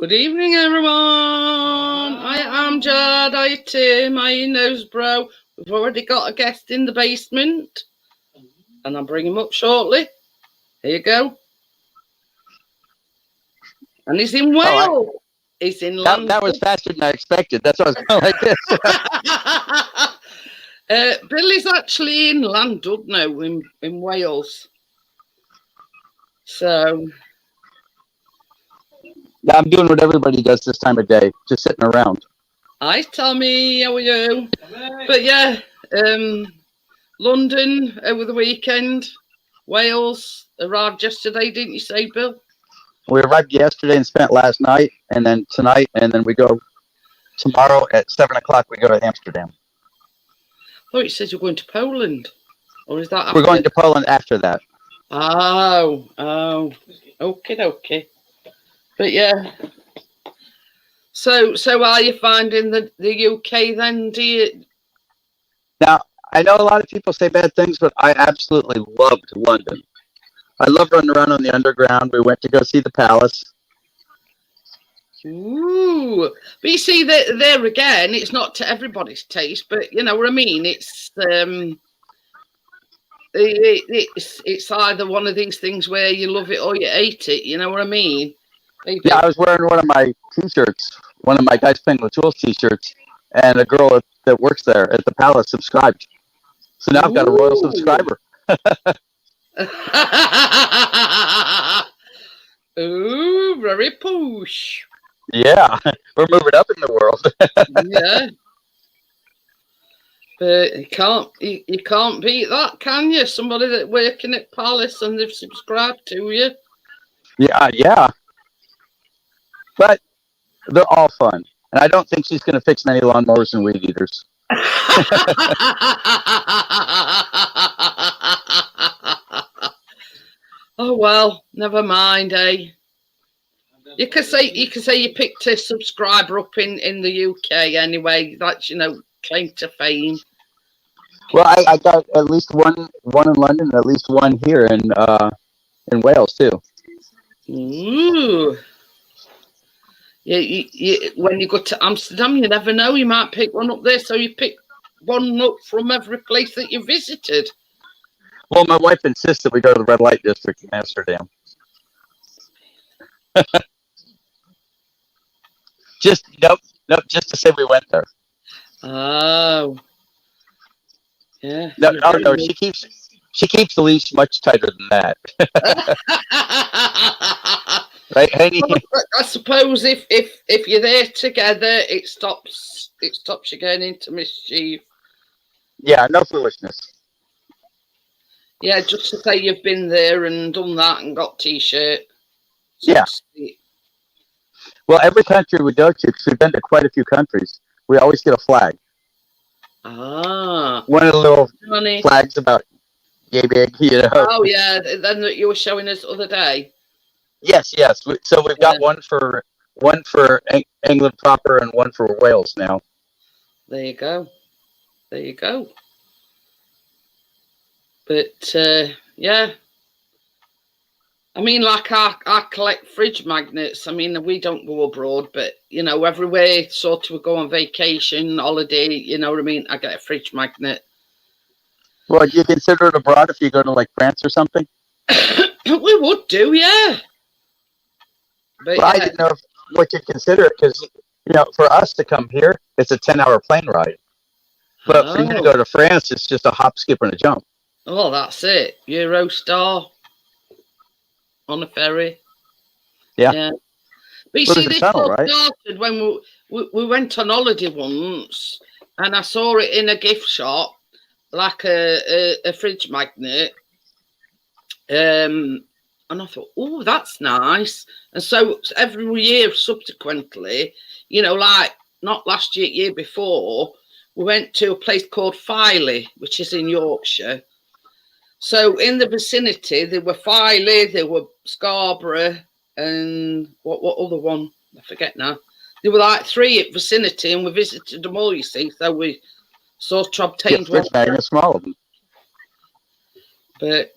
Good evening, everyone. I am Jad. I Tim. I Nosebrow. We've already got a guest in the basement, and I'll bring him up shortly. Here you go. And he's in Wales. He's in London. That was faster than I expected. That's why I was going like this. Billy's actually in Llandudno in Wales. So. Yeah, I'm doing what everybody does this time of day, just sitting around. Hi, Tommy. How are you? Hi. But yeah, London over the weekend. Wales arrived yesterday, didn't you say, Bill? We arrived yesterday and spent last night, and then tonight, and then we go tomorrow at 7 o'clock. We go to Amsterdam. Oh, you said you're going to Poland, or is that? After? We're going to Poland after that. Oh, okay. But yeah. So are you finding the UK then? Do you? Now, I know a lot of people say bad things, but I absolutely loved London. I love running around on the underground. We went to go see the palace. Ooh, but you see that there again, it's not to everybody's taste, but you know what I mean. It's either one of these things where you love it or you hate it. You know what I mean? Maybe. Yeah, I was wearing one of my T-shirts, one of my Guys Playing with Tools T-shirts, and a girl that works there at the palace subscribed. So now I've got a royal subscriber. Ooh, very push. Yeah, we're moving up in the world. Yeah, but you can't beat that, can you? Somebody that working at Palace and they've subscribed to you. Yeah. But they're all fun, and I don't think she's going to fix many lawnmowers and weed eaters. Oh well, never mind, eh? You could say you picked a subscriber up in the UK anyway. That's claim to fame. Well, I got at least one in London, and at least one here in Wales too. Ooh. You when you go to Amsterdam, you never know. You might pick one up there, so you pick one up from every place that you visited. Well, my wife insists that we go to the red light district in Amsterdam. Nope. Just to say we went there. Oh, yeah. No. She keeps the leash much tighter than that. Right, honey? I suppose if you're there together, it stops you getting into mischief. Yeah, no foolishness. Yeah, just to say you've been there and done that and got T-shirt. Yeah. Well, every country we go to, because we've been to quite a few countries, we always get a flag. Ah. One of the little flags about yay big, Oh yeah, then that you were showing us the other day. Yes. So we've got one for England proper and one for Wales now. There you go. But yeah, I mean, like I collect fridge magnets. I mean, we don't go abroad, but everywhere sort of we go on vacation, holiday. You know what I mean? I get a fridge magnet. Well, do you consider it abroad if you go to like France or something? We would do, yeah. But well, yeah. I didn't know what you'd consider it because for us to come here, it's a 10-hour plane ride. But for you to go to France, it's just a hop, skip, and a jump. Oh, that's it. Eurostar on a ferry. Yeah. But you see, this all started when we went on holiday once, and I saw it in a gift shop, like a fridge magnet. And I thought, oh, that's nice. And so every year subsequently, like not last year, year before, we went to a place called Filey, which is in Yorkshire. So in the vicinity, there were Filey, there were Scarborough, and what other one? I forget now. There were like three at vicinity, and we visited them all, you see. So we sort of obtained one. Small of them. But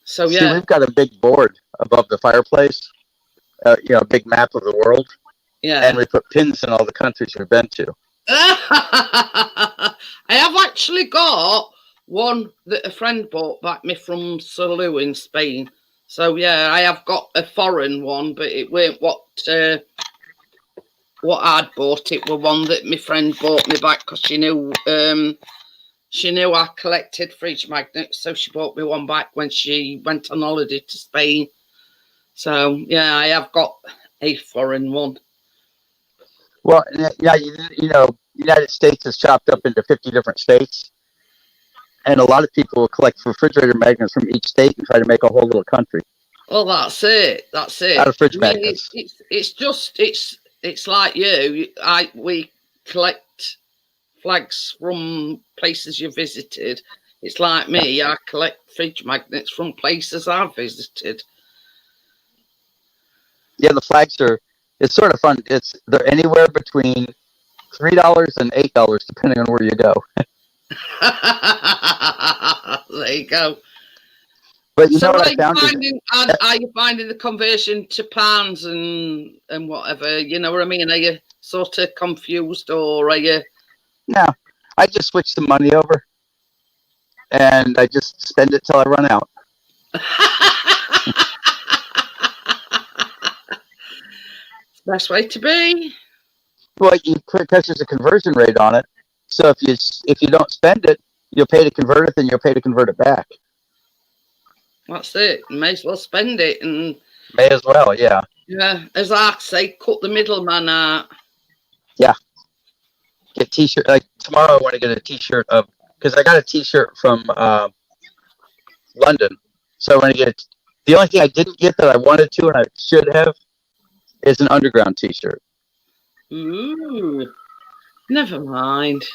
so yeah, see, we've got a big board above the fireplace, a big map of the world, Yeah. and we put pins in all the countries we've been to. I have actually got one that a friend bought back me from Salou in Spain. So yeah, I have got a foreign one, but it weren't what I'd bought. It were one that my friend bought me back because she knew I collected fridge magnets, so she bought me one back when she went on holiday to Spain. So yeah, I have got a foreign one. Well, yeah, United States is chopped up into 50 different states, and a lot of people will collect refrigerator magnets from each state and try to make a whole little country. Well, that's it. That's it. Out of fridge magnets. It's like you. We collect flags from places you visited. It's like me. I collect fridge magnets from places I've visited. Yeah, the flags it's sort of fun. They're anywhere between $3 and $8, depending on where you go. There you go. But you So know what I found? are you finding the conversion to pounds and whatever? You know what I mean? Are you sort of confused, or are you? No, I just switch the money over, and I just spend it till I run out. Best way to be. Well, because there's a conversion rate on it. So if you don't spend it, you'll pay to convert it, then you'll pay to convert it back. That's it. You may as well spend it, and May as well, yeah. yeah, as I say, cut the middleman out. Yeah. Get t-shirt. Like tomorrow, I want to get a t-shirt because I got a t-shirt from London. So I want to get the only thing I didn't get that I wanted to and I should have is an Underground t-shirt. Ooh, never mind.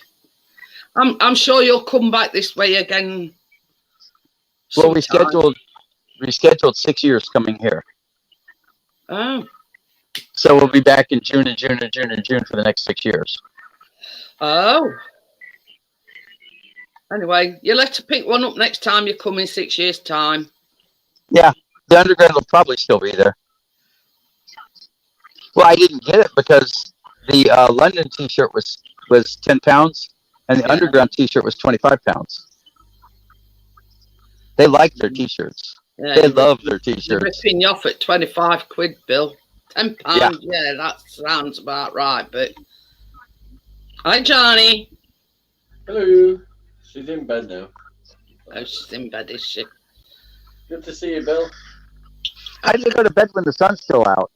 I'm sure you'll come back this way again. Well, sometime. we scheduled 6 years coming here. Oh. So we'll be back in June and June and June and June for the next 6 years. Oh. Anyway, you'll have to pick one up next time you come in 6 years' time. Yeah, the Underground will probably still be there. Well, I didn't get it because the London t-shirt was £10 and the Underground t-shirt was £25. They like their t-shirts. Yeah, they love their They're t-shirts. ripping you off at 25 quid, Bill. £10, yeah, that sounds about right. But hi, Johnny. Hello. She's in bed now. Oh, she's in bed, is she? Good to see you, Bill. How do you go to bed when the sun's still out?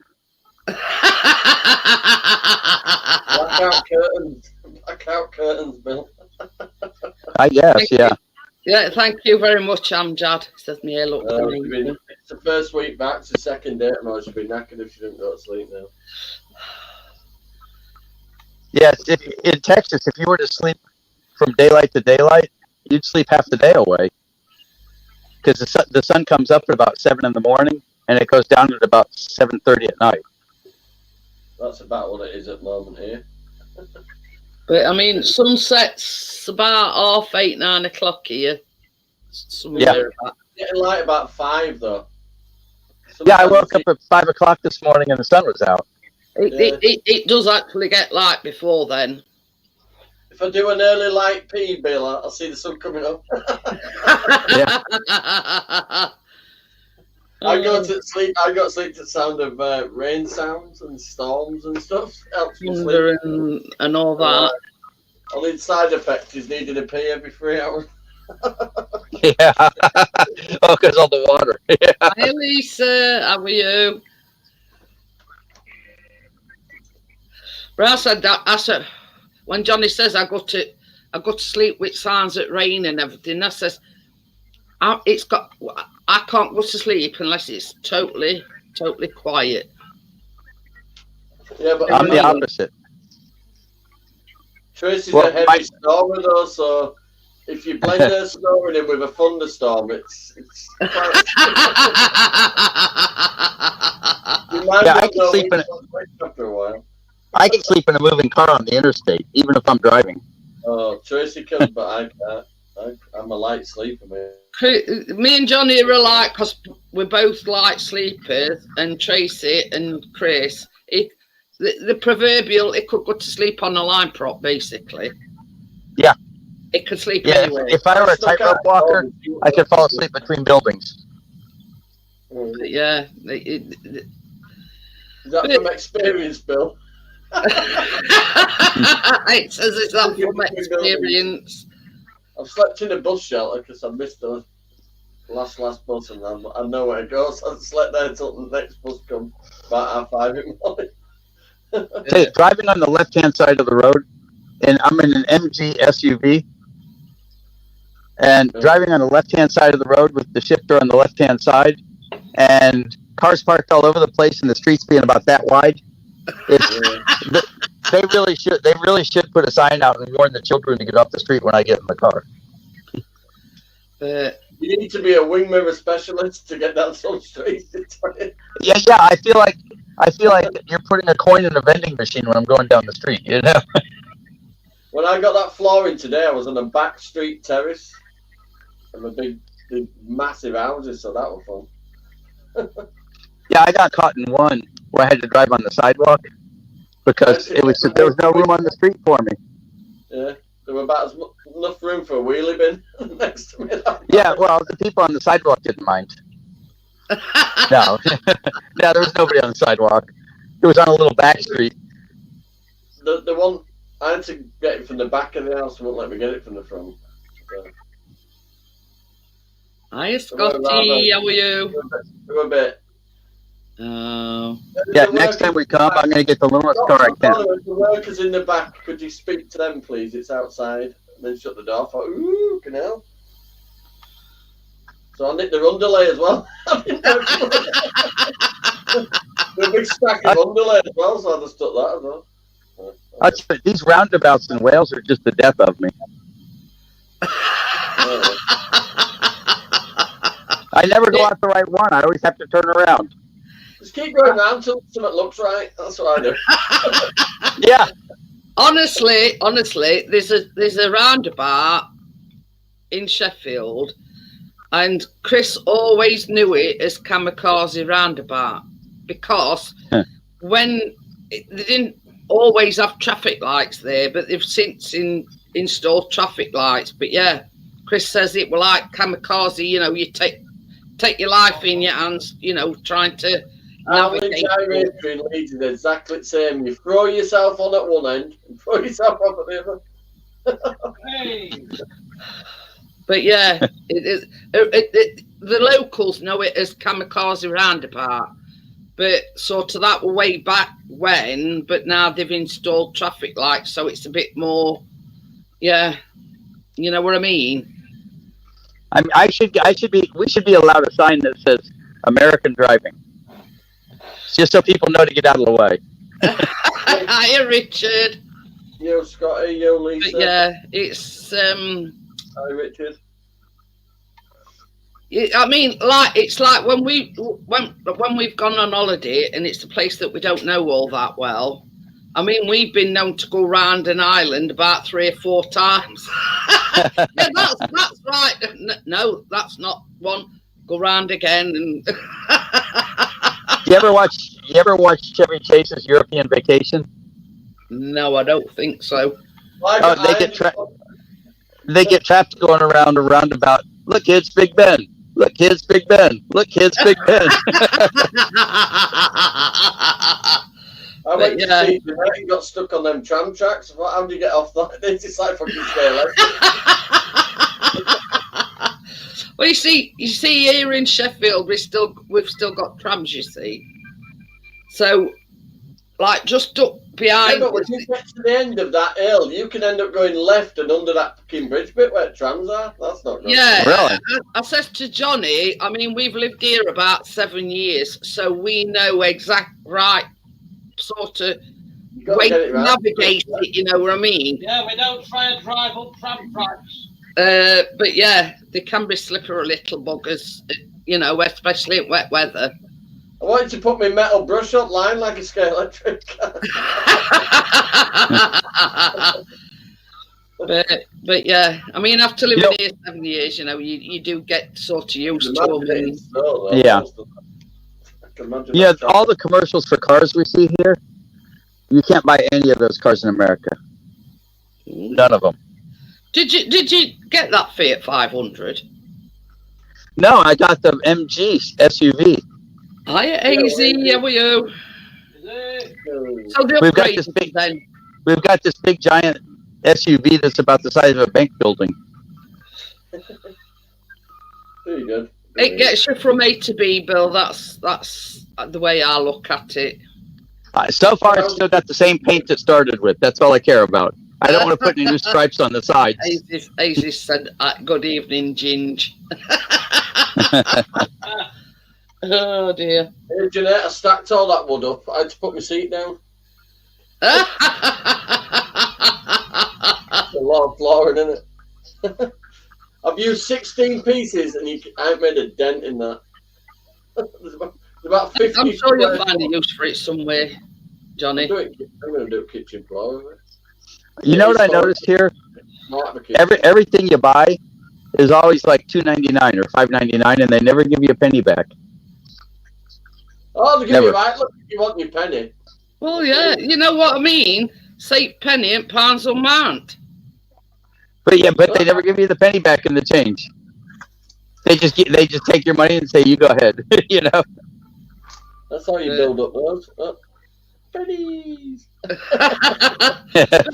Blackout curtains. Blackout curtains, Bill. I guess, yeah. Yeah, thank you very much, Amjad. Says me, look. It's the first week back, it's the second day tomorrow. She'll be knackered if she didn't go to sleep now. Yes, in Texas, if you were to sleep from daylight to daylight, you'd sleep half the day away. Because the sun comes up at about 7 in the morning, and it goes down at about 7:30 at night. That's about what it is at the moment here. But I mean, sunset's about 8:30, 9 o'clock here. Somewhere about. Getting light about 5 though. Yeah, I woke up at 5 o'clock this morning and the sun was out. It does actually get light before then. If I do an early light pee, Bill, I'll see the sun coming up. Yeah. I go to sleep to the sound of rain sounds and storms and stuff. Helps me sleep. And all that. Only side effect is needing a pee every 3 hours. Yeah. Oh, because all the water. Yeah. Hi, Lisa. How are you? But I said, when Johnny says I go to sleep with signs of rain and everything, I says, I can't go to sleep unless it's totally quiet. Yeah, but I'm the opposite. Tracy's a heavy stormer though, so if you blend her snoring in with a thunderstorm, it's quite... I can sleep in after a while. I can sleep in a moving car on the interstate, even if I'm driving. Oh, Tracy can, but I can't. I'm a light sleeper, man. Me and Johnny are alike because we're both light sleepers, and Tracy and Chris, the proverbial, it could go to sleep on a line prop, basically. Yeah. It could sleep Yeah, anywhere. if I were a tightrope walker, I could fall asleep between buildings. But yeah. Is that from experience, Bill? It says it's that from experience. I've slept in a bus shelter because I missed the last bus, and I know where it goes. I slept there until the next bus comes about 5:30 in the morning. Okay, driving on the left-hand side of the road, and I'm in an MG SUV, and driving on the left-hand side of the road with the shifter on the left-hand side, and cars parked all over the place, and the streets being about that wide. They really should put a sign out and warn the children to get off the street when I get in the car. You need to be a wing mirror specialist to get down some streets. Yeah. I feel like you're putting a coin in a vending machine when I'm going down the street. You know. When I got that flooring today, I was on a back street terrace of a big massive houses, so that was fun. Yeah, I got caught in one where I had to drive on the sidewalk because there was no room on the street for me. Yeah, there was about enough room for a wheelie bin next to me. Yeah, well, the people on the sidewalk didn't mind. No, no, there was nobody on the sidewalk. It was on a little back street. The one I had to get it from the back of the house, wouldn't let me get it from the front. So. Hi, Scotty. How are you? Do a bit. Yeah, next time we come, I'm going to get the littlest car I can. The workers in the back, could you speak to them, please? It's outside. And then shut the door. I thought, ooh, can hell. So I nicked their underlay as well. A big stack of underlay as well, so I just took that as well. These roundabouts in Wales are just the death of me. I never go out the right one. I always have to turn around. Just keep going around till something looks right. That's what I do. Yeah. Honestly, there's a roundabout in Sheffield, and Chris always knew it as Kamikaze Roundabout because when they didn't always have traffic lights there, but they've since installed traffic lights. But yeah, Chris says it was like Kamikaze. You know, you take your life in your hands. You know, trying to. Average gyrator in Leeds is exactly the same. You throw yourself on at one end and throw yourself off at the other. But yeah, the locals know it as Kamikaze Roundabout. But sort of that way back when, but now they've installed traffic lights, so it's a bit more, yeah, you know what I mean? I mean, we should be allowed a sign that says American driving. Just so people know to get out of the way. Hiya, Richard. Yo, Scotty. Yo, Lisa. But yeah, it's Hi, Richard. I mean, like it's like when we've gone on holiday and it's a place that we don't know all that well. I mean, we've been known to go round an island about 3 or 4 times. Yeah, that's right. No, that's not one. Go round again and. You ever watch Chevy Chase's European Vacation? No, I don't think so. They get trapped going around a roundabout. Look, kids, Big Ben. Look, kids, Big Ben. Look, kids, Big Ben. I went to see tonight and got stuck on them tram tracks. How do you get off that? It's like fucking scale. Well, you see here in Sheffield, we've still got trams. You see, so like just up behind. Yeah, but when you get to the end of that hill, you can end up going left and under that fucking bridge bit where trams are. That's not good. Yeah, really. I said to Johnny, I mean, we've lived here about 7 years, so we know exact right sort of way to navigate it. You know what I mean? Yeah, we don't try and drive up tram tracks. But yeah, they can be slippery little buggers, you know, especially in wet weather. I want you to put me metal brush up line like a scale electric. But yeah, I mean, after living You know- here 7 years, you do get sort of used to Imagine them. it's so, though. Yeah. I can imagine Yeah, that all the commercials for cars we see here, you can't buy any of those cars in America. None of them. Did you get that Fiat 500? No, I got the MG SUV. Hiya, AZ, how are you? true. So the We've got upgrade this big- then. We've got this big giant SUV that's about the size of a bank building. Very good. It gets you from A to B, Bill. That's the way I look at it. So far, it's still got the same paint it started with. That's all I care about. I don't want to put any new stripes on the sides. AZ said, "Good evening, Ginge." Oh dear. Hey, Jeanette, I stacked all that wood up. I had to put my seat down. There's a lot of flooring in it. I've used 16 pieces and I haven't made a dent in that. There's about 50. I'm sure you'll find a use for it somewhere, Johnny. I'm going to do a kitchen floor with it. You know what I noticed here? Not the kitchen. Everything you buy is always like $2.99 or $5.99, and they never give you a penny back. Oh, they give Never. you right. Look, you want your penny. Well, yeah, you know what I mean. Save penny and pounds on mount. But they never give you the penny back in the change. They just take your money and say, "You go ahead." You know. That's how you build up those. Pennies.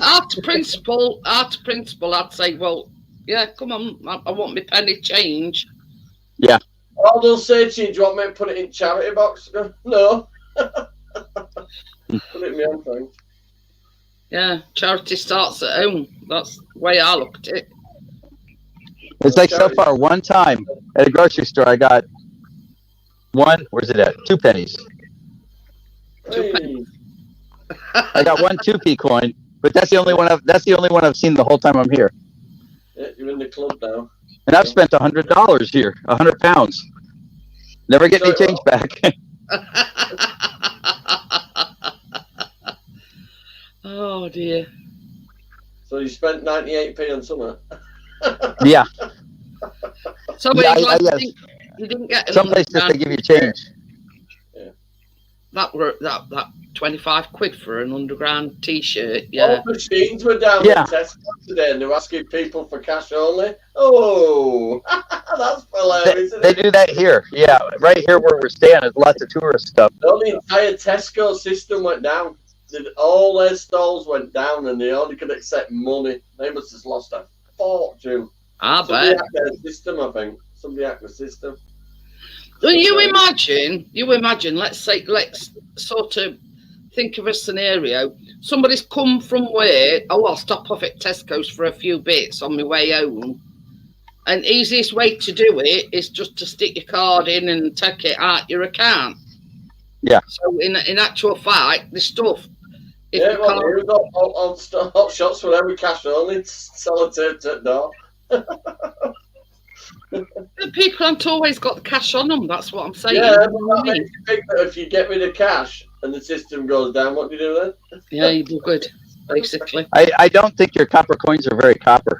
Out of principle, I'd say, well, yeah, come on, I want my penny change. Oh, they'll say to you, "Do you want me to put it in charity box?" No. Put it in my own thing. Yeah, charity starts at home. That's the way I look at it. It's like so far one time at a grocery store I got where's it at? 2 pennies. Hey. I got 1 2p coin, but that's the only one I've seen the whole time I'm here. Yeah, you're in the club now. And I've spent $100 here, £100. Never get any change back. Oh dear. So you spent 98p on summer. Yeah, So Yeah, it's like yes. you didn't get an some places underground- they give you change. that 25 quid for an underground t-shirt. Yeah. All machines were down Yeah. at Tesco today and they were asking people for cash only. Oh, that's hilarious. Isn't They it? do that here. Yeah, right here where we're staying, there's lots of tourist stuff. The entire Tesco system went down. All their stalls went down and they only could accept money. They must have lost a fortune. I Somebody bet. hacked their system, I think. Somebody hacked the system. Well, you imagine, let's sort of think of a scenario. Somebody's come from where, I'll stop off at Tesco's for a few bits on my way home. And easiest way to do it is just to stick your card in and take it out your account. Yeah. So in actual fact, the stuff. If Yeah, the well, card- it was on hot shots for every cash only. Sellotape to the door. the people haven't always got the cash on them. That's what I'm saying. Yeah, You but know what I that mean? makes you think that if you get rid of cash and the system goes down, what do you do then? Yeah, you'd be good, basically. I don't think your copper coins are very copper.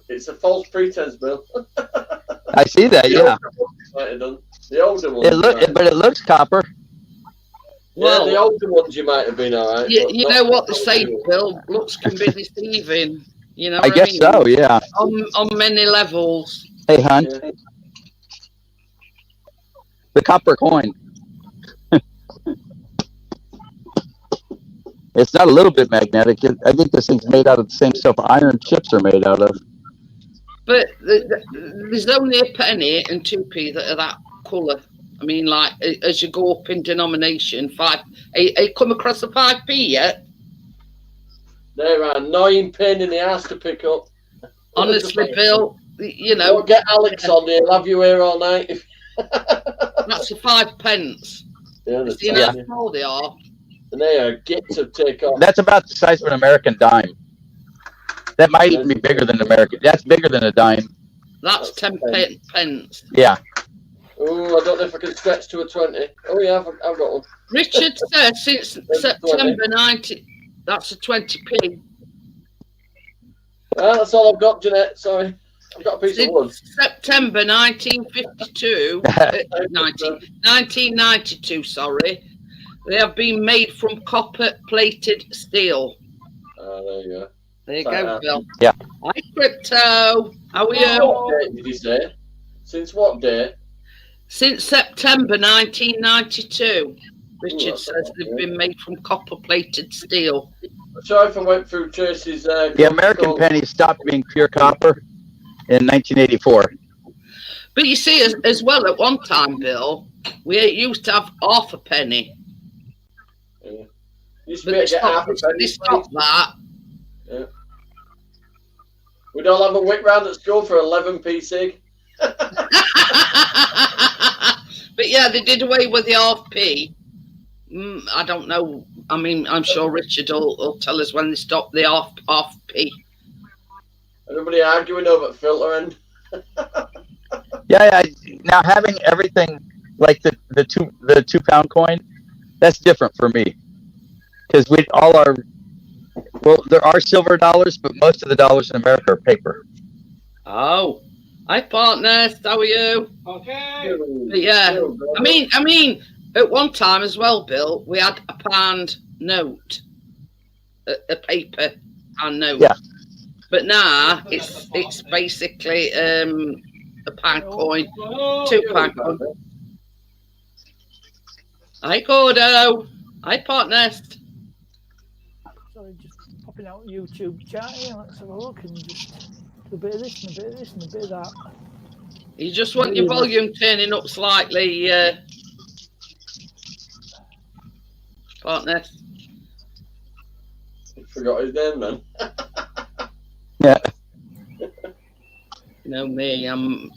It's a false pretense, Bill. I see that. Yeah, Might have done. The older ones. but it looks copper. Yeah, the Well, older ones you might have been all right. you, but you not know what the they say, older ones. Bill. Looks can be deceiving. You know I what guess mean? so. Yeah. On many levels. Hey, hon, Yeah. the copper coin. It's not a little bit magnetic. I think this thing's made out of the same stuff iron chips are made out of. But there's only a penny and 2p that are that colour. I mean, like, as you go up in denomination, are you come across a 5p yet? They're an annoying pain in the ass to pick up. Honestly, Bill, you know, Don't get Alex on there. He'll have you here all night. that's a 5 pence. Yeah, You know yeah. how small they are? And they are get to take off. That's about the size of an American dime. That might even be bigger than American. That's bigger than a dime. That's 10 pence. Yeah. Oh, I don't know if I can stretch to a 20. Oh, yeah, I've got one. Richard says since September 90, that's a 20p. Ah, that's all I've got, Jeanette. Sorry. I've got a piece of wood. Since September 1952, 1992, sorry, they have been made from copper-plated steel. Ah, there you go. There you Fair go, enough. Bill. Yeah. Hi, Crypto. How are you? What date did you say? Since what day? Since September 1992, Richard that's says they've been made from copper-plated steel. I'm sorry if I went through Tracy's. The American penny stopped being pure copper in 1984. But you see, as well, at one time, Bill, we used to have half a penny. Yeah. Used to But be able to get half a penny. they stopped that. We'd all have a whip round at school for 11p sig. But yeah, they did away with the half p. I don't know. I mean, I'm sure Richard will tell us when they stopped the half p. Everybody arguing over filter end. Yeah. Now having everything like the 2 pound coin, that's different for me, because there are silver dollars, but most of the dollars in America are paper. Oh, hi partners, how are you? Okay. But yeah, I mean, at one time as well, Bill, we had a pound note, a paper pound note. Yeah. But now it's basically a pound coin, 2 pound coin. Hi Gordo, hi partners. Sorry, just popping out YouTube chat here. Let's have a look and just do a bit of this and a bit of this and a bit of that. You just want your volume turning up slightly, partners. Forgot his name then. Yeah. No me, I'm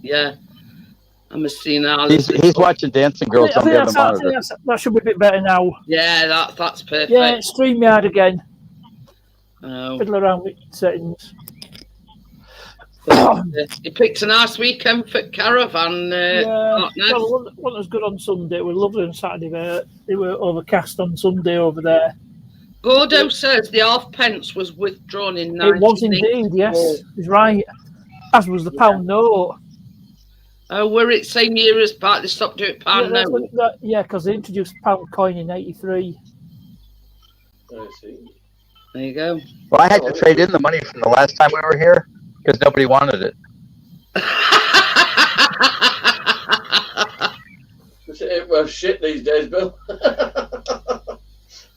a senile. He's watching Dancing Girls on the other monitor. That should be a bit better now. Yeah, that's perfect. Yeah, it's StreamYard again. Oh. Fiddle around with settings. He picked a nice weekend for caravan. Partners. Well, it wasn't as good on Sunday. It was lovely on Saturday. They were overcast on Sunday over there. Gordo says the halfpence was withdrawn in It was indeed, yes. He's right. As was the pound note. Oh, were it same year as part? They stopped doing pound note. Yeah, because they introduced pound coin in '83. I see. There you go. Well, I had to trade in the money from the last time we were here because nobody wanted it. It was shit these days, Bill.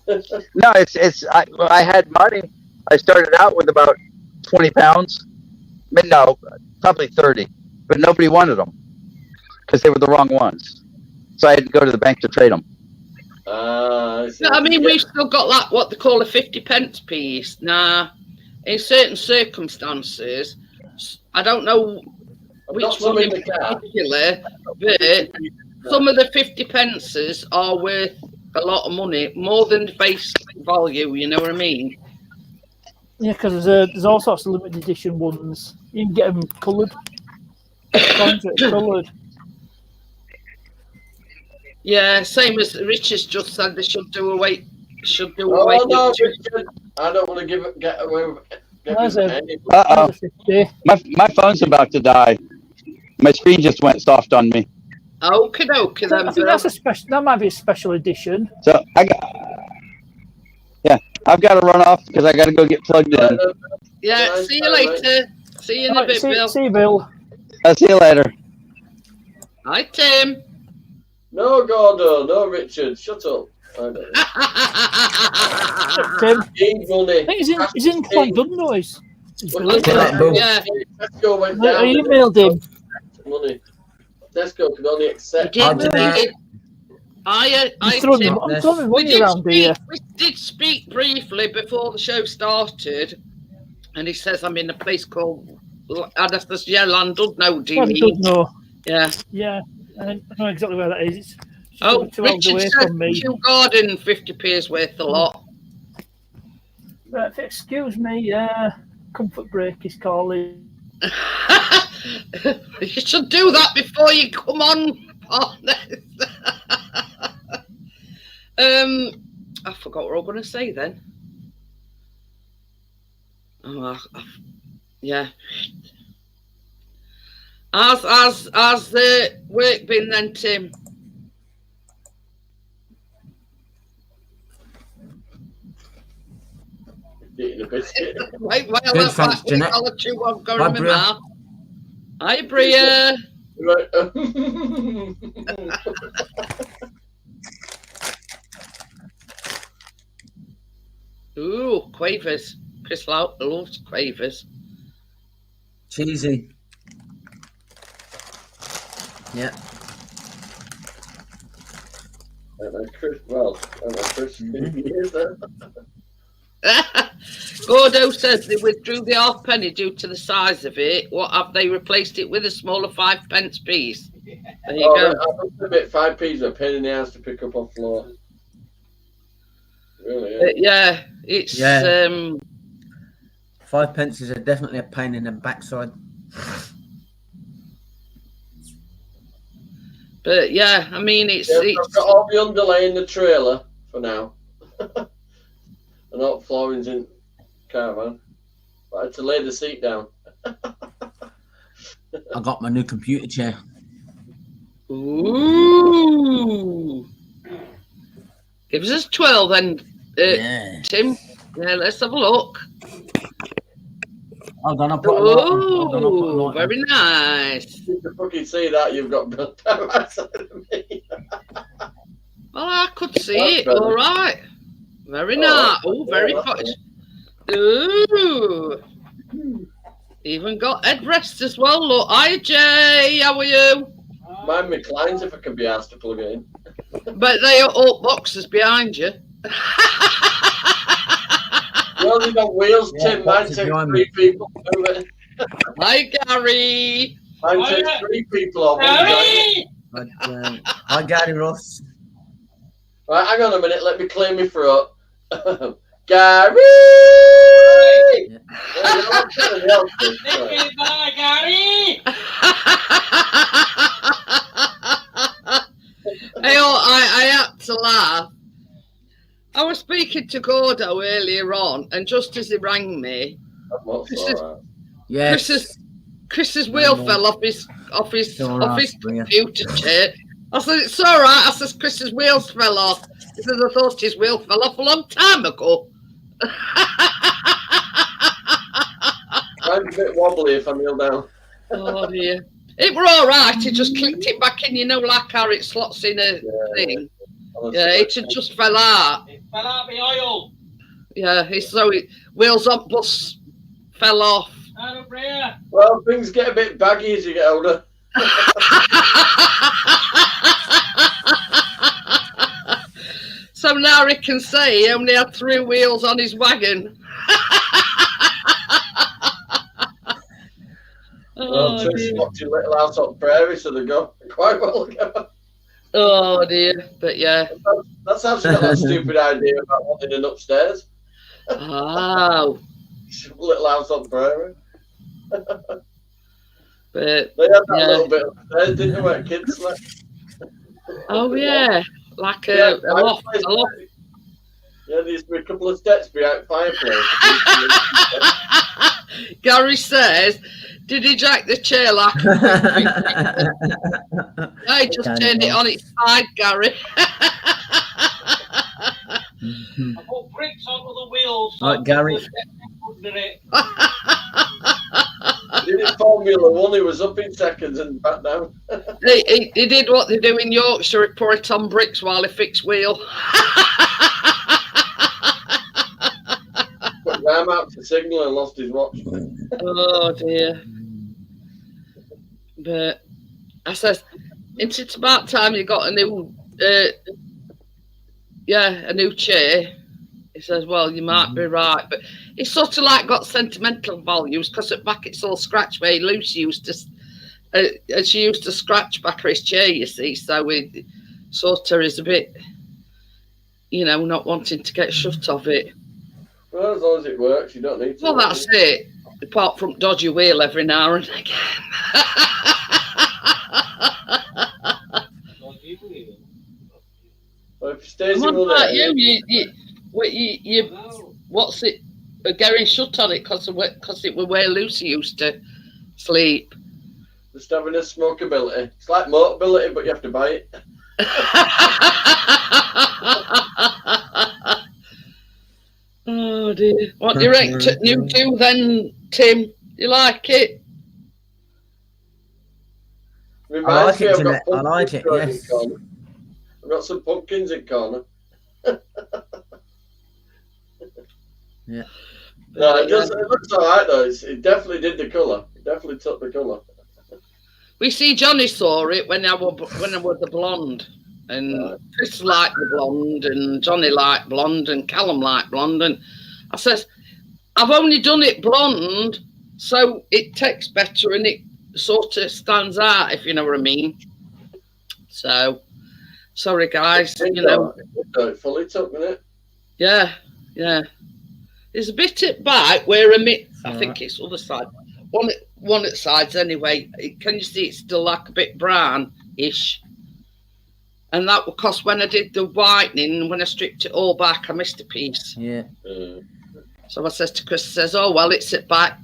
No, I had money. I started out with about 20 pounds. No, probably 30, but nobody wanted them because they were the wrong ones. So I had to go to the bank to trade them. I mean, we've still got that, what they call a 50 pence piece. Now, in certain circumstances, I don't know which one in particular, but some of the 50 pences are worth a lot of money, more than the base value, you know what I mean? Yeah, because there's all sorts of limited edition ones. You can get them coloured. Coloured. Yeah, same as Richard's just said, they should do away. Oh no, Richard, I don't want to get away with it. My phone's about to die. My screen just went soft on me. Okie dokie then. I think that's a special. That might be a special edition. So I've got to run off because I got to go get plugged in. Yeah, see you later. See you in a bit, Bill. See you, Bill. I'll see you later. Hi, Tim. No, Gordo, no, Richard, shut up. Tim. Need money. I think he's in quite good noise. Yeah. Tesco went down. I emailed him. Money. Tesco could only accept. I'm throwing money around here. We did speak briefly before the show started, and he says I'm in a place called Llandudno. Do you mean? Llandudno. Yeah. Yeah, I know exactly where that is. It's Oh, 2 hours Richard away said from me. Kew Garden 50p is worth a lot. Right, excuse me, comfort break is calling. You should do that before you come on, honest. I forgot what I was going to say then. Oh, yeah. How's the work been then, Tim? Eating a biscuit. Wait, well, Good, thanks, Jeanette. I'll let you one go Bye, in my Bria. mouth. Hi, Bria. Right. Ooh, quavers. Chris loves quavers. Cheesy. Yeah. Chris, well, Chris, years then. Gordo says they withdrew the halfpenny due to the size of it. What have they replaced it with? A smaller 5p piece. There you go. I must admit, 5p's are a pain in the ass to pick up off floor. Really? Yeah, it's Yeah. 5p are definitely a pain in the backside. But yeah, I mean, it's I've got all the underlay in the trailer for now. And all floorings in caravan. But I had to lay the seat down. I got my new computer chair. Ooh. Give us 12 then, Yeah. Tim. Yeah, let's have a look. Hold on, I'll put a light on. Hold on, I'll put a Oh, light on. very nice. You can fucking see that you've got built down outside of me. Well, I could see That's it. better. All right. Very Oh, nice. that's Oh, very better. posh. Ooh. Even got headrest as well. Look. Hi, Jay. How are you? Mine reclines if I can be asked to plug it in. But they are all boxes behind you. You only got wheels, Yeah, Tim. Mine boxes takes behind 3 people to move it. Hi, Gary. Mine Oh, takes yeah. 3 people on one joint. Gary! But, I got it, Ross. Right, hang on a minute. Let me clear my throat. Gary! Yeah. Yeah, you're not telling me else, Tim. Sorry. Nicky, bye, Gary! I had to laugh. I was speaking to Gordo earlier on, and just as he rang me, That's all right. Yes. Chris's wheel No. fell off his It's all right, Bria. computer chair. I said, "It's all right." I said, "Chris's wheels fell off." He said, "I thought his wheel fell off a long time ago." Mine's a bit wobbly if I kneel down. Oh dear. It were all right. He just clicked it back in, you know, like how it slots in a thing. Yeah, it had just fell out. It fell out the oil. Yeah, wheels on bus fell off. Out of here. Well, things get a bit baggy as you get older. So now he can say he only had 3 wheels on his wagon. Well, Oh Trish dear. watching Little House on Prairie, so they go quite well together. Oh dear. But yeah. That's how she got that stupid idea about wanting an upstairs. Oh. Little House on Prairie. But They had that Yeah. little bit upstairs, didn't they, where kids slept? oh yeah. Like Yeah, a loft. fireplace. A loft. Yeah, there used to be a couple of steps behind the fireplace. Gary says, "Did he jack the chair like I just Can turned it well. on its side, Gary." I put bricks onto the wheels. Right, Gary. Under it. He did it Formula 1, he was up in seconds and back down. He did what they do in Yorkshire, he pour it on bricks while he fixed wheel. Put his arm out to signal and lost his watch. Oh dear. But I says, it's about time you got a new a new chair. He says, "Well, you might be right," but it's sort of like got sentimental values because at back it's all scratched where Lucy used to she used to scratch back his chair, you see, so it sort of is a bit, you know, not wanting to get shut of it. Well, as long as it works, you don't need to. Well, that's it. Apart from dodgy wheel every now and again. people here. Well, if he stays I'm in on one about area, you, No. what's it? Getting shut on it because it was where Lucy used to sleep. just having a smokeability. It's like motorability, but you have to buy it. Oh dear. What do you reckon to new do then, Tim? You like it? Reminds like me, it, I've got Jeanette. I like pumpkins it, growing yes. in corner. I've got some pumpkins in corner. Yeah. No, it looks alright though. It definitely did the colour. It definitely took the colour. We see Johnny saw it when I was the blonde, and Chris liked the blonde, and Johnny liked blonde, and Callum liked blonde, and I says, I've only done it blonde, so it takes better and it sort of stands out, if you know what I mean. So, sorry guys, you know. It fully took, didn't it? Yeah. There's a bit at back where I think it's other side. One at the sides anyway. Can you see it's still like a bit brown-ish? And that because when I did the whitening, when I stripped it all back, I missed a piece. Yeah. So I says to Chris, oh well, it's at back.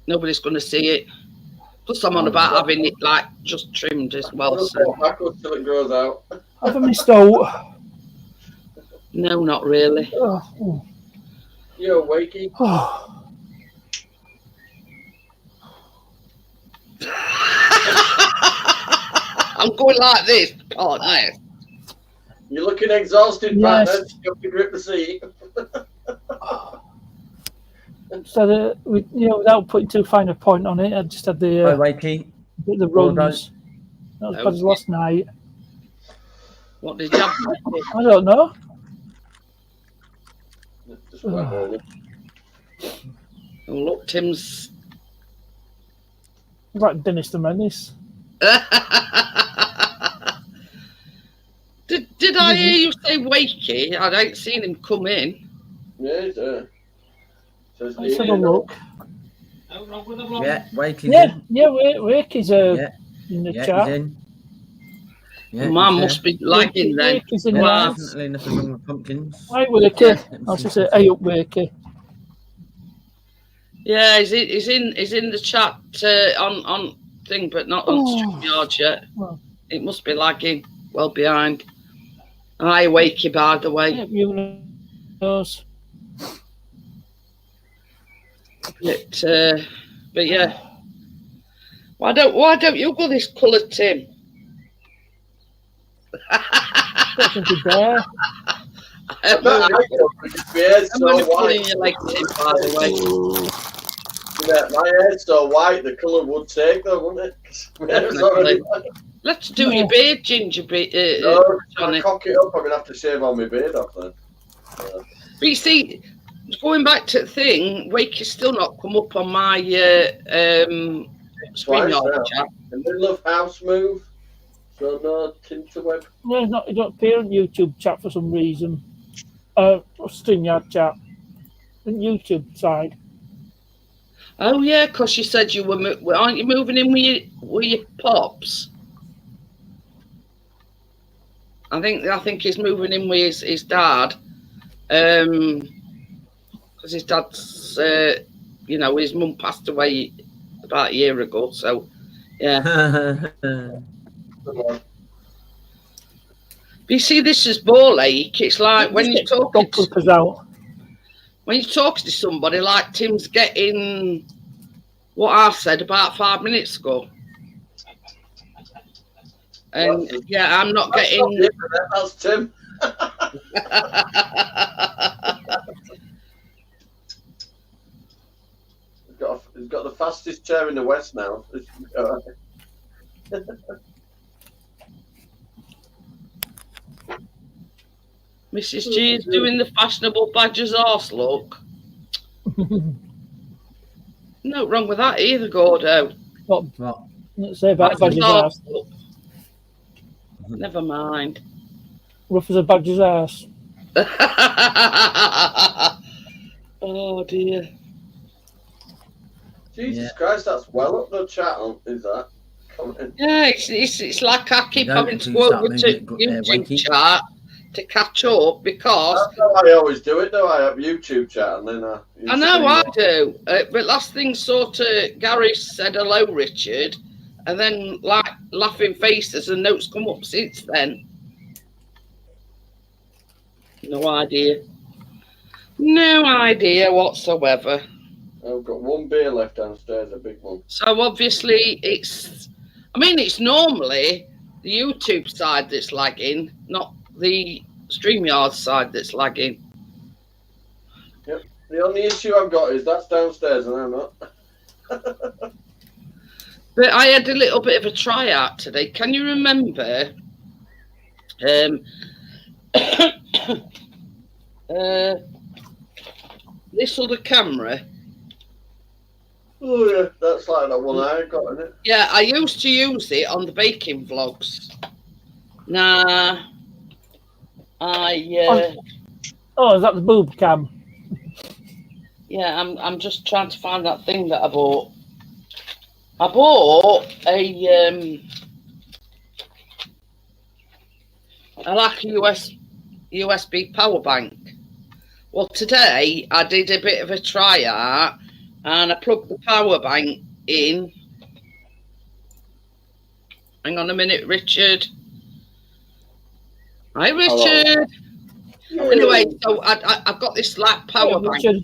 Nobody's going to see it. Plus I'm on about having it like just trimmed as well. So Backwards till it grows out. Have I missed out? no, not really. Oh, You're wakey. oh. I'm going like this, can't I? You're looking exhausted, Yes. partner. You have to grip the seat. So without putting too fine a point on it, I just had Hi, the Wakey. runs. done. Not as bad as last night. What did you have? I don't know. Just went early. Oh, look, Tim's. Like Dennis the Menace. Did I hear you say Wakey? I ain't seen him come in. Yeah, he's there. So it's Let's have nearly a look. No wrong with the blonde. Yeah, Wakey's Yeah, in. yeah, Wakey's Yeah. in the Yeah, chat. he's in. Yeah, Mine he's must be lagging then. Wakey's in the Wow. house. Definitely nothing wrong with pumpkins. Hi, Wakey. I was just say, hey up, Wakey. Yeah, he's in the chat on thing, but not on StreamYard yet. Well. It must be lagging. Well behind. Hi, Wakey, by the way. Yeah, you knows. But yeah. Why don't you go this colour, Tim? Got something there. I'm But I don't because my hair's so only pulling white. your leg, Tim, by the way. Yeah, my hair's so white, the colour would take though, wouldn't it? 'Cause my hair's already white. Let's do your beard, Ginger. No, Johnny. I cock it up, I'm going to have to shave all my beard off then. But you see, going back to the thing, Wake is still not come up on my StreamYard chat. In the middle of house move, so no Tinterweb. No, it's not. You don't appear on YouTube chat for some reason. StreamYard chat. On YouTube side. Oh yeah, because you said you were. Aren't you moving in with your pops? I think he's moving in with his dad. Because his dad's, his mum passed away about a year ago. So, yeah. But you see, this is Ball Lake. It's like when you're talking to somebody, like Tim's getting what I said about 5 minutes ago. And yeah, I'm not getting. That's Tim. He's got the fastest chair in the West now. Mrs. G is doing the fashionable badger's arse look. No wrong with that either, Gordo. What? What? Let's say about badger's ass. Look. Never mind. Rough as a badger's ass. Oh dear. Jesus Yeah. Christ, that's well up the chat, is that? Yeah, it's like I keep You having don't to do go start over to moving, YouTube wanky. chat to catch up because That's how I always do it, though. I have YouTube chat and then I know I do. But last thing, sort of, Gary said hello, Richard, and then like laughing faces and notes come up since then. No idea. No idea whatsoever. I've got one beer left downstairs, a big one. So obviously it's normally the YouTube side that's lagging, not the StreamYard side that's lagging. The only issue I've got is that's downstairs and I'm not. But I had a little bit of a tryout today. Can you remember this other camera? Oh yeah, that's like that one I got, isn't it? Yeah, I used to use it on the baking vlogs. Nah, Oh, is that the boob cam? yeah, I'm just trying to find that thing that I bought. I bought a like a USB power bank. Well, today I did a bit of a tryout and I plugged the power bank in. Hang on a minute, Richard. Hi, Richard. Hello. Anyway, so I've got this like power bank. Richard.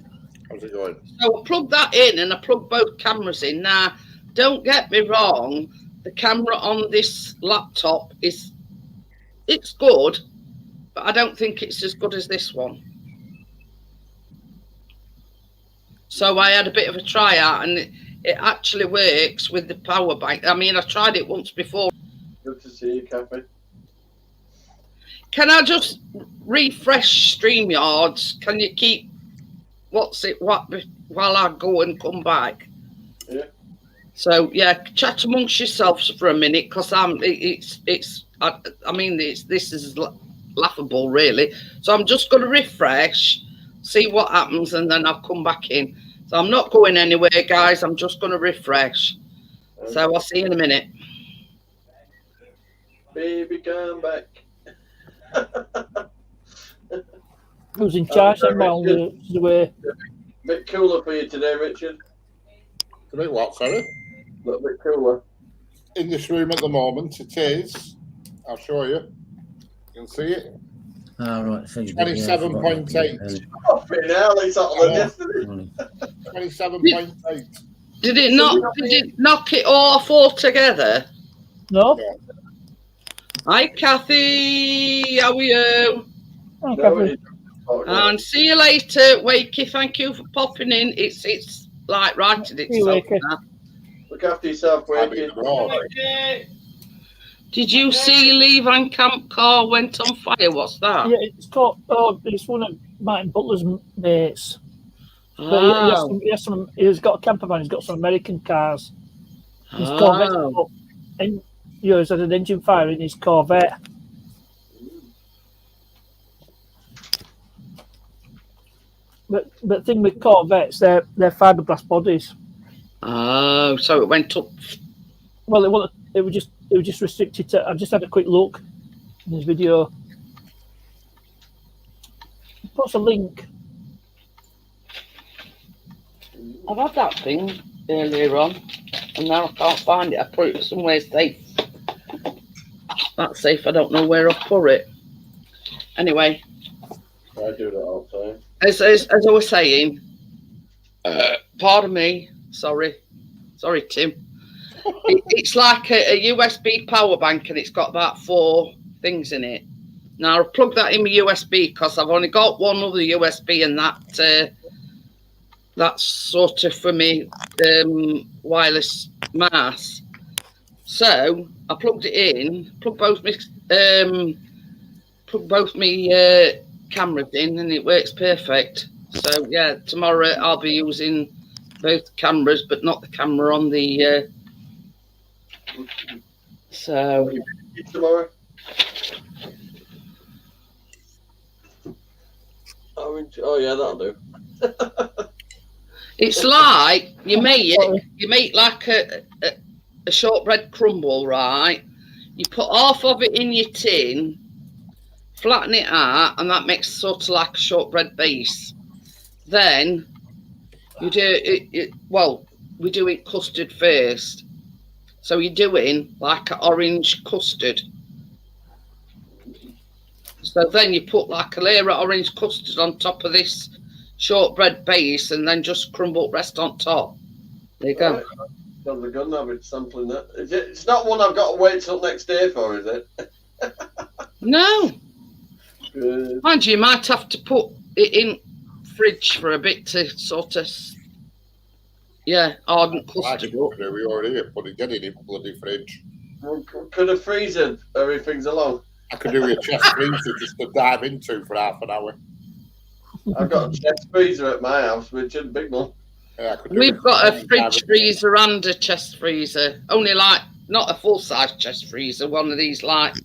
How's it going? So I plugged that in and I plugged both cameras in. Now, don't get me wrong, the camera on this laptop it's good, but I don't think it's as good as this one. So I had a bit of a tryout and it actually works with the power bank. I mean, I tried it once before. Good to see you, Kathy. Can I just refresh StreamYards? Can you keep what while I go and come back? Yeah. So yeah, chat amongst yourselves for a minute because I mean this is laughable really. So I'm just going to refresh, see what happens, and then I'll come back in. So I'm not going anywhere, guys. I'm just going to refresh. So I'll see you in a minute. Baby, come back. Who's in charge? I'm on the way. Bit cooler for you today, Richard. A bit what, sorry? A little bit cooler. In this room at the moment, it is. I'll show you. You can see it. Oh, right. So you did, yeah, I forgot 27.8. that. Oh, hell, it's hotter than yesterday. Early. 27.8. Did it knock it off altogether? No? Hi, Kathy. How are you? Oh, No, Catherine. it's hotter. And see you later, Wakey. Thank you for popping in. It's like righted See you, itself Wakey. now. Look after yourself, I mean, Wakey. God. Did you see Lee Van Camp car went on fire? What's that? Yeah, it's got. Oh, it's one of Martin Butler's mates. But he's got a camper van. He's got some American cars. His Corvette, and he's had an engine fire in his Corvette. But the thing with Corvettes, they're fiberglass bodies. Oh, so it went up. Well, it was just restricted to. I've just had a quick look in this video. Post a link. I've had that thing earlier on, and now I can't find it. I put it somewhere safe. That's safe. I don't know where I put it. Anyway, I do that all the time. as I was saying, pardon me. Sorry, Tim. It's like a USB power bank, and it's got about 4 things in it. Now I plug that in my USB because I've only got one other USB, and that's sort of for me wireless mouse. So I plugged it in, plugged both my cameras in, and it works perfect. So yeah, tomorrow I'll be using both cameras, but not the camera on the. So Tomorrow. Oh yeah, that'll do. it's like you make like a shortbread crumble, right? You put half of it in your tin, flatten it out, and that makes sort of like a shortbread base. Then you do it. Well, we do it custard first. So you're doing like an orange custard. So then you put like a layer of orange custard on top of this shortbread base, and then just crumbled rest on top. There you go. Got the gun now, it's sampling that. It's not one I've got to wait till next day for, is it? No. Good. Mind you might have to put it in fridge for a bit to sort of, ardent custard. We already get it in bloody fridge. Well, could a freezer hurry things along? I could do a chest freezer just to dive into for half an hour. I've got a chest freezer at my house, which is a big one. Yeah, We've got a fridge freezer and a chest freezer. Only like, not a full-size chest freezer, one of these like...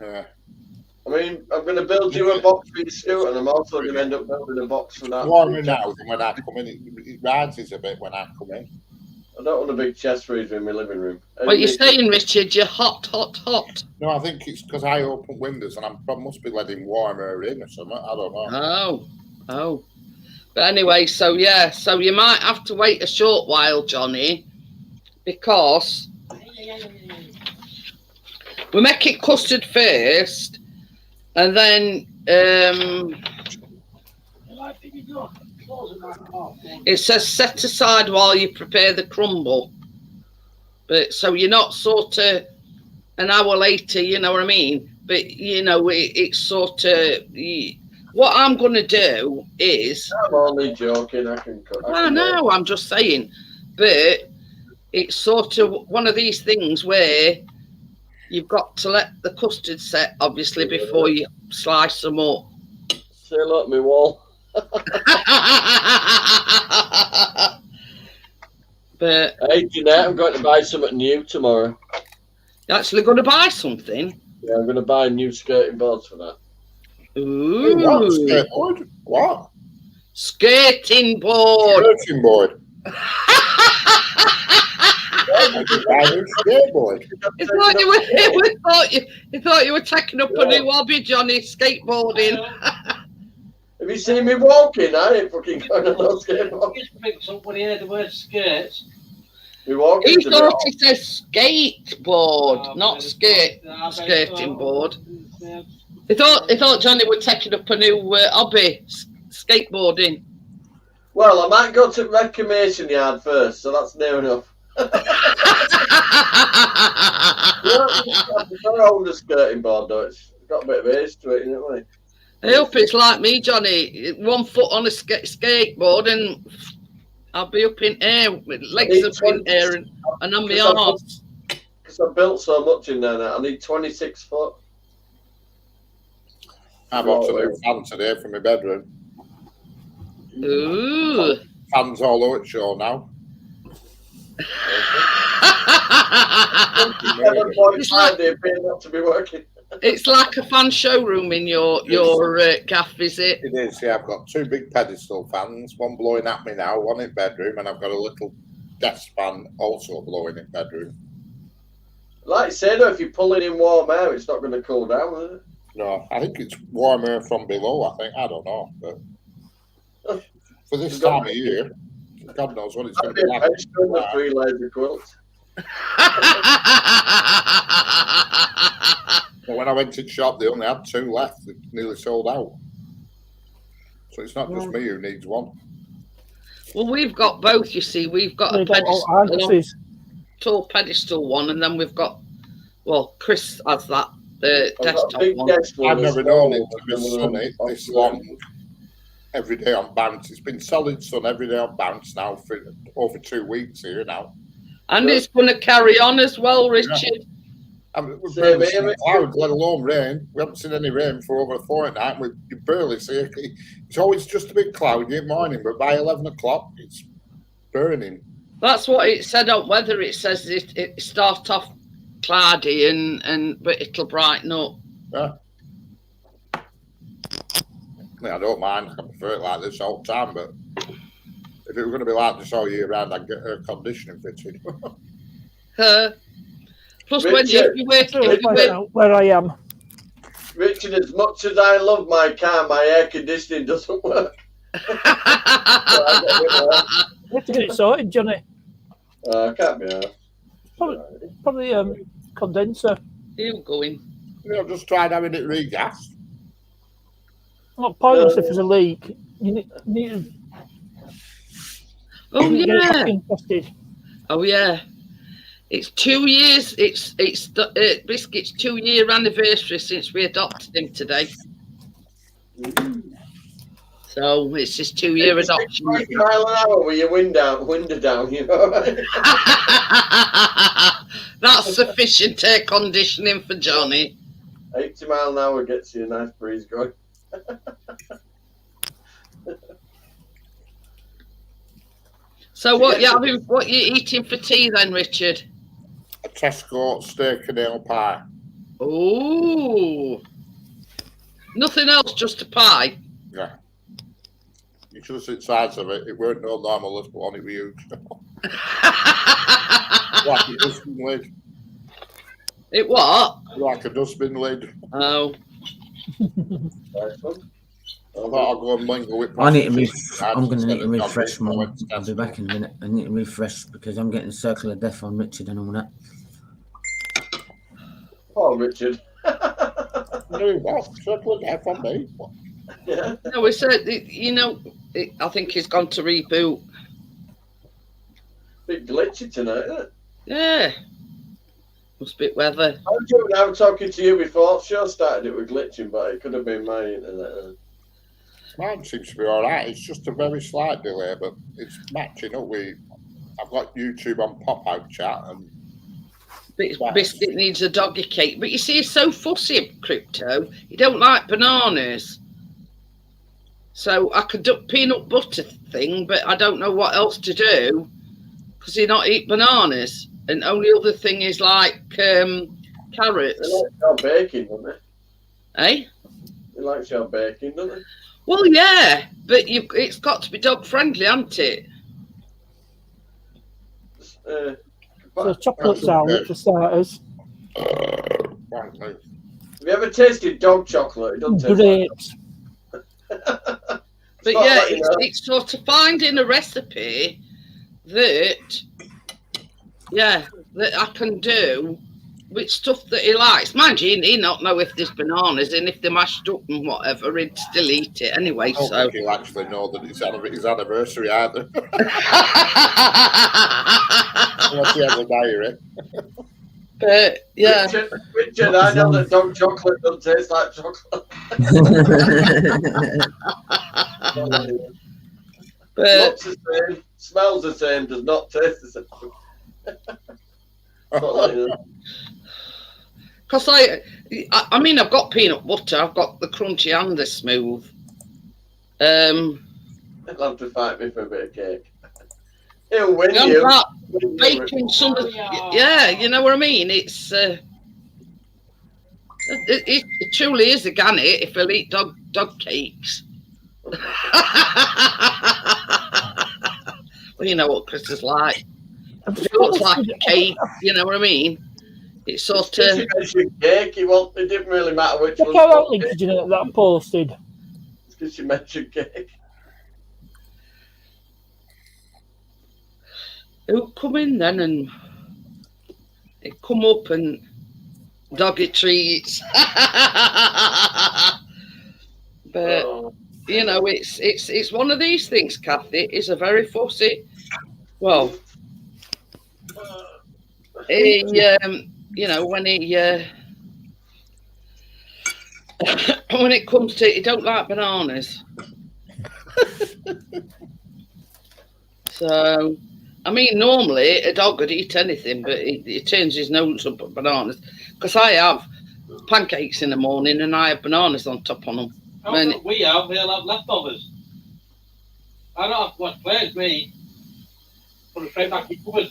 Yeah. I mean, I'm going to build you a box for your scooter, and I'm also going to end up building a box for that. Warmer now than when I come in. It rises a bit when I come in. I don't want a big chest freezer in my living room. What you saying, Richard? You're hot. No, I think it's because I open windows and I must be letting warmer in or something. I don't know. Oh. But anyway, so you might have to wait a short while, Johnny, because we make it custard first, and then it says set aside while you prepare the crumble. But so you're not sort of an hour later, you know what I mean? But it's sort of. What I'm going to do is... I'm only joking. I can no, I'm just saying. But it's sort of one of these things where you've got to let the custard set, obviously, before you slice them up. Say hello to me wall. But... Hey, Jeanette, I'm going to buy something new tomorrow. You're actually going to buy something? Yeah, I'm going to buy new skirting boards for that. Ooh. What? Skateboard? What? Skating board. Skirting board. Skateboard. He thought you were taking up a new hobby, Johnny, skateboarding. Have you seen me walking? I ain't fucking going on no skateboard. Just picked up when he heard the word skirts. We walking He to thought the he said skateboard, not skating board. He thought Johnny were taking up a new hobby, skateboarding. Well, I might go to Reclamation Yard first, so that's near enough. I prefer older skirting board though. It's got a bit of age to it, you know what I mean? I hope it's like me, Johnny. 1 foot on a skateboard and I'll be up in air with legs up in air and on my arms. Because I built so much in there now, I need 26 foot. I bought a new fan today for my bedroom. Ooh. Fans all over the show now. They appear not to be working. It's like a fan showroom in your gaff, is it? It is, yeah. I've got 2 big pedestal fans, one blowing at me now, one in bedroom, and I've got a little desk fan also blowing in bedroom. Like you say though, if you pull it in warm air, it's not going to cool down, is it? No, I think it's warmer from below, I think. I don't know. But for this time of year, God knows what it's going to be like. The 3 layers of quilts. But when I went to the shop, they only had 2 left. They nearly sold out. So it's not just me who needs one. Well, we've got both, you see. We've got a tall pedestal one, and then we've got, well, Chris has that, the desktop one. I've never known it to be sunny this long every day on bounce. It's been solid sun every day on bounce now for over 2 weeks here now. And it's going to carry on as well, Richard. Yeah. I mean, we've barely seen clouds, let alone rain. We haven't seen any rain for over a fortnight. You barely see it. It's always just a bit cloudy in the morning, but by 11 o'clock, it's burning. That's what it said on weather. It says it starts off cloudy but it'll brighten up. Yeah. I don't mind. I prefer it like this all the time, but if If it were going to be like this all year round, I'd get air conditioning fitted. Plus, when Richard, you work, Really find out where I am. Richard, as much as I love my car, my air conditioning doesn't work. You have to get it sorted, Johnny. Can't be honest. Probably condenser. you going? Just tried having it regassed. Not pointless if there's a leak. You need to Oh get it yeah, fucking tested. oh yeah. It's 2 years. It's Biscuit's 2-year anniversary since we adopted him today. So it's his 2-year adoption. 20 mile an hour with your window down, you know. That's sufficient air conditioning for Johnny. 80 mile an hour gets you a nice breeze going. So what you having? What you eating for tea then, Richard? A Tesco steak and ale pie. Oh, nothing else, just a pie. Yeah. You should have seen the size of it. It weren't no normal little one, it was huge. Like a dustbin lid. It what? Like a dustbin lid. Oh, Nice one. I thought I'd go and mingle with I need to prostitutes. I'm going to need to Instead of refresh doggies, I my. went to I'll be Tesco. back in a minute. I need to refresh because I'm getting Circle of Death on Richard and all that. Oh, Richard. No, what? Circle of Death on me. What? Yeah. no, we said I think he's gone to reboot. Bit glitchy tonight, isn't it? Yeah, must be weather. I was talking to you before. Sure started it with glitching, but it could have been my internet. Mine seems to be all right. It's just a very slight delay, but it's matching up with. I've got YouTube on pop-out chat, and Biscuit needs a doggy cake, but you see, he's so fussy, Crypto. He don't like bananas. So I could do peanut butter thing, but I don't know what else to do because he not eat bananas. And only other thing is like carrots. They like your baking, don't they? Eh? They like your baking, don't they? Well, yeah, but it's got to be dog friendly, hasn't it? So chocolate's out for starters. frankly, Have you ever tasted dog chocolate? It doesn't taste Grapes. But not yeah, like, you know. it's sort of finding a recipe that I can do with stuff that he likes. Mind you, he not know if there's bananas and if they're mashed up and whatever, he'd still eat it anyway. I don't So think he'll actually know that it's his anniversary either. Unless he has a diary. but yeah, Richard, I know that dog chocolate doesn't taste like chocolate. but Looks the same, smells the same, does not taste the same. Not like that. because I mean, I've got peanut butter, I've got the crunchy and the smooth. He'll have to fight me for a bit of cake. He'll win I'm you. not baking some of yeah, you know what I mean? It's it truly is a gannet if he'll eat dog cakes. Well, you know what Chris is like. It looks like a cake, you know what I mean? It's sort of He mentioned cake. It didn't really matter which Check one. out that link, did you know, that I posted. Because you mentioned cake. who'll come in then and it come up and doggy treats. But Oh, you know, it's one of these things, Kathy. He's a very fussy. Well, he you know, when he when it comes to, he don't like bananas. So, I mean, normally a dog would eat anything, but he turns his nose up at bananas. Because I have pancakes in the morning and I have bananas on top on them. How what we have, they'll have leftovers. I don't have to wash plates, me. Put it straight back in the cupboard.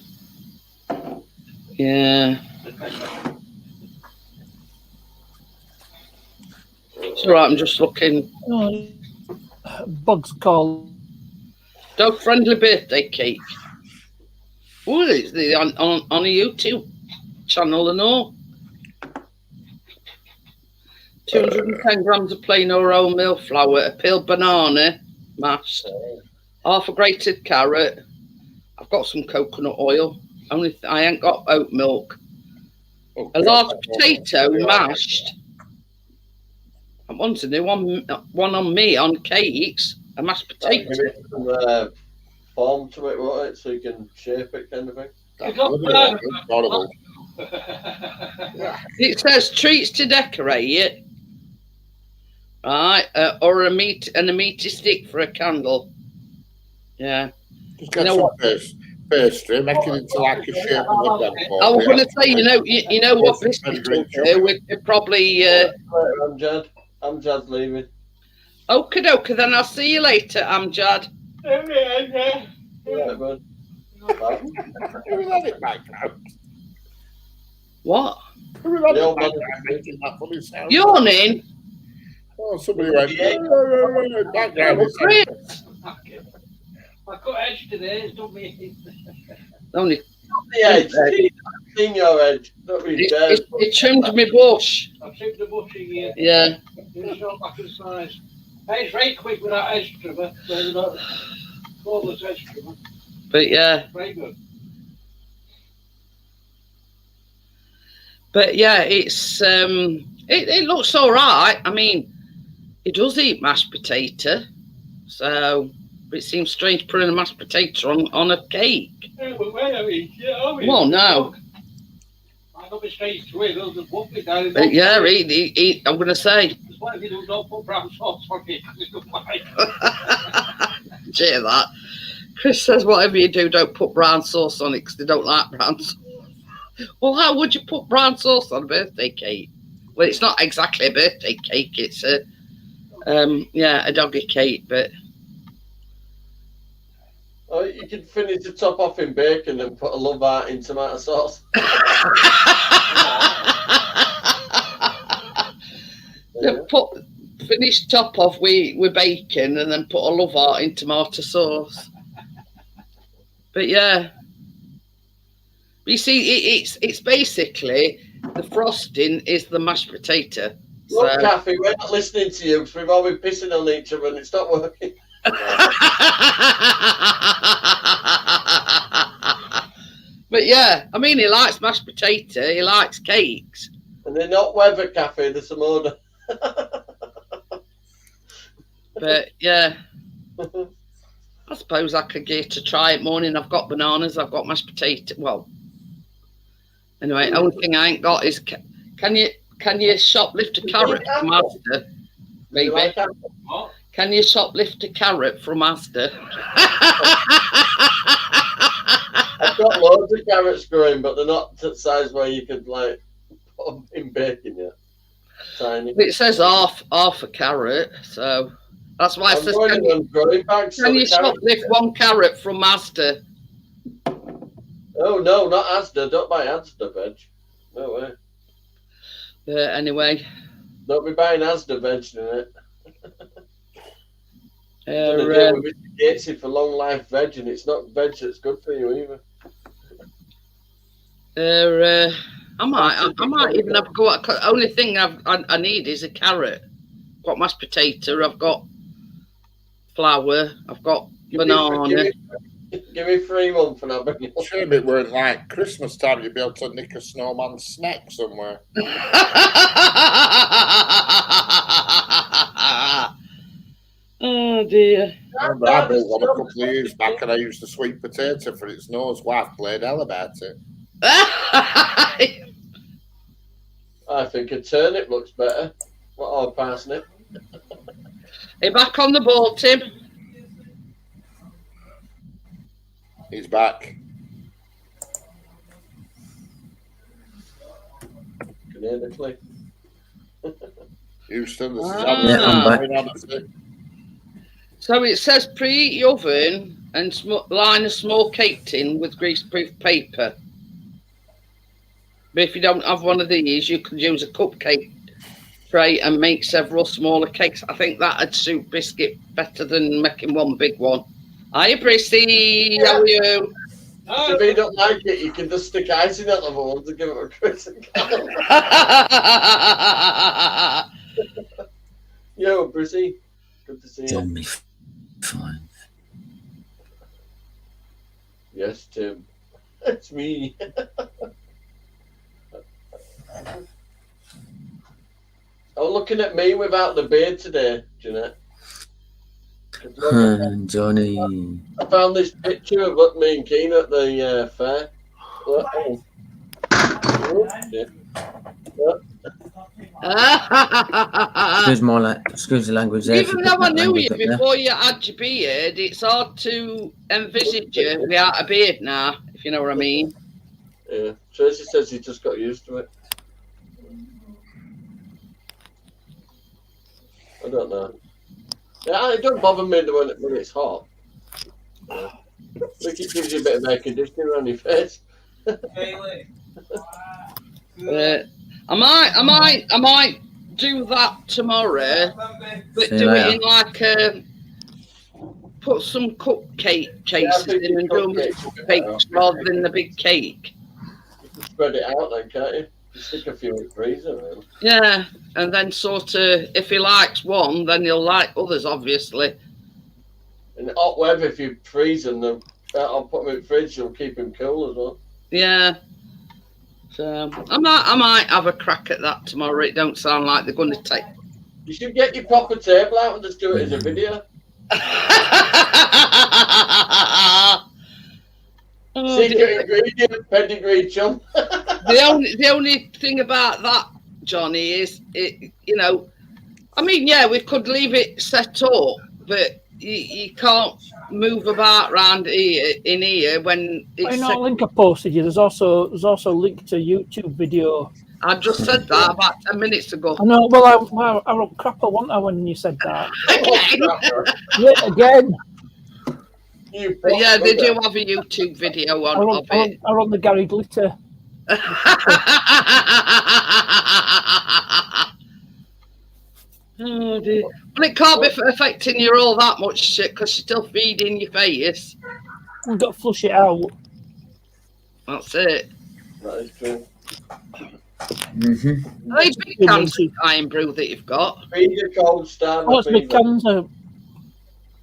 Yeah. It's all right, I'm just looking. Bugs call. Dog friendly birthday cake. Oh, it's on a YouTube channel and all. 210 grams of plain or wholemeal flour, a peeled banana mashed, half a grated carrot. I've got some coconut oil. I ain't got oat milk. Oh, A God. large potato mashed. I want a new one on me on cakes. A mashed potato. Give it some form to it, won't it? So you can shape it, kind of thing. That's got bloody that. horrible. It says treats to decorate it. Right, or a meaty stick for a candle. Yeah. Just get You know some what? pastry, make it into like a shape of a devil. I was going to say, you know what this is do? We'd probably. Amjad. Amjad's leaving. Okie dokie, then I'll see you later, Amjad. Right, bud. Bye. Who had it back out? What? Who had The it old back man- out making that funny sound? Yawning? Oh, somebody went, Yeah. background. Well, Chris. I cut edge today, it's done me. Only The edge. Seen your edge. Don't be dead. it trimmed me bush. I've trimmed the bush in here. Yeah. It's not back in size. Hey, it's very quick with that edge trimmer. There's not cordless edge trimmer. But yeah. Very good. But yeah, it's it looks all right. I mean, he does eat mashed potato, so it seems strange putting a mashed potato on a cake. Yeah, but wait a minute. Yeah, I mean, Well, no. I got me straight to it. They'll just walk me down. But yeah, he I'm gonna say, That's why they don't put brown sauce on it. 'Cause it's not like- hear that. Chris says, whatever you do, don't put brown sauce on it because they don't like brown sauce. Well, how would you put brown sauce on a birthday cake? Well, it's not exactly a birthday cake. It's a doggy cake, but Oh, you can finish the top off in bacon and put a love heart in tomato sauce. Finish top off with bacon and then put a love heart in tomato sauce. But yeah, you see, it's basically the frosting is the mashed potato. Look, So- Kathy, we're not listening to you because we've all been pissing on each other and it's not working. But yeah, I mean, he likes mashed potato. He likes cakes. And they're not weather, Kathy, they're some order. But yeah, I suppose I could get to try it morning. I've got bananas. I've got mashed potato. Well, anyway, only thing I ain't got is can you shoplift a carrot from Asda, You baby? like that? What? Can you shoplift a carrot from Asda? I've got loads of carrots growing, but they're not to the size where you could like put them in bacon yet. Tiny. It says half a carrot, so that's why it I'm says growing them growing bags. can you shoplift one carrot from Asda? Oh no, not Asda. Don't buy Asda veg. No way. Anyway, Don't be buying Asda veg in it. uh, With Mr. Gatesy for long life veg, and it's not veg that's good for you either. I might even have go. Only thing I need is a carrot. I've got mashed potato. I've got flour. I've got banana. Give me 3 months and I'll bring it. Shame it weren't like Christmas time. You'd be able to nick a snowman snack somewhere. Oh dear. I remember I built one a couple of years back, and I used a sweet potato for its nose. Wife played hell about it. I think a turnip looks better. Or parsnip. Are you back on the ball, Tim? He's back. Can hear the click. Houston, this is Yeah, I'm back. going on, is it? So it says preheat your oven and line a small cake tin with greaseproof paper. But if you don't have one of these, you could use a cupcake tray and make several smaller cakes. I think that'd suit biscuit better than making one big one. Hi, Prissy. How are you? If you don't like it, you can just stick ice in that level one to give it a Chris and Callum. Yo, Prissy. Good to see you. John me fine. Yes, Tim. It's me. Oh, looking at me without the beard today, Jeanette. Johnny. I found this picture of me and Keen at the fair. Oh. Oh, yeah. Excuse the language there. Even though I knew you before you had your beard, it's hard to envisage you without a beard now, if you know what I mean. Yeah, Tracy says he just got used to it. I don't know. Yeah, it don't bother me when it's hot. Yeah. I think it gives you a bit of air conditioning on your face. I might do that tomorrow, but do it in like put some cupcake cases in and do them cakes rather than the big cake. You can spread it out then, can't you? Just stick a few in the freezer, really. Yeah, and then sort of, if he likes one, then he'll like others, obviously. In hot weather, if you freeze them, I'll put them in the fridge. You'll keep them cool as well. Yeah. So I might have a crack at that tomorrow. It don't sound like they're going to take. You should get your proper table out and just do it as a video. Secret ingredient, pedigree chum. The only thing about that, Johnny, is it. You know, I mean, yeah, we could leave it set up, but you can't move about around here in here when it's. I know, link I posted you. There's also a link to a YouTube video. I just said that about 10 minutes ago. I know. Well, I wrote crapper, wasn't I, when you said that? Yeah, again. Yeah, they do have a YouTube video of it. I run the Gary Glitter. Oh dear. But it can't be affecting you all that much shit because you're still feeding your face. We've got to flush it out. That's it. That is true. Mm-hmm. Are these big cans of Iron Brew that you've got? Feed your cold stand. Oh, it's big cans. I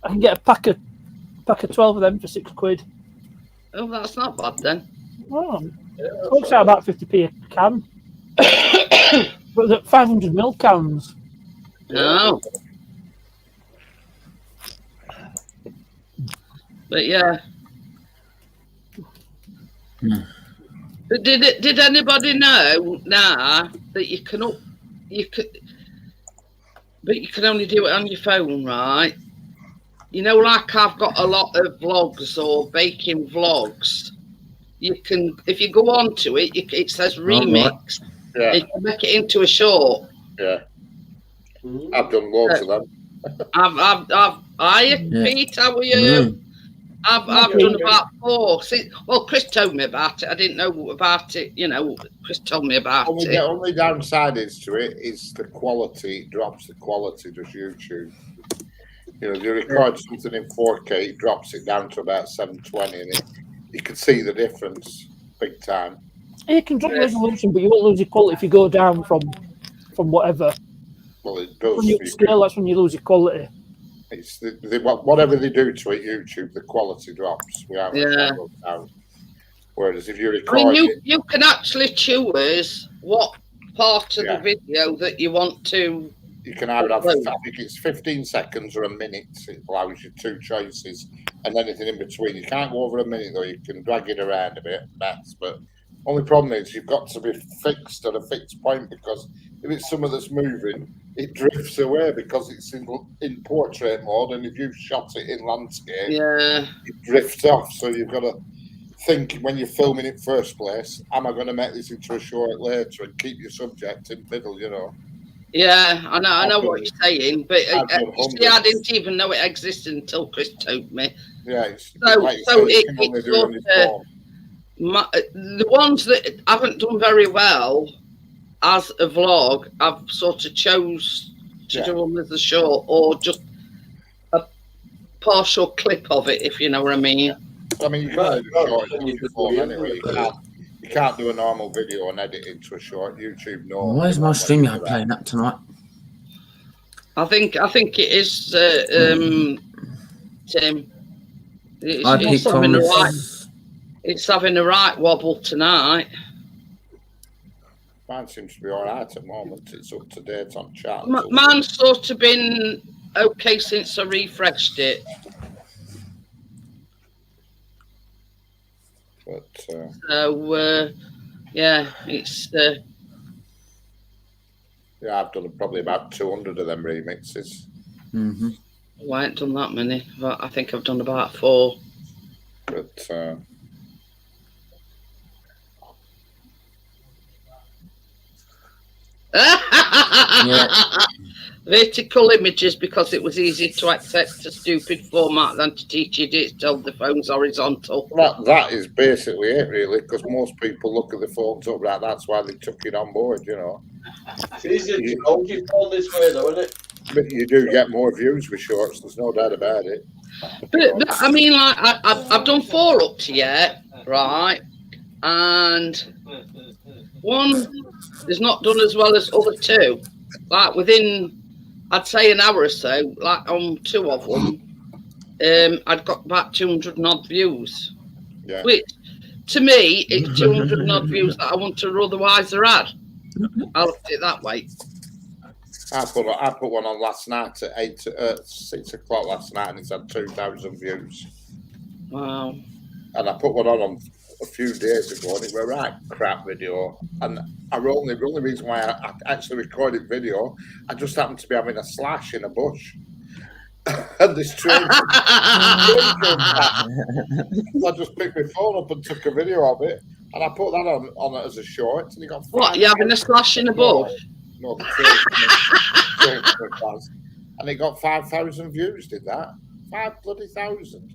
can get a pack of 12 of them for £6. Oh, that's not bad then. Oh, it works out about 50p a can. But the 500ml cans. No. But yeah. But did anybody know now that you can but you can only do it on your phone, right? You know, like I've got a lot of vlogs or baking vlogs. You can, if you go on to it, it says remix. Yeah. You can make it into a short. Yeah. I've done loads of them. Pete, how are you? I've done about 4. Well, Chris told me about it. I didn't know about it. You know, Chris told me about it. The only downside to it is the quality. It drops the quality, does YouTube. You know, if you record something in 4K, it drops it down to about 720, and you can see the difference big time. You can drop resolution, but you won't lose your quality if you go down from whatever. Well, it does. When you upscale, that's when you lose your quality. It's whatever they do to it, YouTube, the quality drops. Whereas if you record, I mean, you can actually choose what part of the video that you want to. You can either have, I think it's 15 seconds or a minute. It allows you 2 choices, and anything in between. You can't go over a minute though. You can drag it around a bit. But only problem is you've got to be fixed at a fixed point, because if it's something that's moving, it drifts away because it's in portrait mode, and if you've shot it in landscape, it drifts off. So you've got to think when you're filming it first place, am I going to make this into a short later and keep your subject in the middle, you know? Yeah, I know what you're saying, but I didn't even know it existed until Chris told me. Yeah, the ones that haven't done very well as a vlog, I've sort of chose to do them as a short or just a partial clip of it, if you know what I mean. I mean, you can only do short on your phone anyway. You can't do a normal video and edit into a short. YouTube, no. Why is my StreamYard playing up tonight? I think it is, Tim. I picked on It's having the right wobble tonight. Mine seems to be all right at the moment. It's up to date on chat. Mine's sort of been okay since I refreshed it. But So, yeah, it's... yeah, I've done probably about 200 of them remixes. Mm-hmm. I ain't done that many, but I think I've done about 4. But Vertical images, because it was easier to accept a stupid format than to teach idiots to hold the phones horizontal. that is basically it, really, because most people look at the phones up like that's why they took it on board, you know. It's easier to hold your phone this way, though, isn't it? But you do get more views with shorts, there's no doubt about it. But I mean, like, I've done 4 up to yet, right? And one is not done as well as other 2. Like within, I'd say an hour or so, like on 2 of them, I'd got about 200 and odd views. Yeah. Which, to me, it's 200 and odd views that I wouldn't have otherwise have had. I looked at it that way. I put one on last night at 6 o'clock last night, and it's had 2,000 views. Wow. And I put one on a few days ago, and it was a right crap video. And the only reason why I actually recorded video, I just happened to be having a slash in a bush. And this train came back. I just picked my phone up and took a video of it, and I put that on it as a short, and it got... What, you having a slash in a bush? No, the train and it got 5,000 views, did that? 5,000.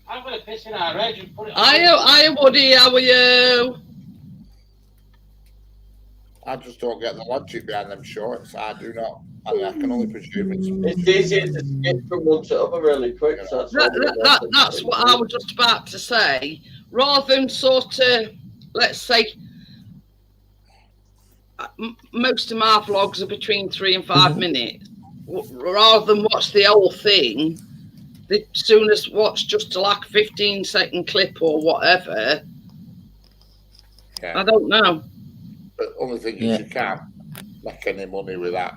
I'm going to piss in our edge and put it on. Hiya, Woody, how are you? I just don't get the logic behind them shorts. I do not. I can only presume it's... It's easier to skip from one to other really quick. So That's what I was just about to say. Rather than sort of, let's say, most of my vlogs are between 3 and 5 minutes. Rather than watch the whole thing, they soon as watch just like a 15-second clip or whatever. Yeah. I don't know. But the only thing is you can't make any money with that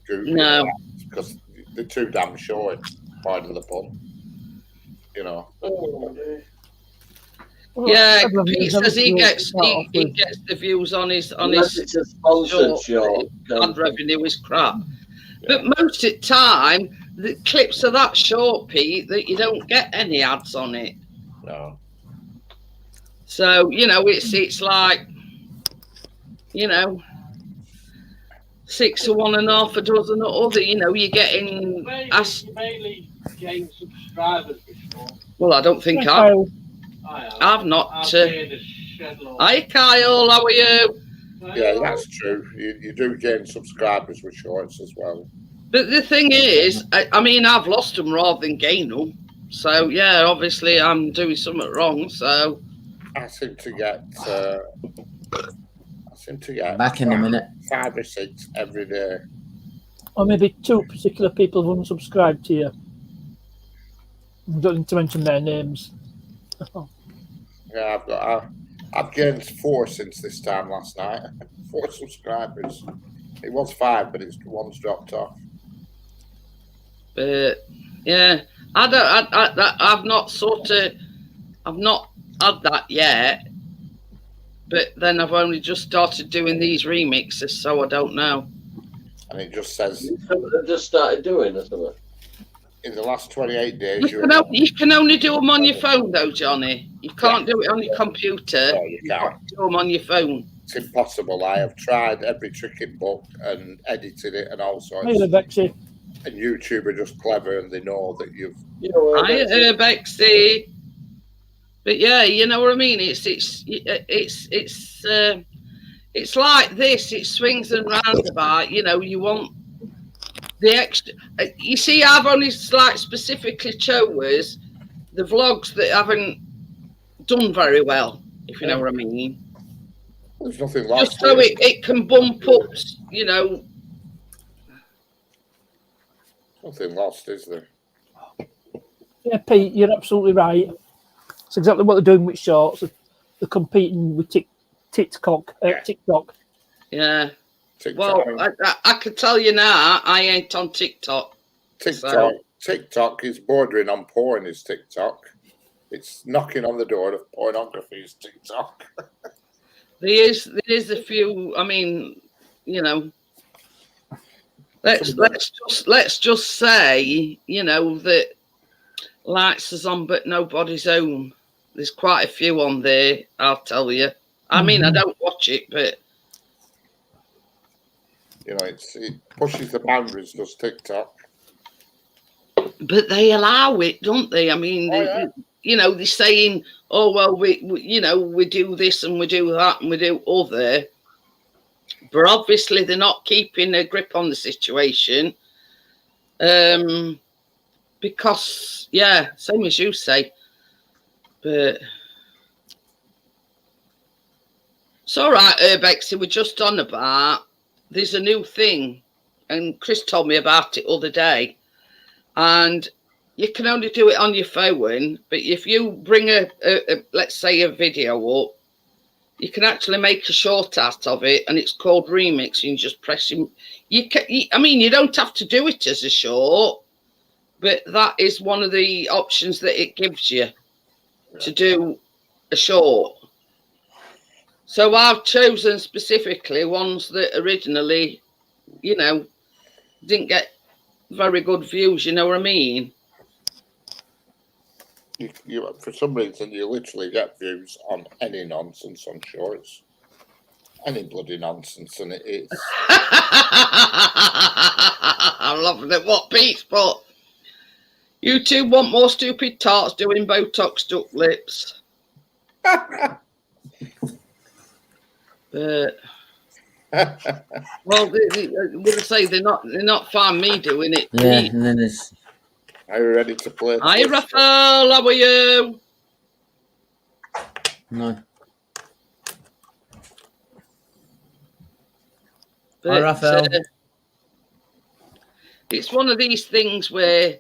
Google. No. Because they're too damn short, pardon the pun. You know. Yeah, Pete says he gets the views on his it's a sponsored short. Ad revenue is crap. But most of the time, the clips are that short, Pete, that you don't get any ads on it. No. So, you know, it's like, you know, 6 of one and half a dozen of other, you know, you're getting... You mainly gain subscribers before. Well, I don't think I've not... Hi, Kyle, how are you? Yeah, that's true. You do gain subscribers with shorts as well. But the thing is, I mean, I've lost them rather than gain them. So, yeah, obviously I'm doing something wrong, so... I seem to get back in a minute 5 or 6 every day. Or maybe 2 particular people have unsubscribed to you. I don't need to mention their names. Yeah, I've gained 4 since this time last night. 4 subscribers. It was 5, but one's dropped off. But yeah, I've not had that yet. But then I've only just started doing these remixes, so I don't know. And it just says They've just started doing it, haven't they? in the last 28 days. You can only do them on your phone, though, Johnny. You can't do it on your computer. No, you can't. Do them on your phone. It's impossible. I have tried every trick in book and edited it and all sorts. Hey, Bexy. And YouTube are just clever and they know that you've... Hi, Bexy. But yeah, you know what I mean. It's like this. It swings and roundabout. You know, you want the extra. You see, I've only like specifically chose the vlogs that haven't done very well, if you know what I mean. There's nothing lost. Just so it can bump up, you know. Nothing lost, is there? Yeah, Pete, you're absolutely right. It's exactly what they're doing with shorts. They're competing with TikTok. Yeah. TikTok. Well, I can tell you now, I ain't on TikTok. TikTok is bordering on porn. Is TikTok? It's knocking on the door of pornography. Is TikTok? There is a few. I mean, you know, let's just say, you know, that lights is on, but nobody's home. There's quite a few on there. I'll tell you. I mean, I don't watch it, but you know, it pushes the boundaries. Does TikTok? But they allow it, don't they? I mean, you know, they're saying, "Oh well, we you know, we do this and we do that and we do other," but obviously they're not keeping a grip on the situation. Because yeah, same as you say, but it's all right, Urbexy. We're just on about. There's a new thing, and Chris told me about it the other day, and you can only do it on your phone. But if you bring a let's say a video up, you can actually make a short out of it, and it's called remix. You just press him. I mean, you don't have to do it as a short, but that is one of the options that it gives you to do a short. So I've chosen specifically ones that originally, you know, didn't get very good views. You know what I mean? You for some reason you literally get views on any nonsense on shorts, any bloody nonsense, and it is. I'm loving it. What Pete's put. You two want more stupid tarts doing Botox duck lips. But well, we'll say they're not fine me doing it. Yeah, and then there's. Are you ready to play? Hi, Raphael. How are you? No. But, Hi, Raphael. It's one of these things where,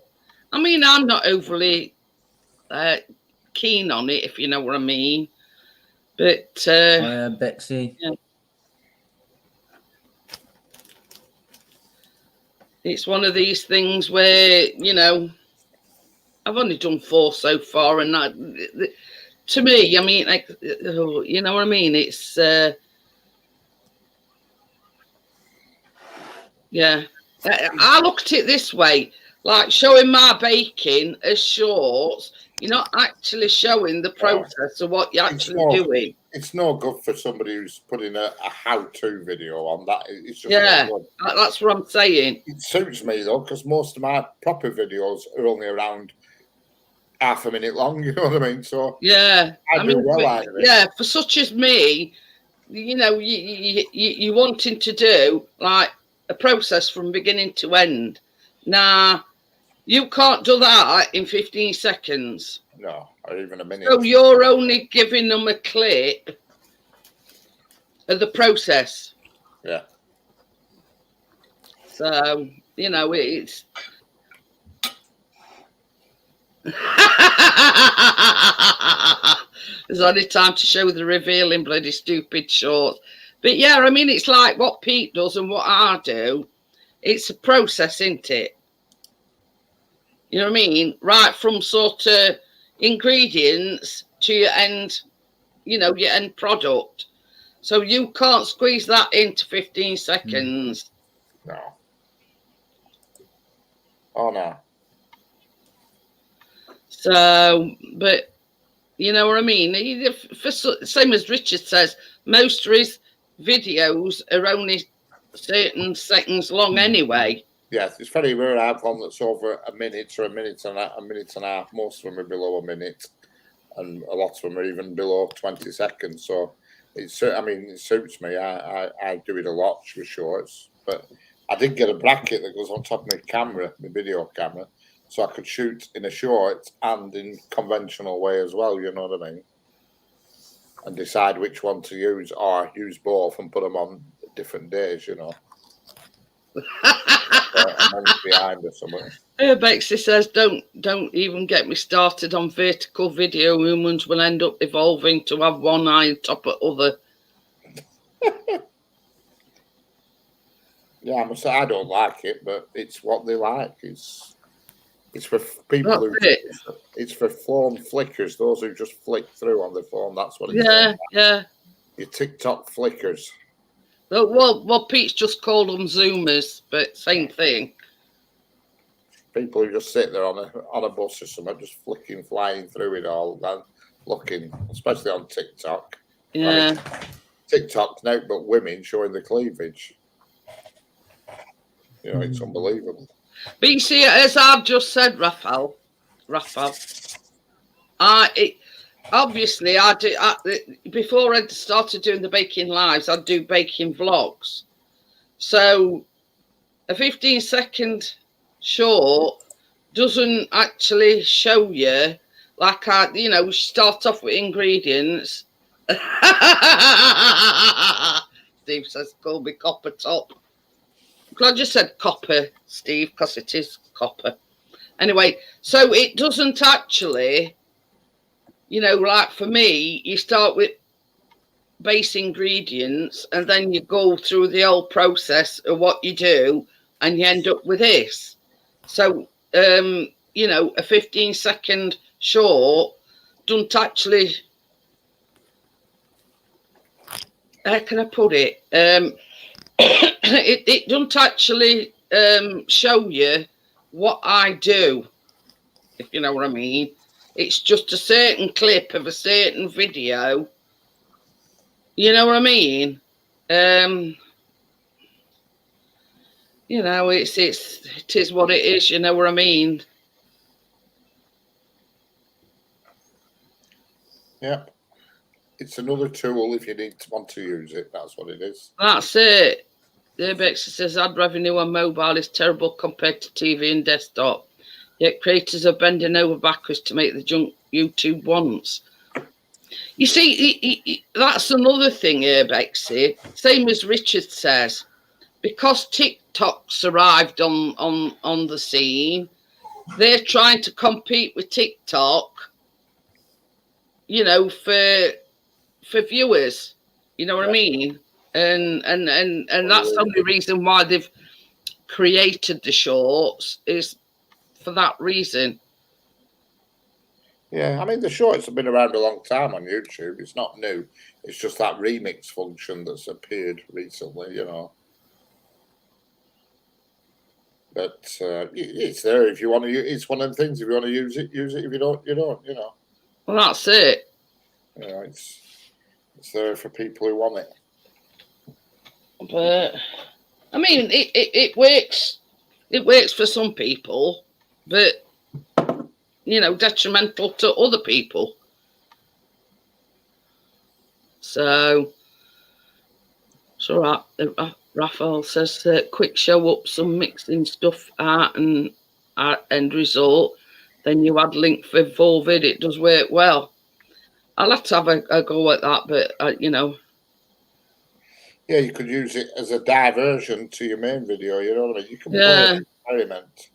I mean, I'm not overly keen on it, if you know what I mean. But Hi, Bexy. yeah. It's one of these things where, you know, I've only done 4 so far, and to me, I mean, like, you know what I mean? It's yeah. I look at it this way, like showing my baking as shorts. You're not actually showing the process of what you're actually doing. It's no good for somebody who's putting a how-to video on that. It's just yeah, no good. That's what I'm saying. It suits me though, because most of my proper videos are only around half a minute long. You know what I mean? So yeah, I do well out of it. Yeah, for such as me, you know, you wanting to do like a process from beginning to end. Nah, you can't do that in 15 seconds. No, or even a minute. So you're only giving them a clip of the process. Yeah. So, you know, it's... There's only time to show the revealing bloody stupid shorts. But yeah, I mean, it's like what Pete does and what I do. It's a process, isn't it? You know what I mean? Right from sort of ingredients to your end, you know, your end product. So you can't squeeze that into 15 seconds. No. Oh, no. So, but you know what I mean? For same as Richard says, most of his videos are only certain seconds long anyway. Yes, it's very rare I have one that's over a minute or a minute and a half. Most of them are below a minute, and a lot of them are even below 20 seconds. So it's, I mean, it suits me. I do it a lot for shorts, but I did get a bracket that goes on top of my camera, my video camera, so I could shoot in a short and in conventional way as well. You know what I mean? And decide which one to use, or use both and put them on different days. You know. A month behind or something. Bexley says, don't even get me started on vertical video. Humans will end up evolving to have one eye on top of other. Yeah, I must say I don't like it, but it's what they like. It's for people who it's for phone flickers. Those who just flick through on the phone. That's what it's Yeah, yeah. Your TikTok flickers. Well, Pete's just called them Zoomers, but same thing. People who just sit there on a bus or something, just flying through it all, and looking, especially on TikTok. Yeah. I mean, TikTok's now but women showing the cleavage. You know, it's unbelievable. But you see, as I've just said, Raphael, obviously I do. Before I started doing the baking lives, I'd do baking vlogs. So a 15-second short doesn't actually show you, like start off with ingredients. Steve says, call me copper top. I'm glad you said copper, Steve, because it is copper. Anyway, so it doesn't actually, like for me, you start with base ingredients and then you go through the whole process of what you do and you end up with this. So, a 15-second short doesn't actually, how can I put it? It doesn't actually show you what I do, if you know what I mean. It's just a certain clip of a certain video. You know what I mean? It is what it is. You know what I mean? Yeah, it's another tool if you want to use it. That's what it is. That's it. Bexley says ad revenue on mobile is terrible compared to TV and desktop. Yet creators are bending over backwards to make the junk YouTube wants. You see, that's another thing here, Bexley. Same as Richard says, because TikTok's arrived on the scene, they're trying to compete with TikTok, for viewers. You know what I mean? And that's the only reason why they've created the shorts, is for that reason. Yeah, I mean, the shorts have been around a long time on YouTube. It's not new. It's just that remix function that's appeared recently, But it's there if you want to use it. It's one of the things. If you want to use it, use it. If you don't, you don't, Well, that's it. It's there for people who want it. But I mean, it works. It works for some people, but detrimental to other people. So it's all right. Raphael says, quick show up some mixing stuff out and end result. Then you add link for Volvid. It does work well. I'll have to have a go at that, but Yeah, you could use it as a diversion to your main video. You know what I mean? You can experiment.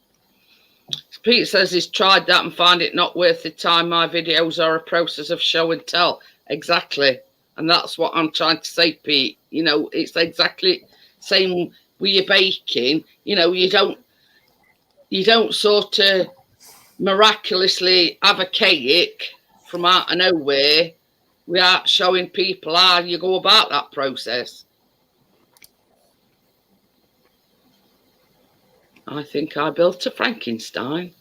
Pete says he's tried that and find it not worth the time. My videos are a process of show and tell. Exactly. And that's what I'm trying to say, Pete. It's exactly same with your baking. You don't sort of miraculously have a cake from out of nowhere without showing people how you go about that process. I think I built a Frankenstein.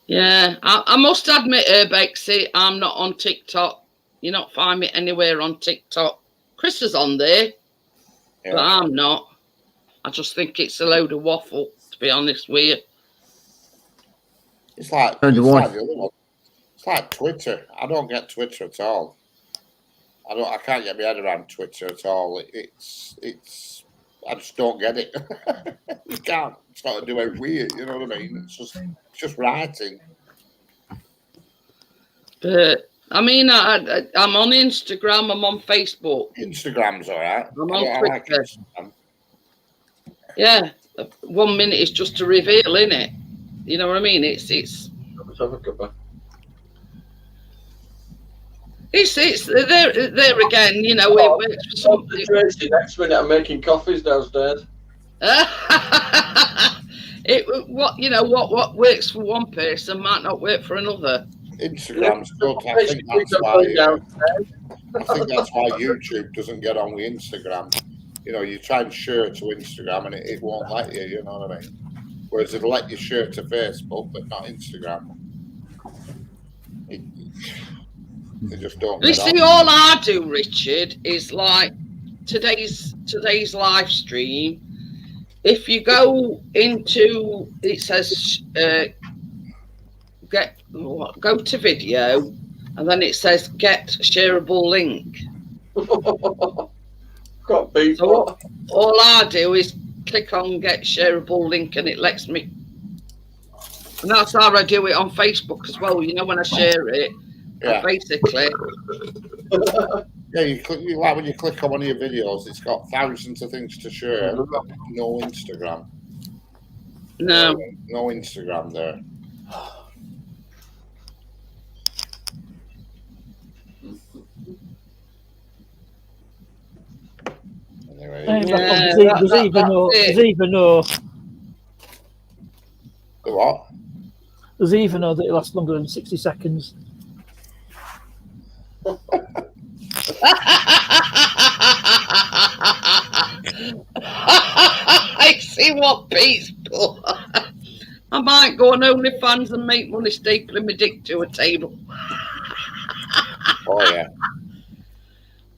Yeah, I must admit, Bexy, I'm not on TikTok. You'll not find me anywhere on TikTok. Chris is on there, but I'm not. I just think it's a load of waffle, to be honest with you. It's like the other one. It's like Twitter. I don't get Twitter at all. I can't get my head around Twitter at all. It's. I just don't get it. You can't sort of do it weird. You know what I mean? It's just writing. But I mean, I'm on Instagram. I'm on Facebook. Instagram's all right. I'm on I like Twitter. Instagram. Yeah, 1 minute is just a reveal, isn't it? You know what I mean? It's Let's have a cuppa. there again. You know, it works for something. Tracy, next minute I'm making coffees downstairs. What works for one person might not work for another. Instagram's good. I think that's why YouTube doesn't get on with Instagram. You know, you try and share to Instagram and it won't let you. You know what I mean? Whereas it'll let you share to Facebook, but not Instagram. They just don't. You see, all I do, Richard, is like today's live stream. If you go into, it says go to video, and then it says get shareable link. Got beat. So all I do is click on get shareable link, and it lets me. And that's how I do it on Facebook as well. You know, when I share it, Yeah. basically. Yeah, you like when you click on one of your videos, it's got thousands of things to share. No Instagram. No. No Instagram there. Anyway, There's even no the what? There's even though that it lasts longer than 60 seconds. I see what Pete's put. I might go on OnlyFans and make money stapling my dick to a table. Oh yeah.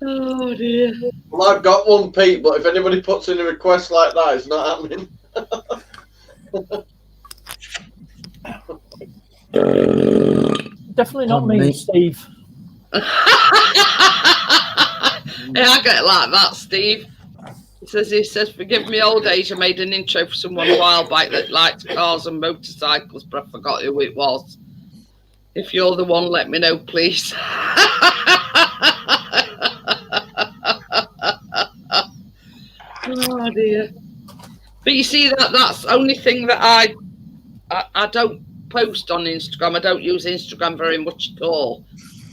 Oh dear. Well, I've got one, Pete, but if anybody puts in a request like that, it's not happening. Definitely not Oh, me, mate. Steve. Yeah, I get it like that, Steve. He says, forgive me old age, I made an intro for someone a while back that liked cars and motorcycles, but I forgot who it was. If you're the one, let me know, please. Oh dear. But you see, that's the only thing that I don't post on Instagram. I don't use Instagram very much at all.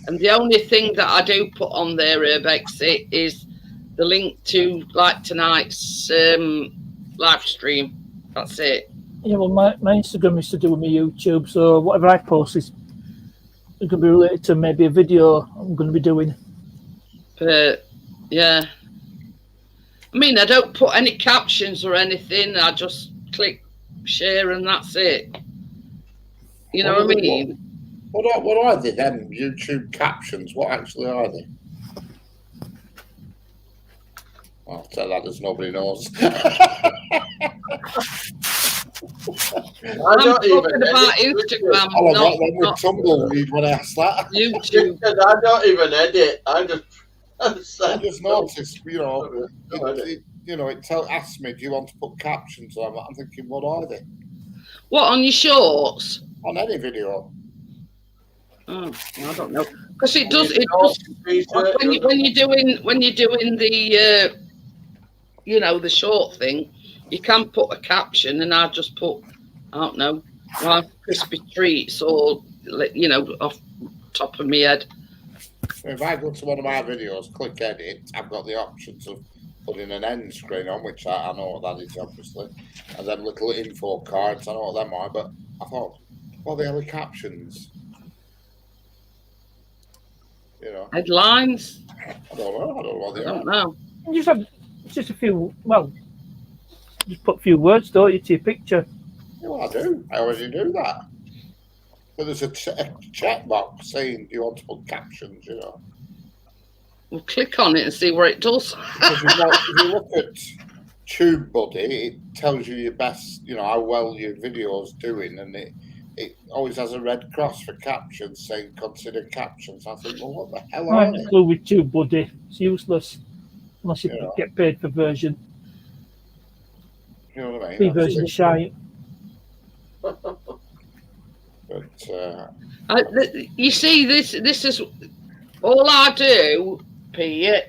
And the only thing that I do put on there, Urbex, is the link to like tonight's live stream. That's it. Yeah, well, my Instagram is to do with my YouTube, so whatever I post is going to be related to maybe a video I'm going to be doing. But yeah, I mean, I don't put any captions or anything. I just click share and that's it. You know what I mean? What are they then? YouTube captions? What actually are they? I'll tell that as nobody knows. I'm talking about Instagram, Oh, not, when we not tumbleweed when I asked that. YouTube. I don't even edit. I just noticed, you know, it asks me, do you want to put captions on? I'm thinking, what are they? What, on your shorts? On any video. Oh, I don't know, because it does. When you're doing the, the short thing, you can put a caption, and I just put, I don't know, like crispy treats or off top of my head. If I go to one of my videos, click edit, I've got the options of putting an end screen on, which I know what that is, obviously, and then little info cards. I know what them are, but I thought, what are the other captions? Headlines. I don't know what they I are. don't know. You just have just a few, well, just put a few words, don't you, to your picture. Yeah, well, I do. I already do that. But there's a checkbox saying, do you want to put captions, We'll click on it and see what it does. If you look at TubeBuddy, it tells you your best, how well your video's doing, and it always has a red cross for captions saying consider captions. I think, well, what the hell I are haven't a they? clue with you, buddy. It's useless unless you Yeah. get paid for version. You know what I mean? Free That's version it. of shite. But You see, this is all I do, Pete,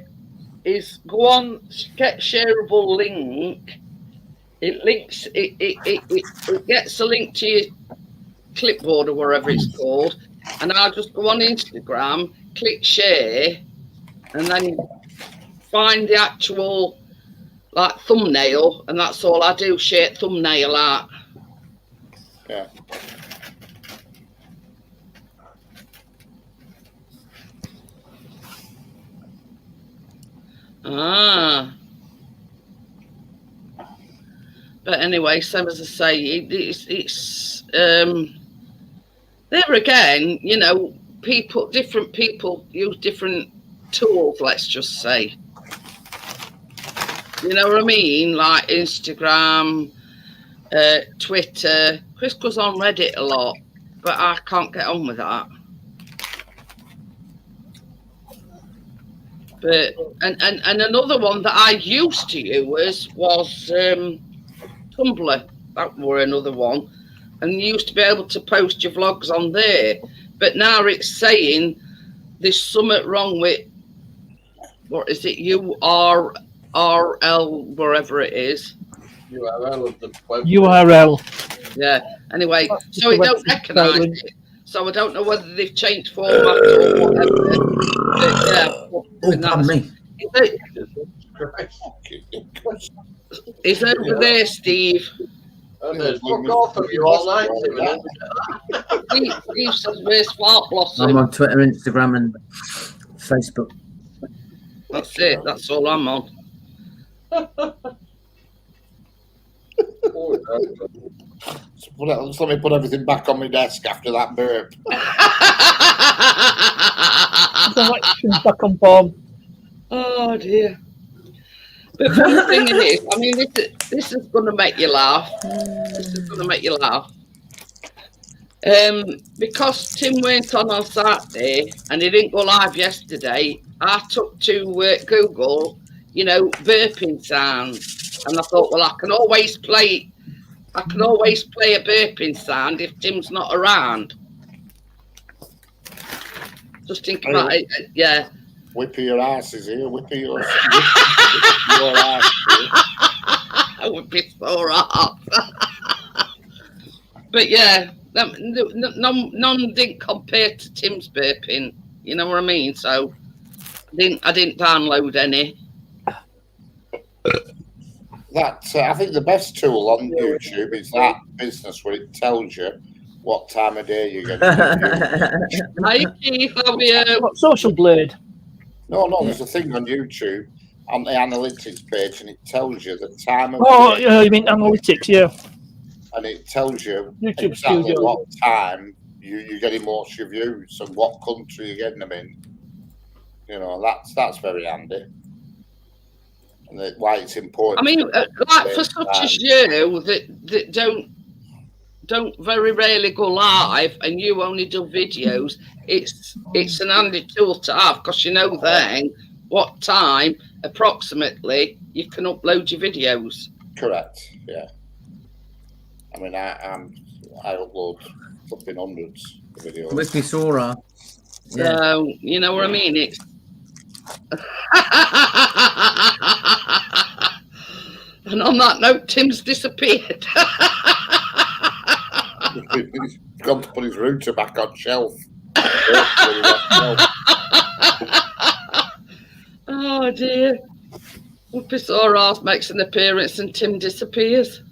is go on, get shareable link. It links. It gets a link to your clipboard or wherever it's called, and I'll just go on Instagram, click share, and then find the actual like thumbnail, and that's all I do. Share thumbnail out. yeah. Ah. But anyway, same as I say, it's there again, you know, different people use different tools, let's just say. You know what I mean? Like Instagram, Twitter. Chris goes on Reddit a lot, but I can't get on with that. But and another one that I used to use was Tumblr. That were another one, and you used to be able to post your vlogs on there. But now it's saying there's something wrong with, what is it, URL, wherever it is. URL of the web. URL. Yeah. Anyway, That's so it the don't website recognise link. it. So I don't know whether they've changed format or whatever. But yeah. Oh, pardon me. It's over there, Steve. And there's fuck off of you all night. Steve says, where's Fart I'm Blossom? on Twitter, Instagram, and Facebook. That's it. That's all I'm on. Just let me put everything back on my desk after that burp. Selections back on form. Oh dear. But one thing is, I mean, this is going to make you laugh. This is going to make you laugh. Because Tim went on Saturday and he didn't go live yesterday, I took to Google, you know, burping sounds, and I thought, well, I can always play a burping sound if Tim's not around. Just think about it, yeah. Whippy your ass is here. Whippy your ass. I would be sore off. But yeah, none didn't compare to Tim's burping. You know what I mean? So I didn't download any. That I think the best tool on YouTube is that business where it tells you what time of day you're going to do. Hi Keith, how are you? What, Social Blade? No, there's a thing on YouTube on the analytics page, and it tells you the time of Oh, day, yeah, you mean analytics? Yeah. and it tells you YouTube exactly Studio. what time you're getting most of your views and what country you're getting them in. You know, that's very handy. And why it's important. I mean, like for such as you that don't very rarely go live and you only do videos, it's an handy tool to have, because you know then what time approximately you can upload your videos. Correct. Yeah. I mean, I upload something hundreds of videos. Whippy Sora. Yeah. So you know what I mean. It's and on that note, Tim's disappeared. He's gone to put his router back on shelf. Oh dear. Whoopi Soros makes an appearance and Tim disappears.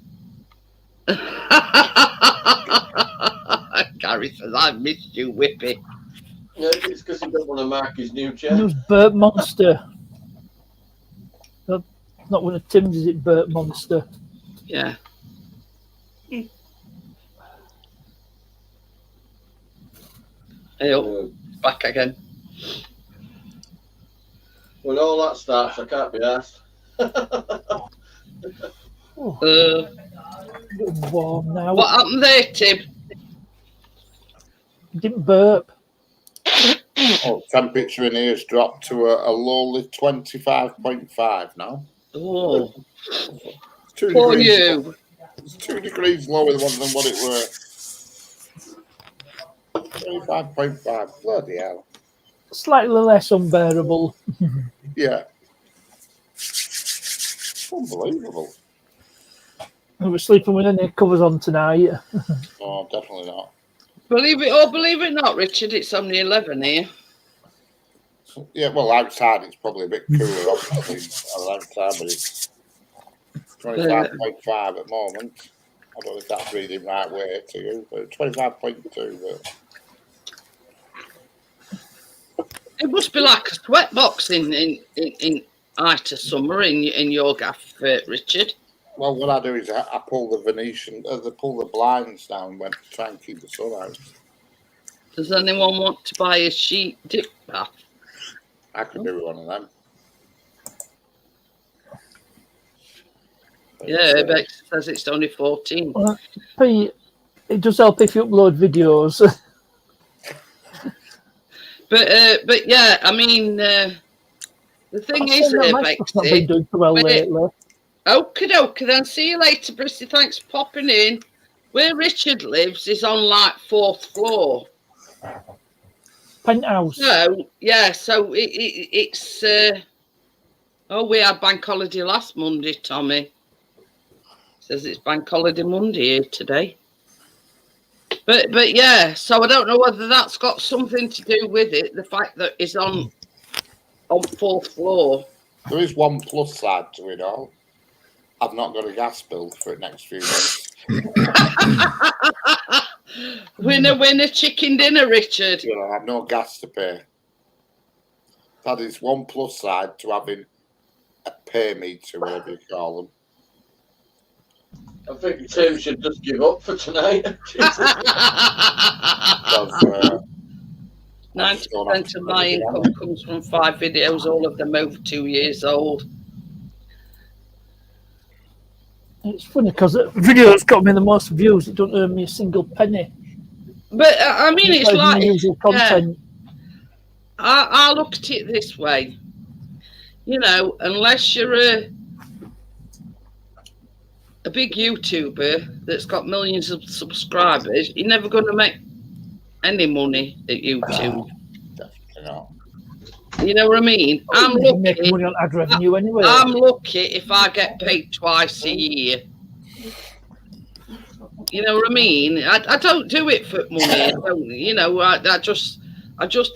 Gary says, I've missed you, Whippy. Yeah, it's because he don't want to mark his new chair. Who's Burp Monster? Not one of Tim's, is it? Burp Monster. Yeah. Hey, oh, back again. When all that starts, I can't be asked. Oh, Uh, warm now. what happened there, Tim? Didn't burp. Oh, temperature in here has dropped to a lowly 25.5 now. Oh, It's 2 for degrees. you. It's 2 degrees lower than what it were. 25.5. Bloody hell. Slightly less unbearable. Yeah. Unbelievable. I was sleeping with any covers on tonight. No, definitely not. Believe it not, Richard, it's only 11 here. Yeah, well, outside it's probably a bit cooler, obviously, outside, but it's 25.5 at the moment. I don't know if that's reading right way to you, but 25.2. But It must be like a sweat box in height of summer in your gaff, Richard. well, what I do is I pull the Venetian, pull the blinds down when to try and keep the sun out. Does anyone want to buy a sheet dip bath? I could do one of them. Yeah, Bex says it's only 14. Pete, it does help if you upload videos. But yeah, I mean, the thing is, Bex, not been doing too well lately. Okie dokie then. See you later, Brissy. Thanks for popping in. Where Richard lives is on like 4th floor. Penthouse. So yeah, so it's. We had bank holiday last Monday. Tommy says it's bank holiday Monday here today. But yeah, so I don't know whether that's got something to do with it. The fact that it's on 4th floor. There is one plus side to it all. I've not got a gas bill for the next few months. Winner, chicken dinner, Richard. You know, I have no gas to pay. That is one plus side to having a pay meter, whatever you call them. I think Tim should just give up for tonight. 90% of my income comes from 5 videos, all of them over 2 years old. It's funny because the video's got me the most views. It don't earn me a single penny. But I mean, it's like content. I look at it this way. You know, unless you're a big YouTuber that's got millions of subscribers, you're never going to make any money at YouTube. Definitely not. You know what I mean? I'm lucky. Money on ad revenue anyway. I'm lucky if I get paid twice a year. You know what I mean? I don't do it for money. I don't, you know, I just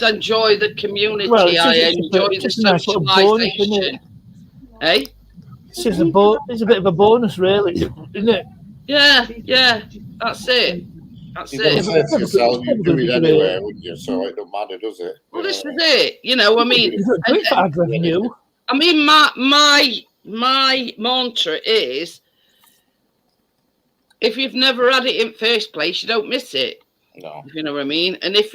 enjoy the community. Well, I enjoy the socialisation. Hey? It's a bit of a bonus, really, isn't it? Yeah, that's it. That's You it. say to yourself, you do it anyway, wouldn't you? So it don't matter, does it? Well, this is it. You know, I mean, You don't do it for ad revenue. I mean, my mantra is, if you've never had it in first place, you don't miss it. No. If you know what I mean. And if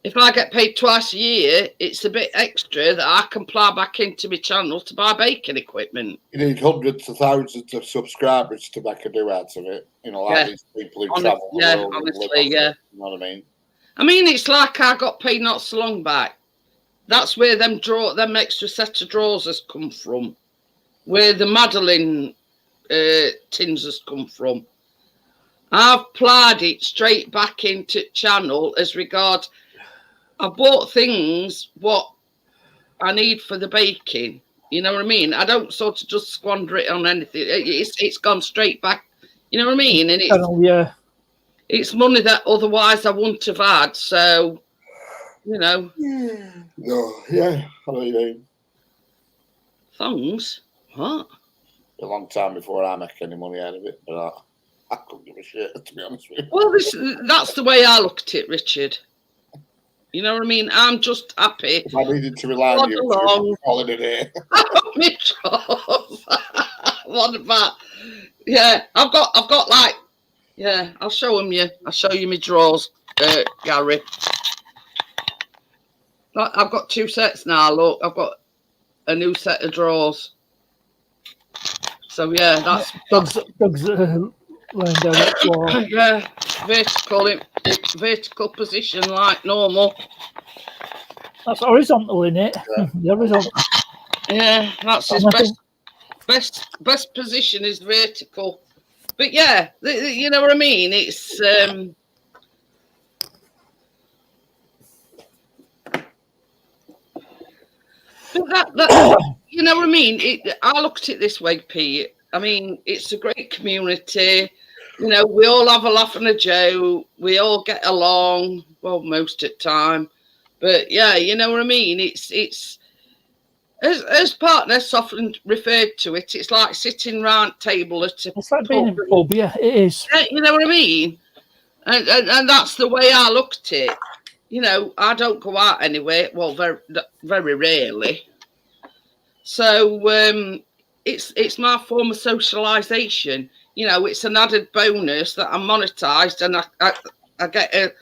if I get paid twice a year, it's a bit extra that I can plough back into my channel to buy baking equipment. You need hundreds of thousands of subscribers to make a do out of it. You know, like these people who travel the world. Honestly, you know what I mean? I mean, it's like I got paid not so long back. That's where them extra set of drawers has come from. Where the Madeline tins has come from. I've ploughed it straight back into channel as regards. I bought things what I need for the baking. You know what I mean? I don't sort of just squander it on anything. It's gone straight back. You know what I mean? And it's money that otherwise I wouldn't have had. So, you know. No, yeah, I know what you mean. Thongs? What? A long time before I make any money out of it, but I couldn't give a shit, to be honest with you. Well, that's the way I look at it, Richard. You know what I mean? I'm just happy. If I needed to rely on you, calling it here. What about? Yeah, I've got like, yeah. I'll show you my drawers, Gary. I've got 2 sets now. Look, I've got a new set of drawers. So yeah, that's Doug's Lying down that floor. Yeah, vertical position like normal. That's horizontal in it. Yeah. The horizontal. Yeah, that's his And I think best position is vertical. But yeah, you know what I mean. It's but that you know what I mean. I look at it this way, Pete. I mean, it's a great community. You know, we all have a laugh and a joke. We all get along. Well, most of the time. But yeah, you know what I mean. It's as partners often referred to it. It's like sitting round table at a it's like being in pub. a pub. Yeah, it is. You know what I mean? And that's the way I look at it. You know, I don't go out anywhere. Well, very very rarely. So it's my form of socialisation. You know, it's an added bonus that I'm monetised, and I get a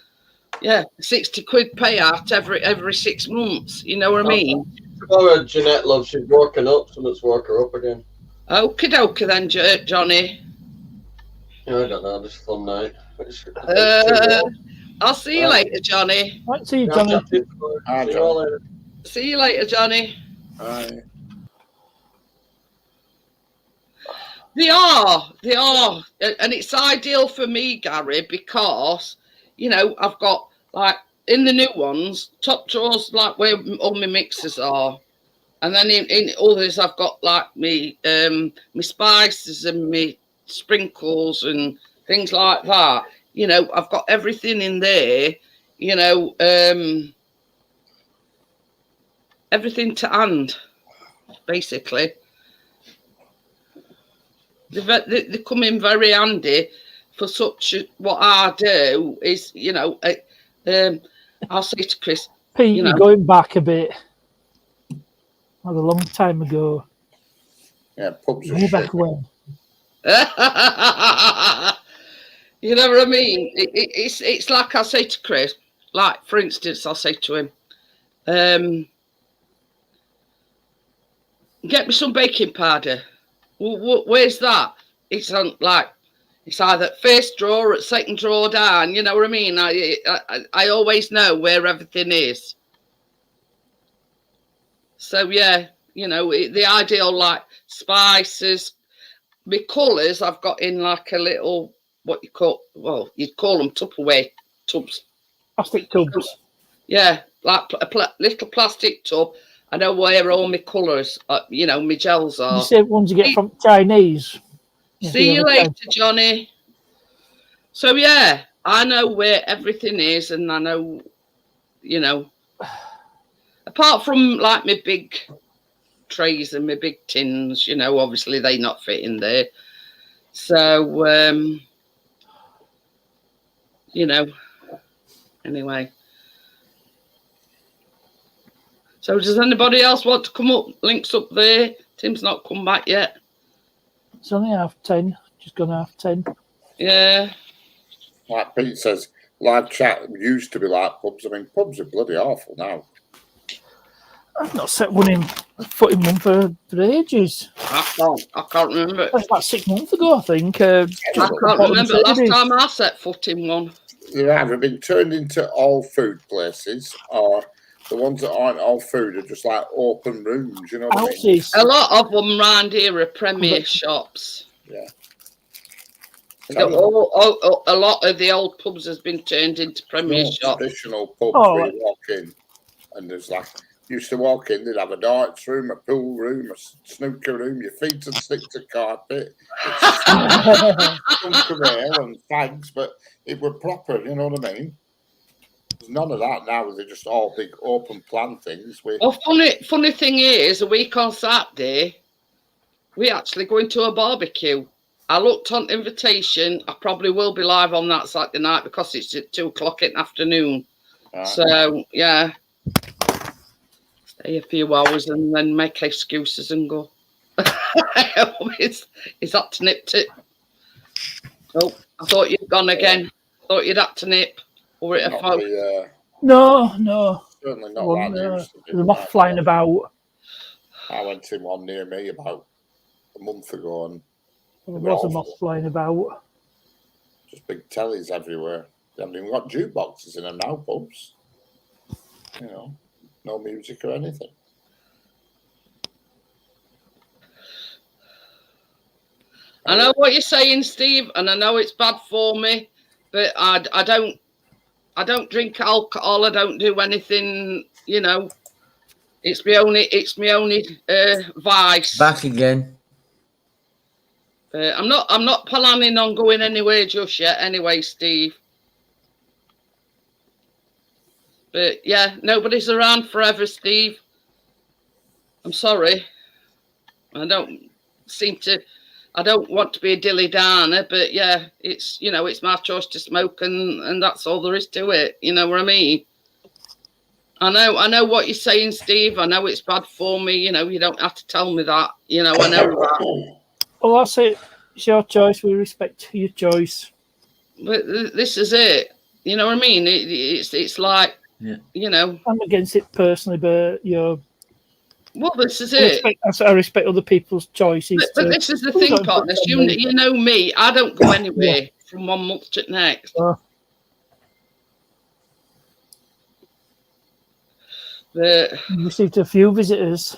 60 quid payout every 6 months. You know what I mean? Tomorrow, Jeanette loves, she's woken up, so let's woke her up again. Okie dokie then, Johnny. Yeah, I don't know, just a fun night. I'll see you later, Johnny. Right, see you, Johnny. See you all later. See you later, Johnny. Aye. They are, and it's ideal for me, Gary, because you know I've got like in the new ones top drawers like where all my mixers are, and then in others I've got like me spices and me sprinkles and things like that. You know, I've got everything in there. You know, everything to hand, basically. They come in very handy for what I do is, you know, I'll say to Chris, Pete, you know, you're going back a bit. Like a long time ago. Yeah, pubs are Way shit. back when. you know what I mean? It's like I say to Chris, like for instance, I'll say to him, get me some baking powder. Where's that? It's on it's either first drawer or second drawer down. You know what I mean? I always know where everything is. So yeah, you know the ideal like spices, my colours I've got in like a little you'd call them Tupperware tubs. Plastic tubs. Yeah, like a little plastic tub. I know where all my colours, you know, my gels are. You say ones you get from Chinese. See you later, Johnny. So yeah, I know where everything is, and I know, you know, apart from like my big trays and my big tins, you know, obviously they not fit in there. So you know, anyway. So does anybody else want to come up? Links up there. Tim's not come back yet. It's only 10:30. Just gone 10:30. Yeah. Like Pete says, live chat used to be like pubs. I mean, pubs are bloody awful now. I've not set one foot in one for ages. I can't remember. That's about 6 months ago, I think. I can't remember last time I set foot in one. They've either been turned into all food places, or the ones that aren't all food are just like open rooms. You know what I mean? Houses. A lot of them round here are Premier shops. Yeah. A lot of the old pubs has been turned into Premier shops. Traditional pubs Oh, where you walk in, and there's like used to walk in, they'd have a darts room, a pool room, a snooker room. Your feet would stick to carpet. It's of air and fags, but it were proper. You know what I mean? There's none of that now. They're just all big open plan things. Well, funny thing is, a week on Saturday, we actually going to a barbecue. I looked on invitation. I probably will be live on that Saturday night because it's at 2:00 in the afternoon. So yeah, stay a few hours and then make excuses and go. Is that to nip it? Oh, I thought you'd gone again. Thought you'd had to nip. Or it a phone? No. Certainly not Well, like they used to be. There's a moth flying about. I went to one near me about a month ago, and There was a moth flying about. Just big tellies everywhere. They haven't even got jukeboxes in them now, pubs. You know, no music or anything. I know what you're saying, Steve, and I know it's bad for me, but I don't drink alcohol. I don't do anything. You know, it's my only vice. Back again. I'm not planning on going anywhere just yet. Anyway, Steve. But yeah, nobody's around forever, Steve. I'm sorry. I don't want to be a dilly darner, but yeah, it's it's my choice to smoke, and that's all there is to it. You know what I mean? I know what you're saying, Steve. I know it's bad for me. You know, you don't have to tell me that. You know, I know that. Well, that's it. It's your choice. We respect your choice. But this is it. You know what I mean? It's like, Yeah. You know. I'm against it personally, but you're. Well, this is it. I respect other people's choices. But this is the thing, partners. You know me. I don't go anywhere from 1 month to the next. But we received a few visitors.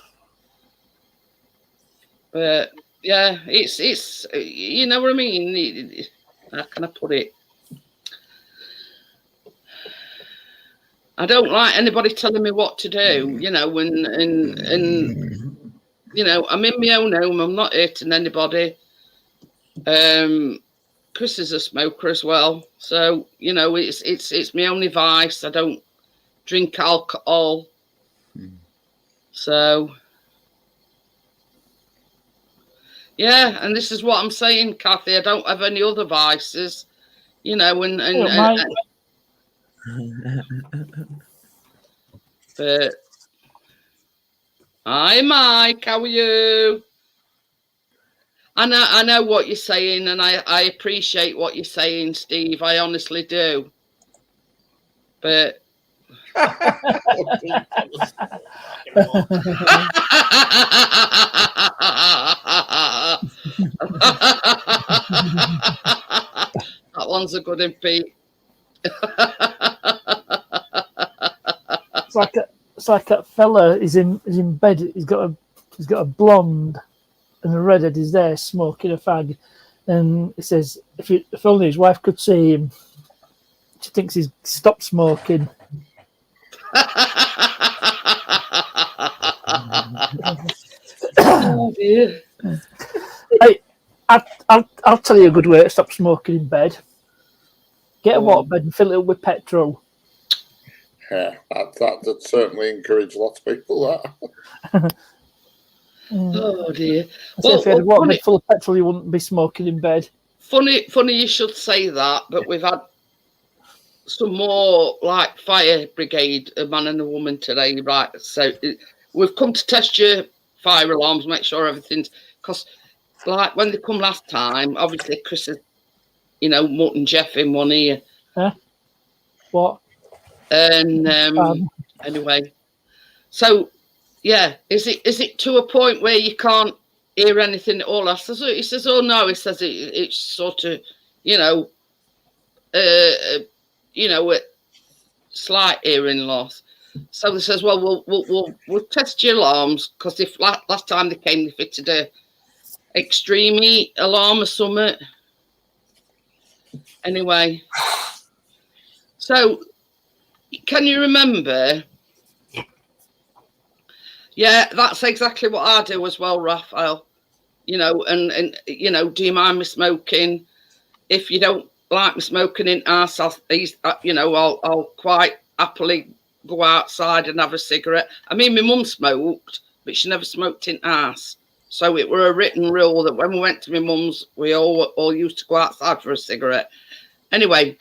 But yeah, it's you know what I mean. How can I put it? I don't like anybody telling me what to do, you know, and you know, I'm in my own home. I'm not hurting anybody. Chris is a smoker as well, so you know, it's my only vice. I don't drink alcohol, so yeah. And this is what I'm saying, Kathy. I don't have any other vices, you know, but hi, Mike. How are you? I know what you're saying, and I appreciate what you're saying, Steve. I honestly do. But that one's a good one, Pete. It's like that fella is in bed. He's got a blonde and a redhead is there smoking a fag, and he says if only his wife could see him, she thinks he's stopped smoking. Oh dear. Hey, I'll tell you a good way to stop smoking in bed. Get a waterbed and fill it up with petrol. Yeah, that certainly encourage lots of people. That. Oh dear. So if you had a waterbed full of petrol, you wouldn't be smoking in bed. Funny you should say that, but we've had some more like fire brigade, a man and a woman today, right? So we've come to test your fire alarms, make sure everything's, because like when they come last time, obviously Chris is, you know, Mutt and Jeff in one ear. Huh? What? And anyway, so yeah, is it to a point where you can't hear anything at all? He says, oh no, he says it's sort of, you know, slight hearing loss. So they says, well, we'll test your alarms, because if last time they came, they fitted a extreme heat alarm or something. Anyway, so can you remember? Yeah, that's exactly what I do as well, Raphael. You know, and you know, do you mind me smoking? If you don't like me smoking in house, I'll quite happily go outside and have a cigarette. I mean, my mum smoked, but she never smoked in house. So it were a written rule that when we went to my mum's, we all used to go outside for a cigarette. Anyway,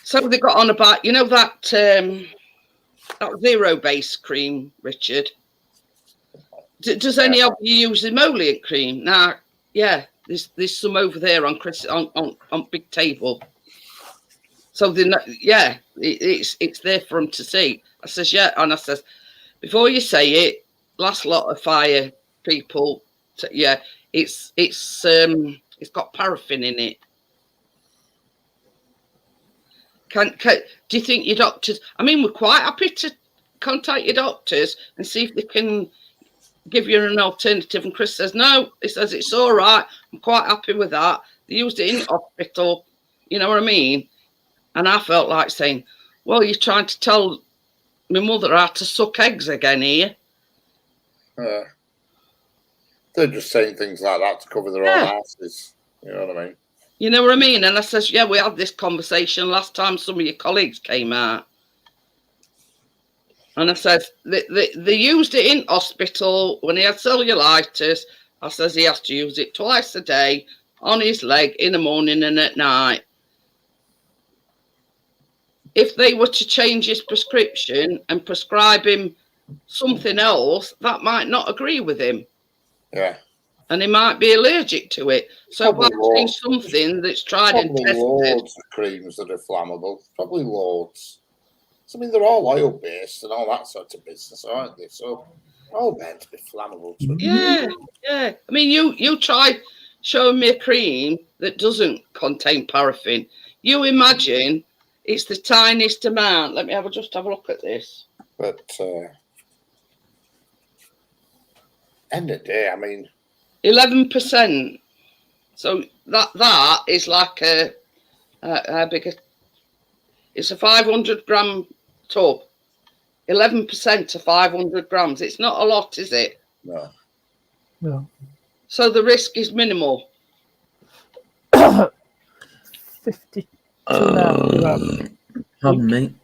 so they got on about, you know, that zero base cream, Richard. Does any of you use emollient cream? Now, yeah, there's some over there on Chris on big table. So it's there for them to see. I says, yeah, and I says, before you say it, last lot of fire people, it's got paraffin in it. do you think your doctors? I mean, we're quite happy to contact your doctors and see if they can give you an alternative. And Chris says no. He says it's all right. I'm quite happy with that. They used it in hospital. You know what I mean? And I felt like saying, well, you're trying to tell my mother how to suck eggs again here. They're just saying things like that to cover their own asses. You know what I mean? You know what I mean? And I says, yeah, we had this conversation last time some of your colleagues came out. And I says, they used it in hospital when he had cellulitis. I says he has to use it twice a day on his leg in the morning and at night. If they were to change his prescription and prescribe him something else, that might not agree with him. Yeah. And he might be allergic to it. So why change something that's tried and tested? Loads of creams that are flammable. Probably loads. So, I mean, they're all oil-based and all that sort of business, aren't they? So, all meant to be flammable. Yeah. I mean, you tried showing me a cream that doesn't contain paraffin. You imagine it's the tiniest amount. Let me just have a look at this. But end of the day, I mean, 11%. So that is like a bigger. It's a 500 gram tub. 11% of 500 grams. It's not a lot, is it? No. No. So the risk is minimal. 52 now. Pardon me.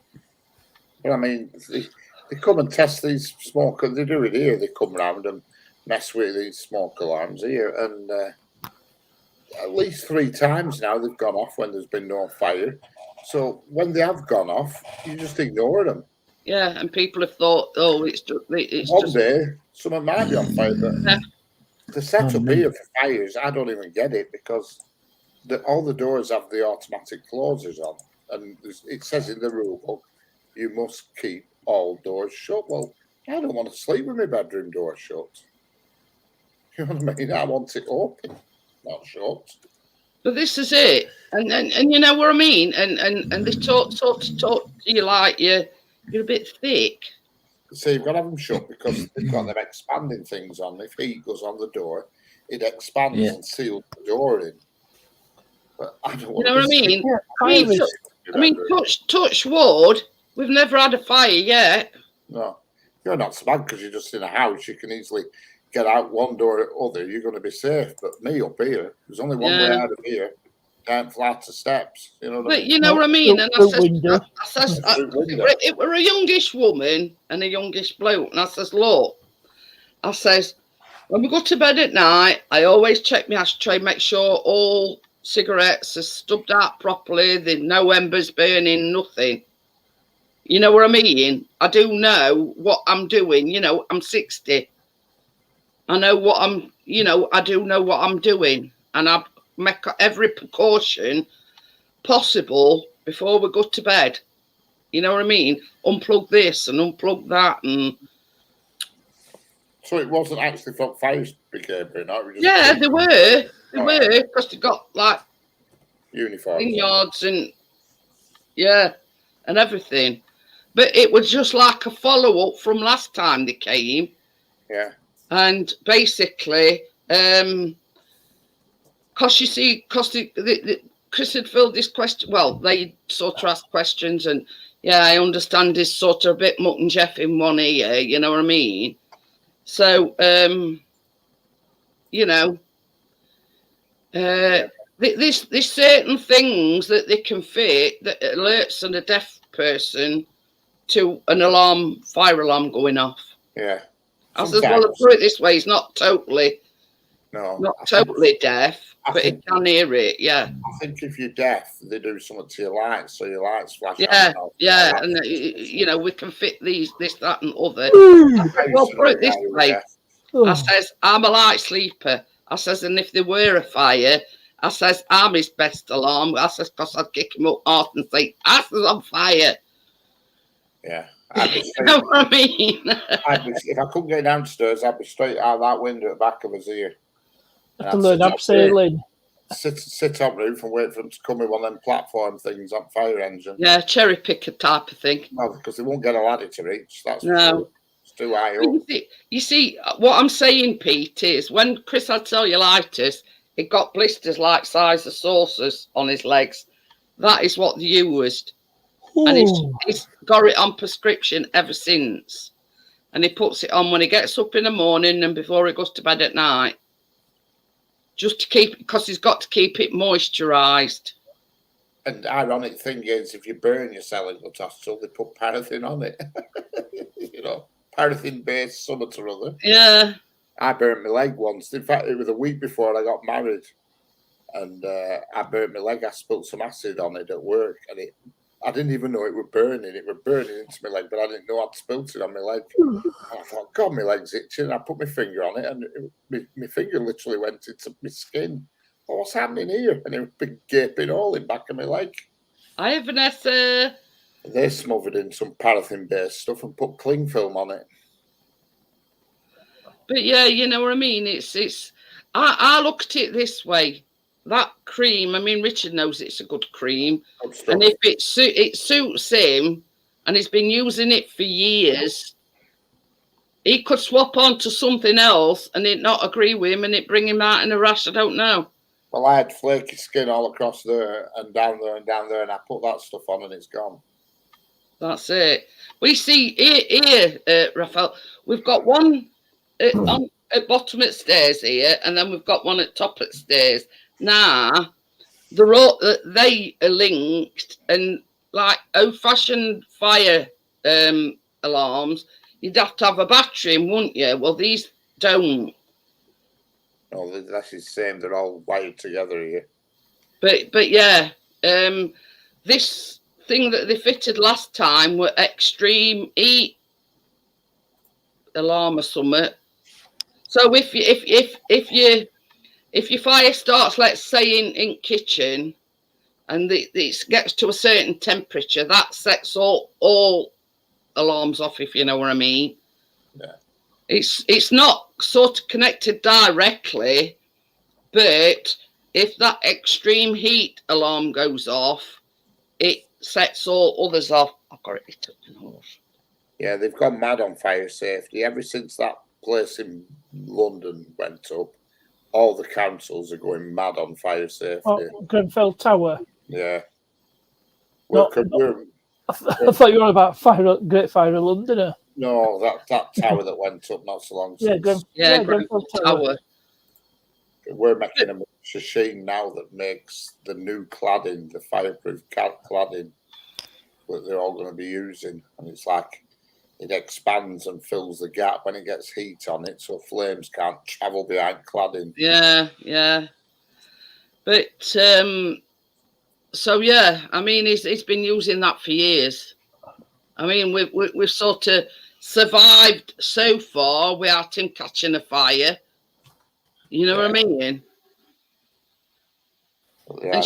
But I mean, they come and test these smoke. They do it here. They come round and mess with these smoke alarms here, and at least 3 times now they've gone off when there's been no fire. So when they have gone off, you just ignore them. Yeah, and people have thought, oh, it's One just day, someone might be on fire, but the setup here for fires, I don't even get it, because all the doors have the automatic closers on, and it says in the rule book, you must keep all doors shut. Well, I don't want to sleep with my bedroom door shut. You know what I mean? I want it open, not shut. But this is it, and you know what I mean, and they talk to you like you're a bit thick. So you've got to have them shut because they've got them expanding things on. If heat goes on the door, it expands and seals the door in. But I don't want You know what I mean? Yeah, I mean, touch wood. We've never had a fire yet. No, you're not so bad because you're just in a house. You can easily get out one door or other. You're going to be safe. But me up here, there's only one way out of here. Down flights of steps. You know what I mean? You know what I mean? And I says, window. it were a youngish woman and a youngish bloke. And I says, look, I says, when we go to bed at night, I always check my ashtray, make sure all cigarettes are stubbed out properly. There's no embers burning, nothing. You know what I mean? I do know what I'm doing. You know, I'm 60. I know what I do know what I'm doing. And I make every precaution possible before we go to bed. You know what I mean? Unplug this and unplug that. And So it wasn't actually from fire brigade, yeah, they were because they got like uniforms, vineyards and and everything. But it was just like a follow up from last time they came. Yeah. And basically, because you see, Chris had filled this question. Well, they sort of asked questions, and I understand this sort of a bit Mutt and Jeff in one ear. You know what I mean? So, there's certain things that they can fit that alerts a deaf person to an fire alarm going off. Yeah. I said, well, I'll put it this way, he's not totally deaf, but he can hear it, yeah. I think if you're deaf, they do something to your lights, so your lights flash on. Yeah, and, we can fit this, that, and other. Well, put it this way. I says, I'm a light sleeper. I says, and if there were a fire, I says, I'm his best alarm. I says, because I'd kick him up hard and say, I says, on fire. Yeah. You know what I mean? If I couldn't get downstairs, I'd be straight out that window at the back of his ear. Have to learn abseiling. sit on roof and wait for them to come with one of them platform things on fire engine. Yeah, cherry picker type of thing. No, because they won't get a ladder to reach. That's for No. sure. It's too high up. You see, what I'm saying, Pete, is when Chris had cellulitis, he got blisters like size of saucers on his legs. That is what they used. And he's got it on prescription ever since. And he puts it on when he gets up in the morning and before he goes to bed at night. Just to keep, because he's got to keep it moisturised. And the ironic thing is, if you burn your cellulitis, they put paraffin on it. You know, paraffin-based something or other. Yeah. I burnt my leg once. In fact, it was a week before I got married. And I burnt my leg. I spilled some acid on it at work. And I didn't even know it was burning. It was burning into my leg, but I didn't know I'd spilt it on my leg. And I thought, God, my leg's itching. I put my finger on it, and my finger literally went into my skin. Oh, what's happening here? And it was a big gaping hole in the back of my leg. I have Vanessa. They smothered in some paraffin-based stuff and put cling film on it. But yeah, you know what I mean? I look at it this way. That cream, I mean, Richard knows it's a good cream. Good stuff. And if it suits him, and he's been using it for years, he could swap on to something else and it not agree with him and it bring him out in a rash. I don't know. Well, I had flaky skin all across there and down there and down there, and I put that stuff on and it's gone. That's it. We see here, Raphael, we've got one on at bottom of stairs here, and then we've got one at top of stairs. Now, they are linked, and like old-fashioned fire alarms, you'd have to have a battery in, wouldn't you? Well, these don't. No, that's the same. They're all wired together here. But yeah, this thing that they fitted last time were extreme heat alarm or something. So if your fire starts, let's say in kitchen, and it gets to a certain temperature, that sets all alarms off, if you know what I mean. Yeah. It's not sort of connected directly, but if that extreme heat alarm goes off, it sets all others off. I've got it up in horse. Yeah, they've gone mad on fire safety ever since that place in London went up. All the councils are going mad on fire safety. Oh, Grenfell Tower. Yeah. I thought you were on about Great Fire of London. No, that tower that went up not so long Yeah, since. Grenfell Tower. We're making a machine now that makes the new cladding, the fireproof cladding that they're all going to be using. And it's like it expands and fills the gap when it gets heat on it, so flames can't travel behind cladding. Yeah. But so yeah, I mean, he's been using that for years. I mean, we've sort of survived so far without him catching a fire. You know what I mean? Yeah,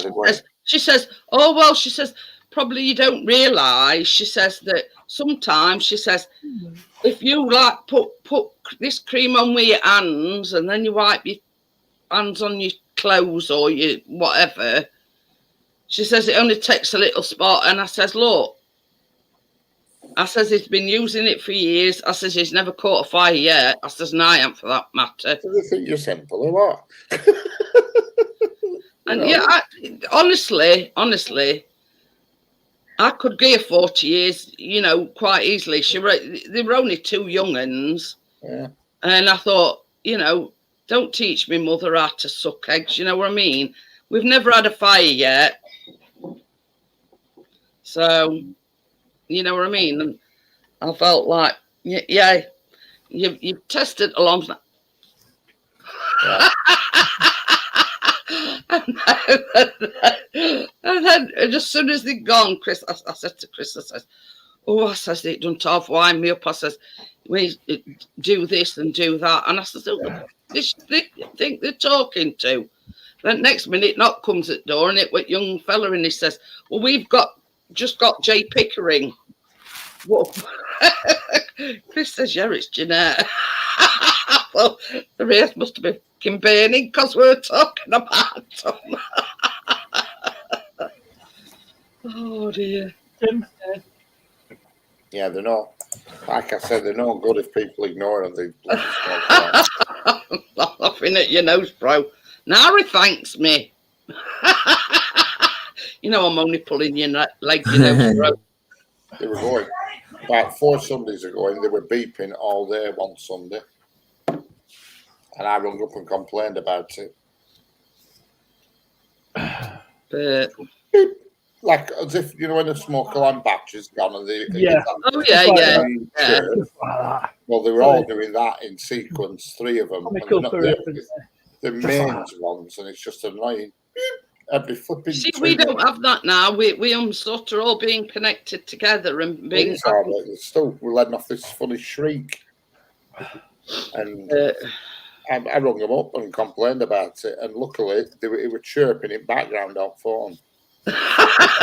she says, oh, well, she says, probably you don't realise, she says that sometimes, she says, if you like put this cream on with your hands and then you wipe your hands on your clothes or your whatever, she says it only takes a little spot. And I says, look, I says he's been using it for years. I says he's never caught a fire yet. I says, no, I am for that matter. Do they think you're simple or what? And yeah, honestly, I could give 40 years, you know, quite easily. They were only two young uns. Yeah. And I thought, you know, don't teach me mother how to suck eggs. You know what I mean? We've never had a fire yet. So, you know what I mean? And I felt like, yeah, you've tested alarms now. Yeah. and then as soon as they'd gone, Chris, I said to Chris, I said, oh, I says, it done half wind me up. I says, we do this and do that. And I says, oh, this think they're talking to. Then next minute, knock comes at the door, and it was young fella, and he says, well, we've just got Jay Pickering. Whoa. Chris says, yeah, it's Jeanette. I Well, the race must have been fucking burning because we're talking about them. Oh dear. Tim, Yeah, they're not. Like I said, they're not good if people ignore them. They bloody smoke around. I'm laughing at your nose, bro. Nari thanks me. You know I'm only pulling your leg, you know, bro. They were going about 4 Sundays ago, and they were beeping all day one Sunday, and I rung up and complained about it. But Like as if you know when the smoke alarm batch is gone and they Yeah. oh yeah, Like yeah. yeah. like that. Well, they were all doing that in sequence, 3 of them. Comic And they're not- for they're- reference. the main ones, and it's just annoying. Every flipping. See, we don't have that now. We sort of all being connected together and being. Things are, but it's still we're letting off this funny shriek. And I rung them up and complained about it, and luckily they were chirping in background on phone. We got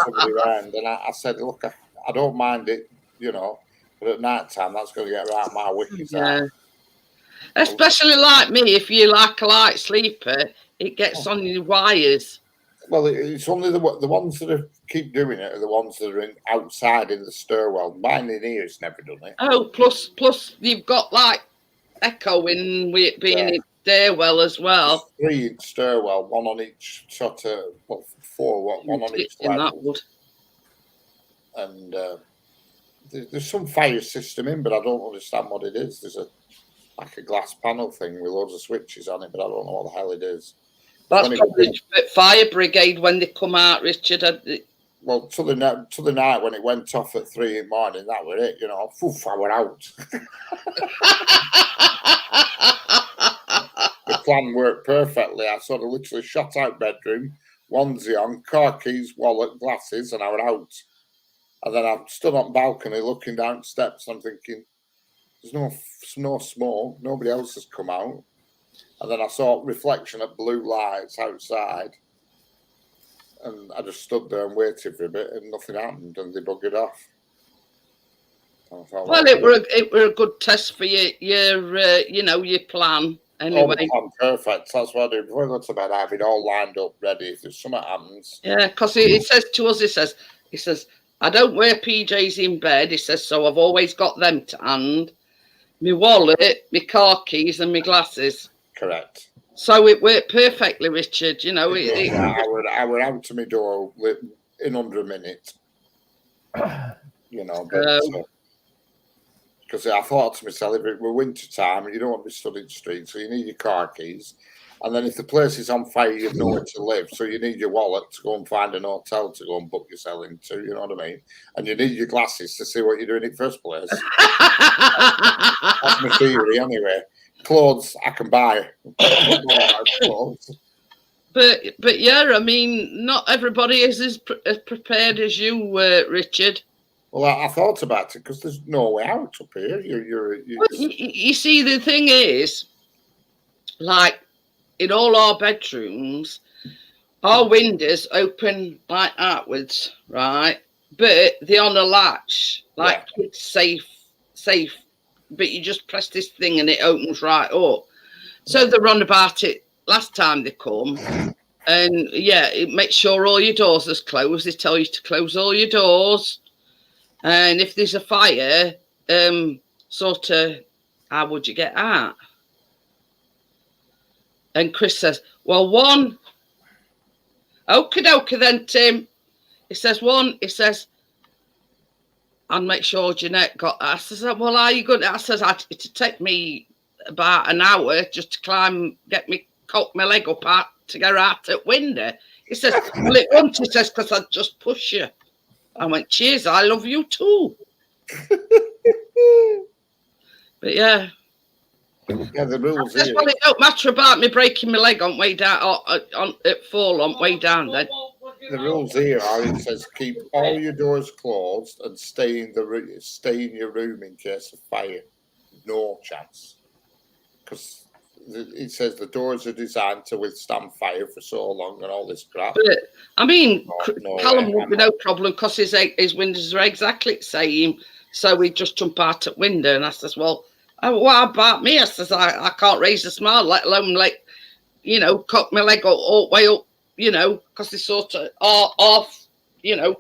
somebody around, and I said, "Look, I don't mind it, you know, but at night time that's going to get right my wickies Yeah. out." Especially like me, if you're like a light sleeper, it gets on your wires. Well, it's only the ones that keep doing it are the ones that are outside in the stairwell. Mine in here has never done it. Oh, plus you've got like echoing with it being Yeah. in stairwell as well. There's 3 in stairwell, 1 on each sort of 4, one on each In that level. wood. And there's some fire system in, but I don't understand what it is. There's like a glass panel thing with loads of switches on it, but I don't know what the hell it is. That's When it- probably fire brigade when they come out, Richard. Well, to the night when it went off at 3 in the morning, that were it. You know, poof, I were out. The plan worked perfectly. I sort of literally shot out bedroom, onesie on, car keys, wallet, glasses, and I were out. And then I stood on balcony looking down steps. I'm thinking, there's no smoke. Nobody else has come out. And then I saw reflection of blue lights outside. And I just stood there and waited for a bit, and nothing happened, and they buggered off. I thought, Well, it were a good test for your your plan Oh, anyway. the plan perfect. That's what I do. Before I go to bed, I have it all lined up, ready. If there's something happens, Yeah, because it says to us, he says, I don't wear PJs in bed. He says, so I've always got them to hand. My wallet, my car keys, and my glasses. correct. So it worked perfectly, Richard. You know, I were out to my door in under a minute. You know, because I thought to myself, if it were winter time, you don't want to be stood in the street, so you need your car keys. And then if the place is on fire, you've nowhere to live, so you need your wallet to go and find an hotel to go and book yourself into. You know what I mean? And you need your glasses to see what you're doing in the first place. That's my theory, anyway. Clothes I can buy. Clothes. But yeah, I mean, not everybody is as prepared as you, Richard. Well, I thought about it because there's no way out up here. Well, you see, the thing is, like in all our bedrooms, our windows open like outwards, right? But they're on a latch, like it's safe. But you just press this thing and it opens right up. So they run about it last time they come. And yeah, it makes sure all your doors are closed. They tell you to close all your doors. And if there's a fire, sort of, how would you get out? And Chris says, well, one. Okie dokie then, Tim. He says, and make sure Jeanette got that. I says, well, are you good? I says, it'd take me about an hour just to climb, cock my leg up out to get out at window. He says, well, it won't. He says, because I'd just push you. I went, cheers, I love you too. But yeah. Yeah, the rules Says, here. well, it don't matter about me breaking my leg on way down, at fall on way down then. The rules here are: it says keep all your doors closed and stay in your room in case of fire. No chance, because it says the doors are designed to withstand fire for so long and all this crap. But I mean, No Callum way. would be no problem because his windows are exactly the same. So we just jump out at window, and I says, well, What about me? I says, I can't raise a smile, let alone, like, you know, cock my leg all the way up, you know, because they sort of are off, you know.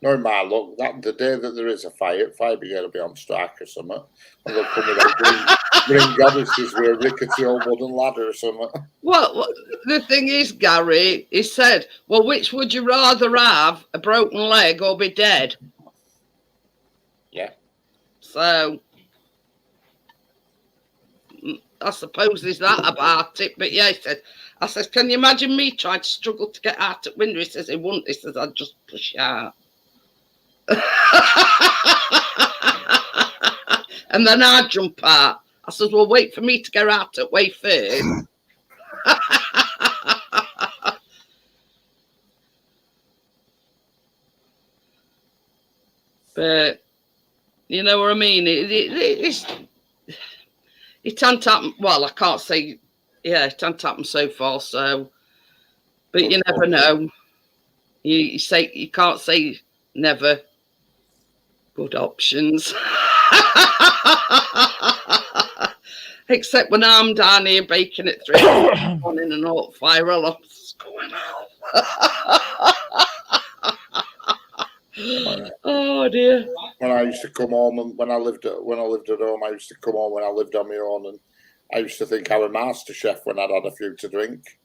No, my luck, that the day that there is a fire brigade will be on strike or something. And they'll come with green goddesses with a rickety old wooden ladder or something. Well, the thing is, Gary, he said, well, which would you rather have, a broken leg or be dead? Yeah. So, I suppose there's that about it. But yeah, he said, I said, can you imagine me trying to struggle to get out at window? He says, he wouldn't. He says, I'd just push out. And then I'd jump out. I said, well, wait for me to get out at way first. But you know what I mean? It hasn't happened. Well, I can't say, yeah, it hasn't happened so far. So, but you never know. You can't say never. Good options. Except when I'm down here baking at 3 o'clock in an hot fire alarm's going off. Oh dear. When I used to come home and when I lived at home, I used to come home when I lived on my own, and I used to think I was master chef when I'd had a few to drink.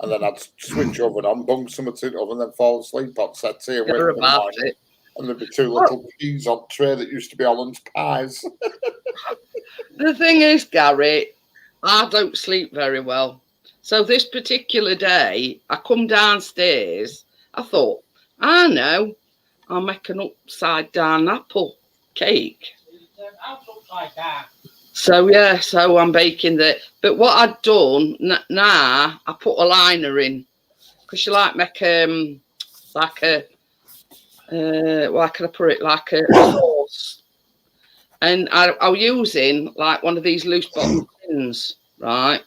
And then I'd switch oven on, bung some of it up, and then fall asleep on set tea and wake up in the morning. And there'd be 2 little peas on tray that used to be Holland's pies. The thing is, Gary, I don't sleep very well. So this particular day, I come downstairs. I thought, I know, I'll make an upside down apple cake. So yeah, so I'm baking that. But what I'd done now, I put a liner in because you like make like a why can I put it, like a sauce, and I was using like one of these loose bottom tins, right?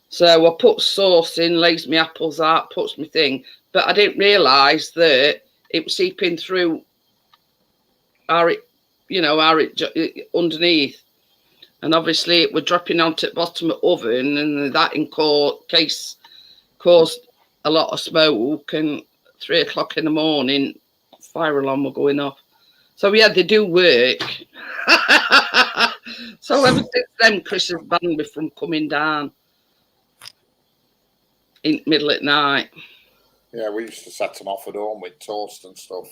So I put sauce in, lays my apples out, puts my thing, but I didn't realise that it was seeping through underneath, and obviously it was dropping onto the bottom of the oven, and that in case caused a lot of smoke, and 3 o'clock in the morning, fire alarm were going off. So yeah, they do work. So ever since then, Chris has banned me from coming down in the middle at night. Yeah, we used to set them off at home with toast and stuff.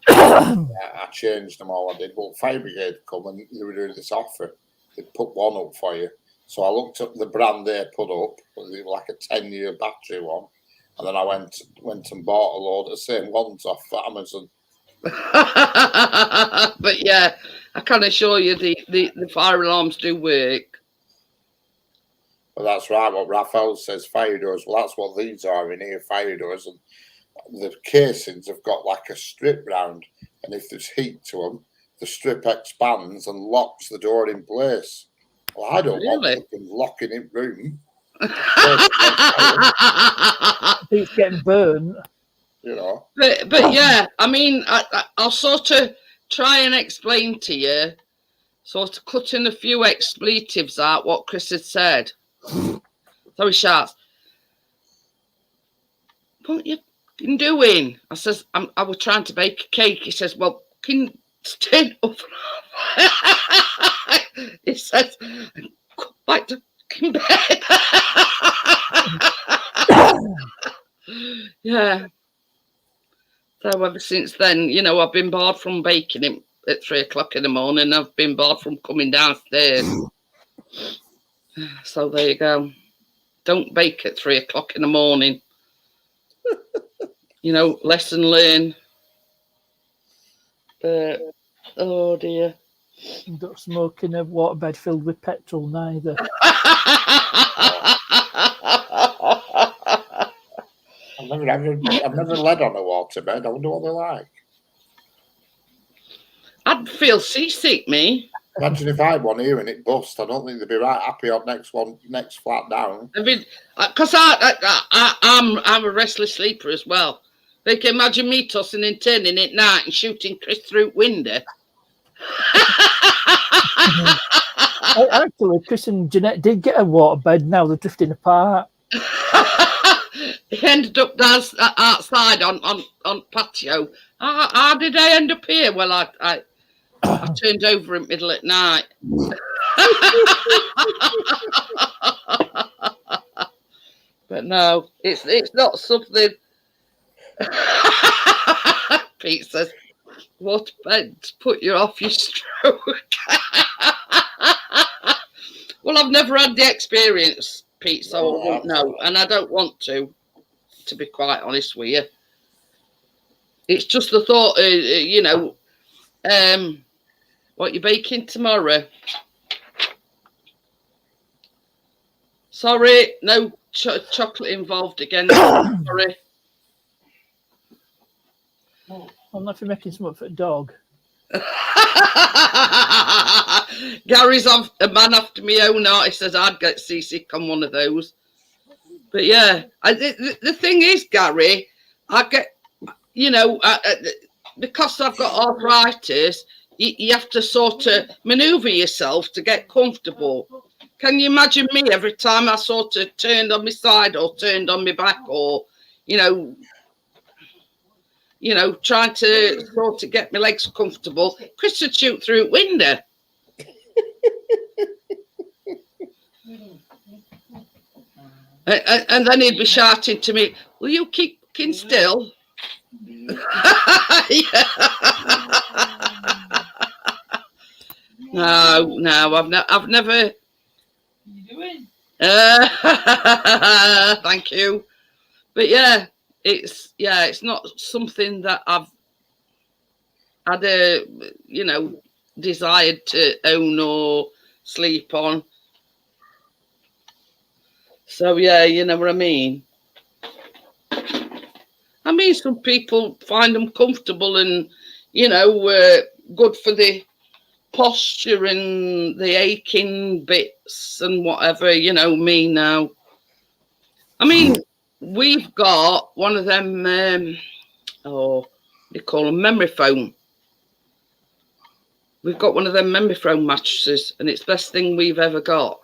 I changed them all. I did. Well, fire brigade come and they were doing this offer. They'd put one up for you. So I looked at the brand they put up, it was like a 10-year battery one. And then I went and bought a load of the same ones off Amazon. But yeah, I can assure you the fire alarms do work. But that's right, what Raphael says, fire doors. Well, that's what these are in here, fire doors. And the casings have got like a strip round. And if there's heat to them, the strip expands and locks the door in place. Well, I don't want them locking in room. It's getting burned. You know. But yeah, I mean, I'll sort of try and explain to you, sort of cutting a few expletives out what Chris had said. So he shouts, "What you been doing?" I says, I was trying to bake a cake. He says, "Well, can you stand up?" He says, "Go back to bed." Yeah. So ever since then, you know, I've been barred from baking it at 3 o'clock in the morning. I've been barred from coming downstairs. So there you go. Don't bake at 3 o'clock in the morning. You know, lesson learned. But oh dear. Don't smoke in a waterbed filled with petrol neither. I've never led on a waterbed. I wonder what they're like. I'd feel seasick, me. Imagine if I had one here and it bust. I don't think they'd be right happy on next flat down. I mean, because I'm a restless sleeper as well. They can imagine me tossing and turning at night and shooting Chris through window. Actually, Chris and Jeanette did get a water bed. Now they're drifting apart. He ended up outside on patio. How did I end up here? Well, I turned over in middle at night. But no, it's not something. Pete says, "What beds put you off your stroke?" Well, I've never had the experience, Pete, so I won't know, and I don't want to be quite honest with you. It's just the thought, you know, what you're baking tomorrow. Sorry, no chocolate involved again. Sorry. I'm not making something for a dog. Gary's a man after my own heart. He says I'd get seasick on one of those. But yeah, the thing is, Gary, I get, you know, because I've got arthritis, you have to sort of manoeuvre yourself to get comfortable. Can you imagine me every time I sort of turned on my side or turned on my back or, you know, trying to sort of get my legs comfortable? Chris would shoot through a window. And then he'd be shouting to me, "Will you keep fucking still?" No, I've never. You doing? Thank you. But yeah, it's not something that I've had desired to own or sleep on. So yeah, you know what I mean. I mean, some people find them comfortable and, good for the posture and the aching bits and whatever, me now. I mean, we've got one of them, they call them memory foam. We've got one of them memory foam mattresses and it's the best thing we've ever got.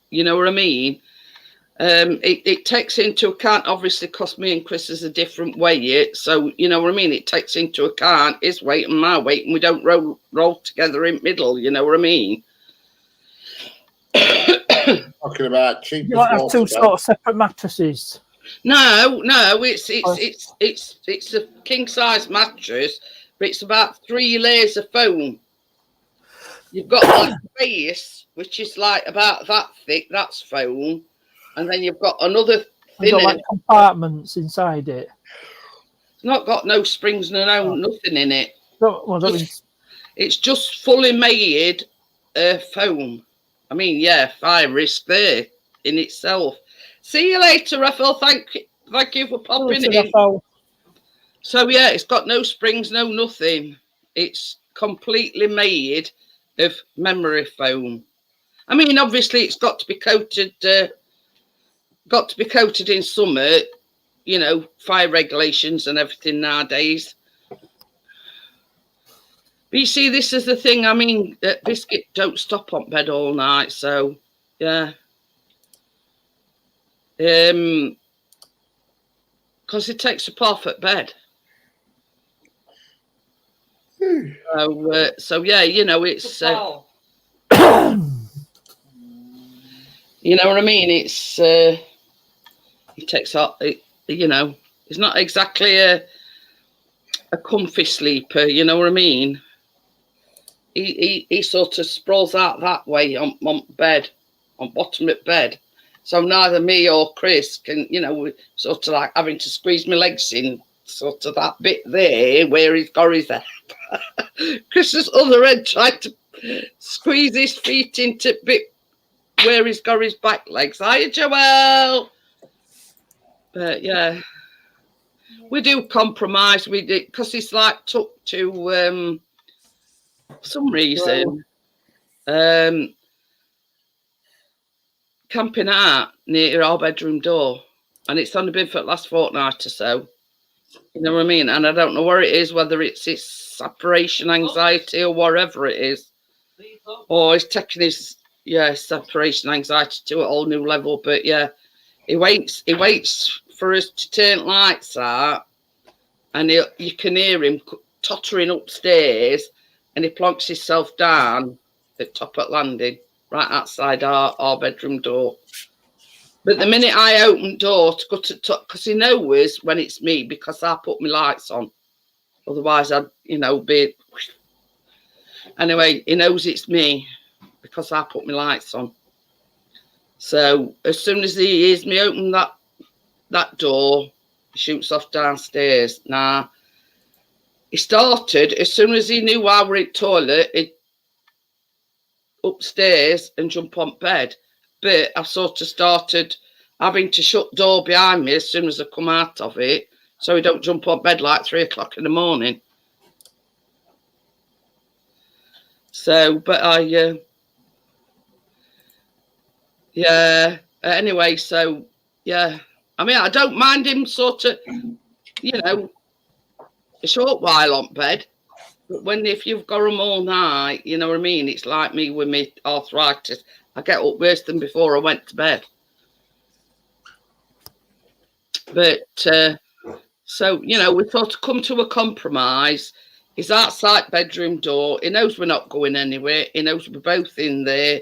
You know what I mean? It takes into account, obviously, because me and Chris is a different weight. So, you know what I mean? It takes into account his weight and my weight, and we don't roll together in middle. You know what I mean? Talking about cheap. You don't have two sort of separate mattresses. No, it's a king size mattress, but it's about 3 layers of foam. You've got like a base, which is like about that thick. That's foam. And then you've got another thinner. Like compartments inside it. It's not got no springs, nothing in it. It's just fully made foam. I mean, yeah, high risk there in itself. See you later, Raphael. Thank you for popping in. Raphael. So yeah, it's got no springs, no nothing. It's completely made of memory foam. I mean, obviously, it's got to be coated. In summer, fire regulations and everything nowadays. But you see, this is the thing. I mean, Biscuit don't stop on bed all night, so yeah. Because it takes up half at bed. So yeah, it's. You know what I mean? It's it takes up. It's not exactly a comfy sleeper. You know what I mean? He sort of sprawls out that way on bed, on bottom of bed. So neither me or Chris can, we're sort of like having to squeeze my legs in, sort of that bit there where he's got his head. Chris's other end tried to squeeze his feet into bit where he's got his back legs. Hiya, Joel. But yeah, we do compromise. We do, because it's like took to some reason camping out near our bedroom door, and it's only been for the last fortnight or so. You know what I mean? And I don't know where it is, whether it's his separation anxiety or whatever it is. Or he's taking his separation anxiety to a whole new level. But yeah, he waits for us to turn lights out, and you can hear him tottering upstairs, and he plonks himself down at top at landing, right outside our bedroom door. But the minute I open door to go to top, because he knows when it's me, because I put my lights on. Otherwise, I'd, be... Anyway, he knows it's me because I put my lights on. So as soon as he hears me open that door, he shoots off downstairs. Now, he started, as soon as he knew I were in the toilet, he'd upstairs and jump on bed. But I sort of started having to shut the door behind me as soon as I come out of it, so he don't jump on bed like 3 o'clock in the morning. So, but anyway, so, yeah. I mean, I don't mind him sort of, a short while on bed. But if you've got them all night, you know what I mean? It's like me with my arthritis. I get up worse than before I went to bed. But, so, we sort of come to a compromise. He's outside bedroom door. He knows we're not going anywhere. He knows we're both in there.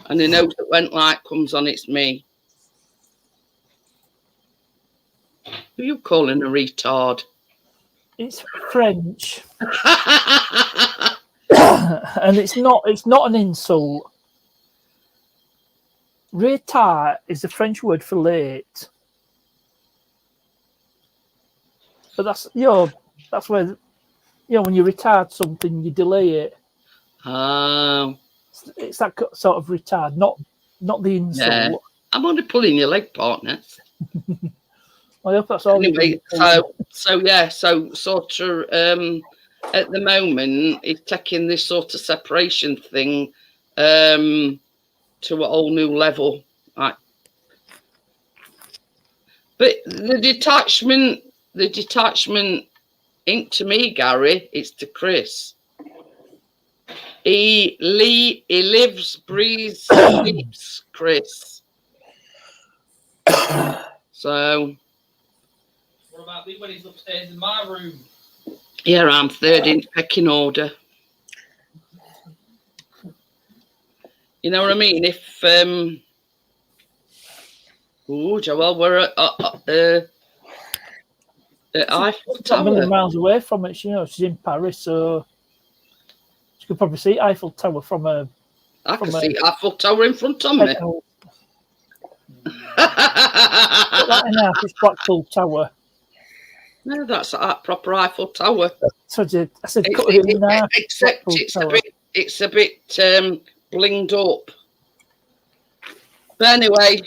And he knows that when light comes on, it's me. Who are you calling a retard? It's French. And it's not an insult. Retard is the French word for late. But that's where, when you retard something, you delay it. Oh. It's that sort of retard, not the insult. Yeah. I'm only pulling your leg, partner. I hope that's all. Anyway, so sort of at the moment, he's taking this sort of separation thing to a whole new level. Right. But the detachment ain't to me, Gary. It's to Chris. He lives, breathes, sleeps, Chris. So. What about me when he's upstairs in my room? Yeah, I'm third in pecking order. You know what I mean? If Joel, we're at Eiffel Not a million Tower. miles away from it. She's in Paris, so she could probably see Eiffel Tower from a. I can see Eiffel Tower in front of me. That in half is Blackpool Tower. No, that's a proper Eiffel Tower. So I said, cut it in half. Except it's a bit blinged up. But anyway,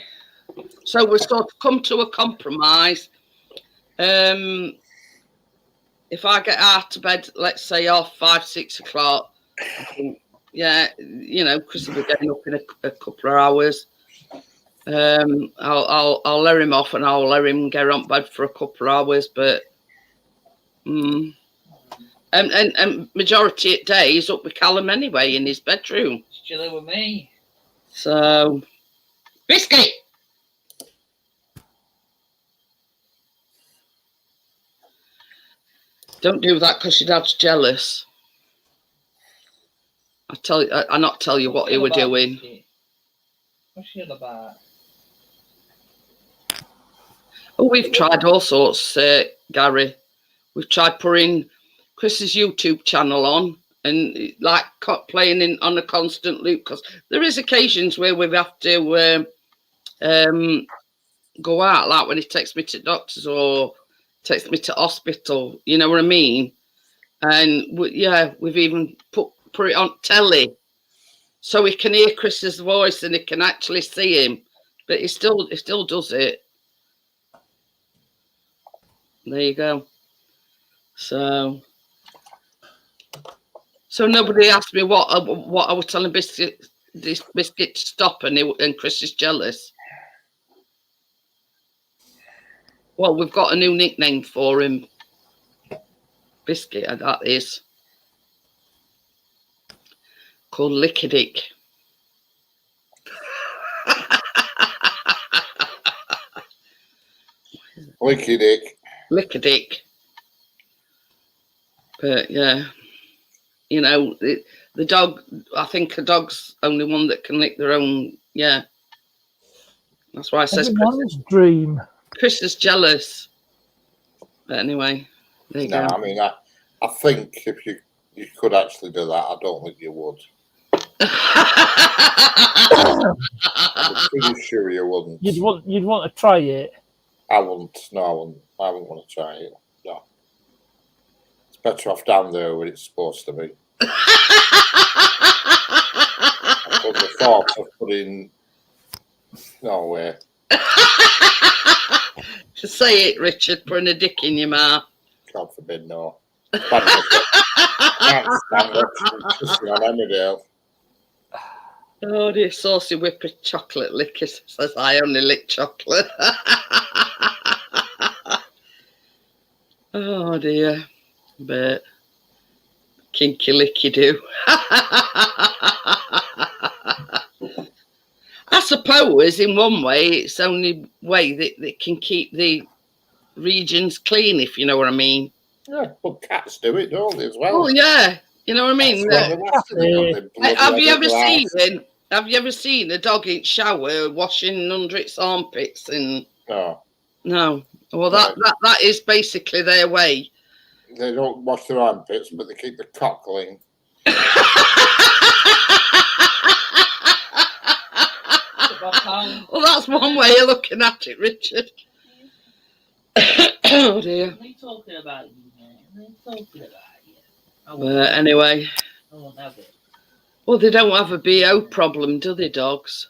so we sort of come to a compromise. If I get out of bed, let's say 5-6 o'clock, because we're getting up in a couple of hours. I'll let him off and I'll let him get on bed for a couple of hours, but and majority of days up with Callum anyway in his bedroom. Chilling with me. So, Biscuit. Don't do that because your dad's jealous. I not tell you what he were doing. What's she all about? Oh, we've tried all sorts, Gary. We've tried putting Chris's YouTube channel on and like playing on a constant loop, because there is occasions where we have to go out, like when he takes me to doctors or takes me to hospital, you know what I mean? And we've even put it on telly so he can hear Chris's voice and he can actually see him, but he still does it. There you go. So nobody asked me what I was telling Biscuit to stop, and Chris is jealous. Well, we've got a new nickname for him, biscuit, that is. Called Lickadick. Licky dick. Lickadick. But yeah, you know, the dog, I think a dog's only one that can lick their own. Yeah. That's why I says Everyone's dream. Chris is jealous. But anyway, there you No, go. I mean, I think if you could actually do that, I don't think you would. I'm pretty sure you wouldn't. You'd want to try it. I wouldn't. No, I wouldn't. I wouldn't want to try it. No. It's better off down there where it's supposed to be. But the thought of putting no way. To say it, Richard, putting a dick in your mouth. God forbid, no. Can't stand watching Chrissy on Emmerdale. Oh dear, saucy whipper chocolate lickers. Says I only lick chocolate. Oh dear. But kinky licky do. I suppose in one way it's the only way that can keep the regions clean, if you know what I mean. Yeah, but cats do it, don't they, as well? Oh yeah. You know what I mean? Have you ever seen a dog in shower washing under its armpits? And no. Well, that is basically their way. They don't wash their armpits, but they keep the cock clean. Well, that's one way of looking at it, Richard. Oh dear. They talking about you, man. They talking about you. But anyway. I won't have it. Well, they don't have a BO problem, do they, dogs?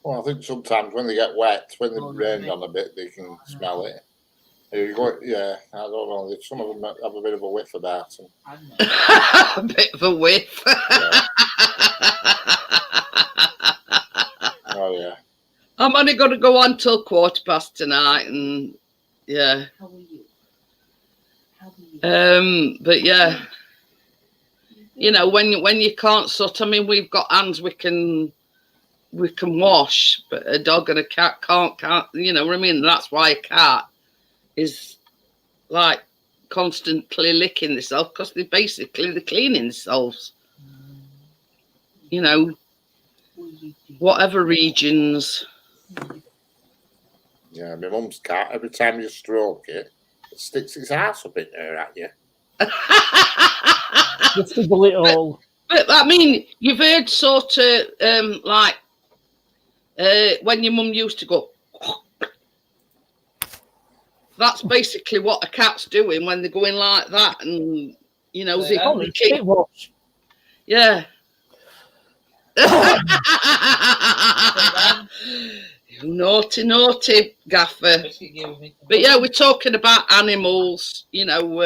Well, I think sometimes when they get wet, when they've rained on a bit, they can smell it. You go, yeah, I don't know. Some of them have a bit of a whiff about them. A bit of a whiff. Oh, yeah. I'm only going to go on till past tonight, and yeah. How are you? But yeah, you know, when you can't sort. I mean, we've got hands we can wash, but a dog and a cat can't. You know what I mean? That's why a cat is like constantly licking themselves, because they're cleaning themselves. You know, whatever regions. Yeah, my mum's cat, every time you stroke it, it sticks its ass up in there at you. Just to bullet all. But I mean, you've heard sort of like when your mum used to go. That's basically what a cat's doing when they're going like that, and you know they keep. Yeah. You naughty gaffer. But yeah, we're talking about animals, you know,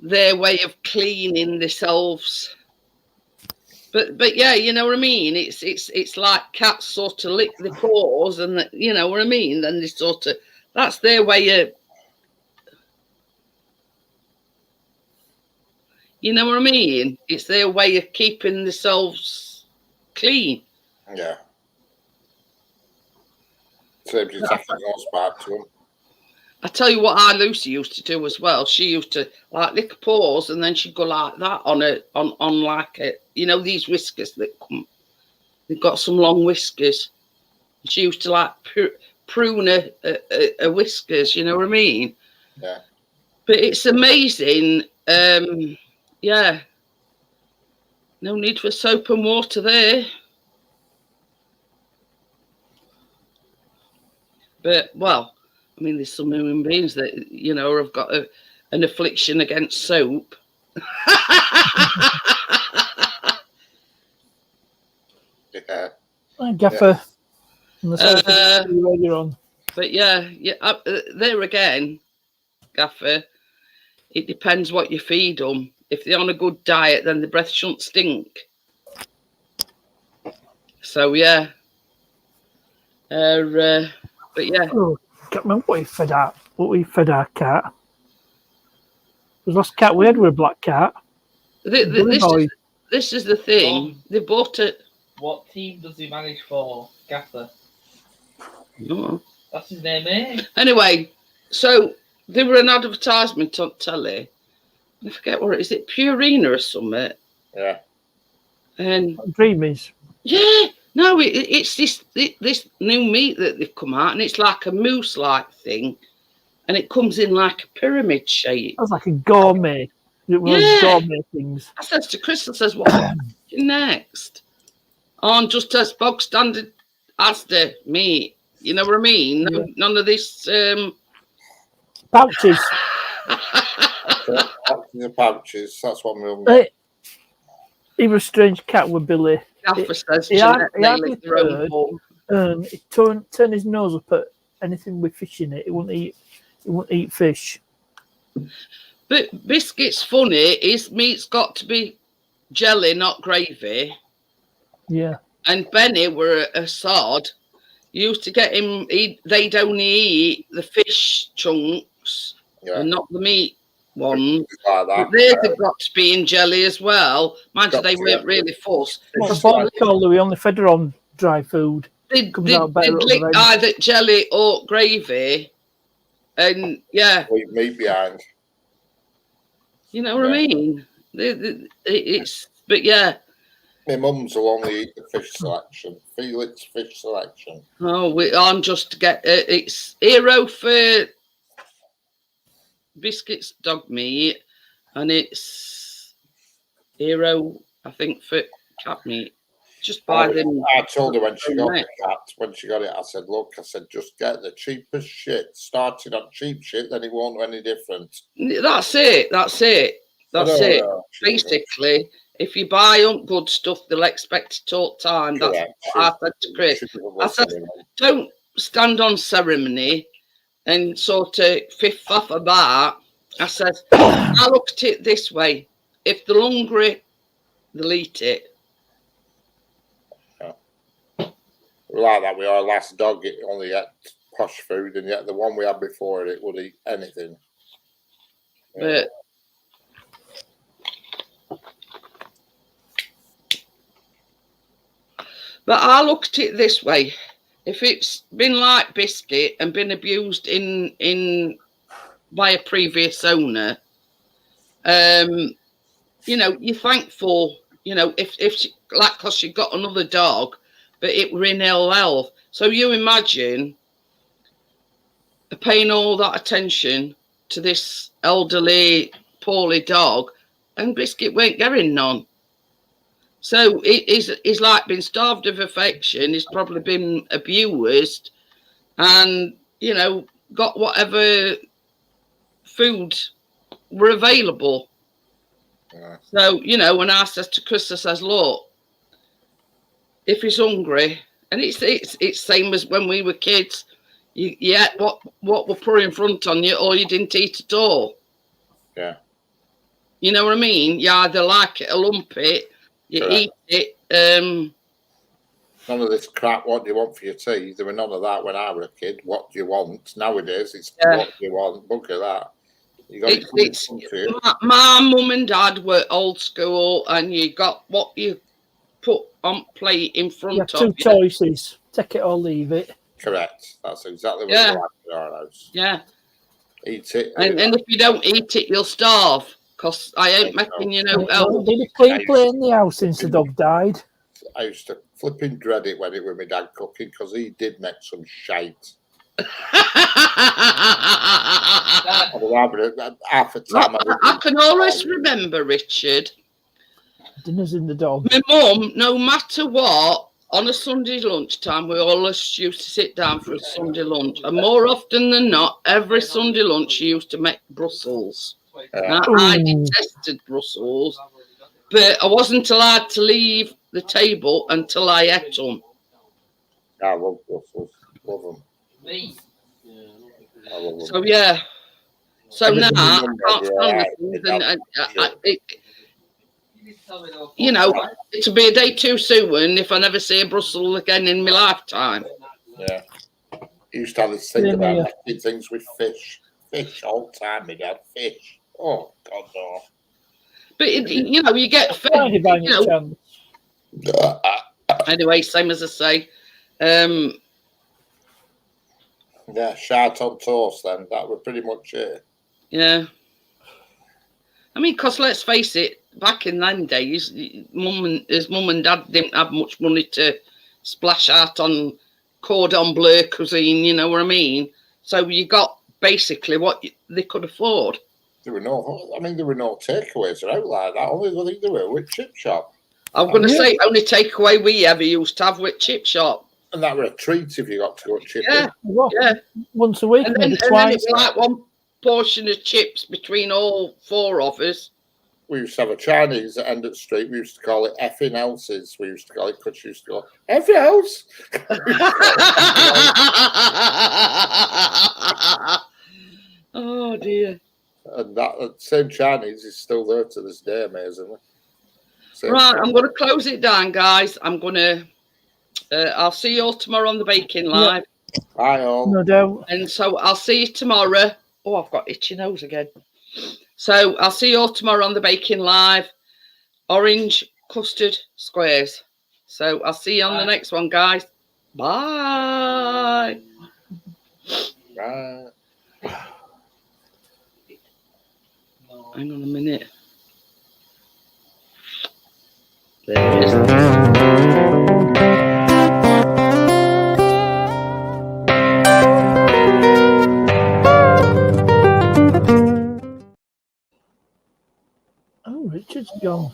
their way of cleaning themselves. But yeah, you know what I mean? It's like cats sort of lick the paws, and you know what I mean? Then they sort of, that's their way of, you know what I mean? It's their way of keeping themselves clean. Yeah. Saves you taking your back to them. I tell you what, our Lucy used to do as well. She used to like lick her paws, and then she'd go like that on like a, you know, these whiskers that come. They've got some long whiskers. She used to like prune her whiskers. You know what I mean? Yeah. But it's amazing. Yeah. No need for soap and water there. But, well, I mean, there's some human beings that, you know, have got an affliction against soap. Yeah. Gaffer. You're on. But yeah, there again, Gaffer, it depends what you feed them. If they're on a good diet, then the breath shouldn't stink. So, yeah. But yeah. Oh, can't remember what we fed our cat. The last cat we had was a black cat. Billy Boy. This is the thing. They bought it. What team does he manage for, Gaffer? No. That's his name, eh? Anyway, so there were an advertisement on telly. I forget what it is. It Purina or something? Yeah. And Dreamies. yeah, no, it's this new meat that they've come out, and it's like a mousse-like thing, and it comes in like a pyramid shape. That's like a gourmet. It was gourmet things. I says to Chris, I says, "What next?" On just as bog standard Asda meat. You know what I mean? No, none of this. Pouches. The pouches. That's what we'll. He was a strange cat with Billy. Gaffer says, He had they lick their own bird, bum. and he turned his nose up at anything with fish in it. He wouldn't eat fish. But Biscuit's funny. His meat's got to be jelly, not gravy. Yeah. And Benny were a sod. You used to get him. They'd only eat the fish chunks and not the meat ones. Like But that. theirs have got to be in jelly as well. Mind you, Got they to, weren't yeah. really fussed. Before we called Louis, only fed her on dry food. They'd Comes out better at the lick end. either jelly or gravy. And yeah, Leave meat behind. you know what I mean? But yeah. My mum's will only eat the fish selection. Felix fish selection. Oh, I'm just to get it's Hero for Biscuit's dog meat, and it's Hero, I think, for cat meat. Just buy them. I told her when she got the cat, when she got it, I said, look, just get the cheapest shit. Starting on cheap shit, then it won't do any different. That's it. Basically, if you buy good stuff, they'll expect it all the time. That's what I said to Chris. I said, don't stand on ceremony and sort of fifth off about. I said, I look at it this way. If they're hungry, they'll eat it. Like that, with our last dog, it only ate posh food, and yet the one we had before it would eat anything. But I look at it this way: if it's been like Biscuit and been abused in by a previous owner, you're thankful. If she, like, because she got another dog, but it were in ill health. So you imagine paying all that attention to this elderly, poorly dog, and Biscuit weren't getting none. So he's like been starved of affection. He's probably been abused, and got whatever food were available. Yeah. So when I says to Chris, I says, look, if he's hungry, and it's same as when we were kids, you ate what were put in front on you, or you didn't eat at all. Yeah. You know what I mean? You either like it or lump it. You eat it. None of this crap, what do you want for your tea? There were none of that when I was a kid. What do you want? Nowadays, it's what do you want? Look at that. You got my mum and dad were old school, and you got what you put on plate in front of you. Two choices. Take it or leave it. Correct. That's exactly what we like in our house. Yeah. Eat it. And if you don't eat it, you'll starve. Because I ain't making Did a clean play in the house since the dog died? I used to flipping dread it when it was my dad cooking, because he did make some shite. Half a time I can always remember, Richard. Dinner's in the dog. My mum, no matter what, on a Sunday lunchtime, we always used to sit down for a Sunday lunch. And more often than not, every Sunday lunch, she used to make Brussels. Now, I detested Brussels, but I wasn't allowed to leave the table until I ate them. I love Brussels. Love them. Me. I love them. So, yeah. So now, I can't stand the things, and it'll be a day too soon if I never see a Brussels again in my lifetime. Yeah. He used to have this thing about making things with fish. Fish all the time, my dad. Fish. Oh God, no. But you know, you get fed. Tiny by You any know. chance. Anyway, same as I say. Yeah, shart on toast. Then that was pretty much it. Yeah. I mean, because let's face it, back in them days, his mum and dad didn't have much money to splash out on cordon bleu cuisine, you know what I mean? So you got basically what they could afford. There were no. I mean, there were no takeaways or out like that. Only I think there were with Chip Shop. I'm going to Yeah. say only takeaway we ever used to have with Chip Shop. And that were a treat if you got to go chipping. Yeah, Well, yeah. once a week, And maybe then it twice. was like one portion of chips between all four of us. We used to have a Chinese at End of the Street. We used to call it effing houses. We used to call it because she used to go, every house. Oh dear. And that same Chinese is still there to this day, amazingly. Same Right, I'm Chinese. going to close it down, guys. I'm going to. I'll see you all tomorrow on the Baking Live, Bye all. No doubt. and so I'll see you tomorrow. Oh, I've got itchy nose again. So I'll see you all tomorrow on the Baking Live. Orange custard squares. So I'll see you on the next one, guys. Bye. Bye. No. Hang on a minute. There it is. Oh, Richard's gone.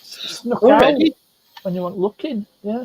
Snuck out Already? when you weren't looking. Yeah.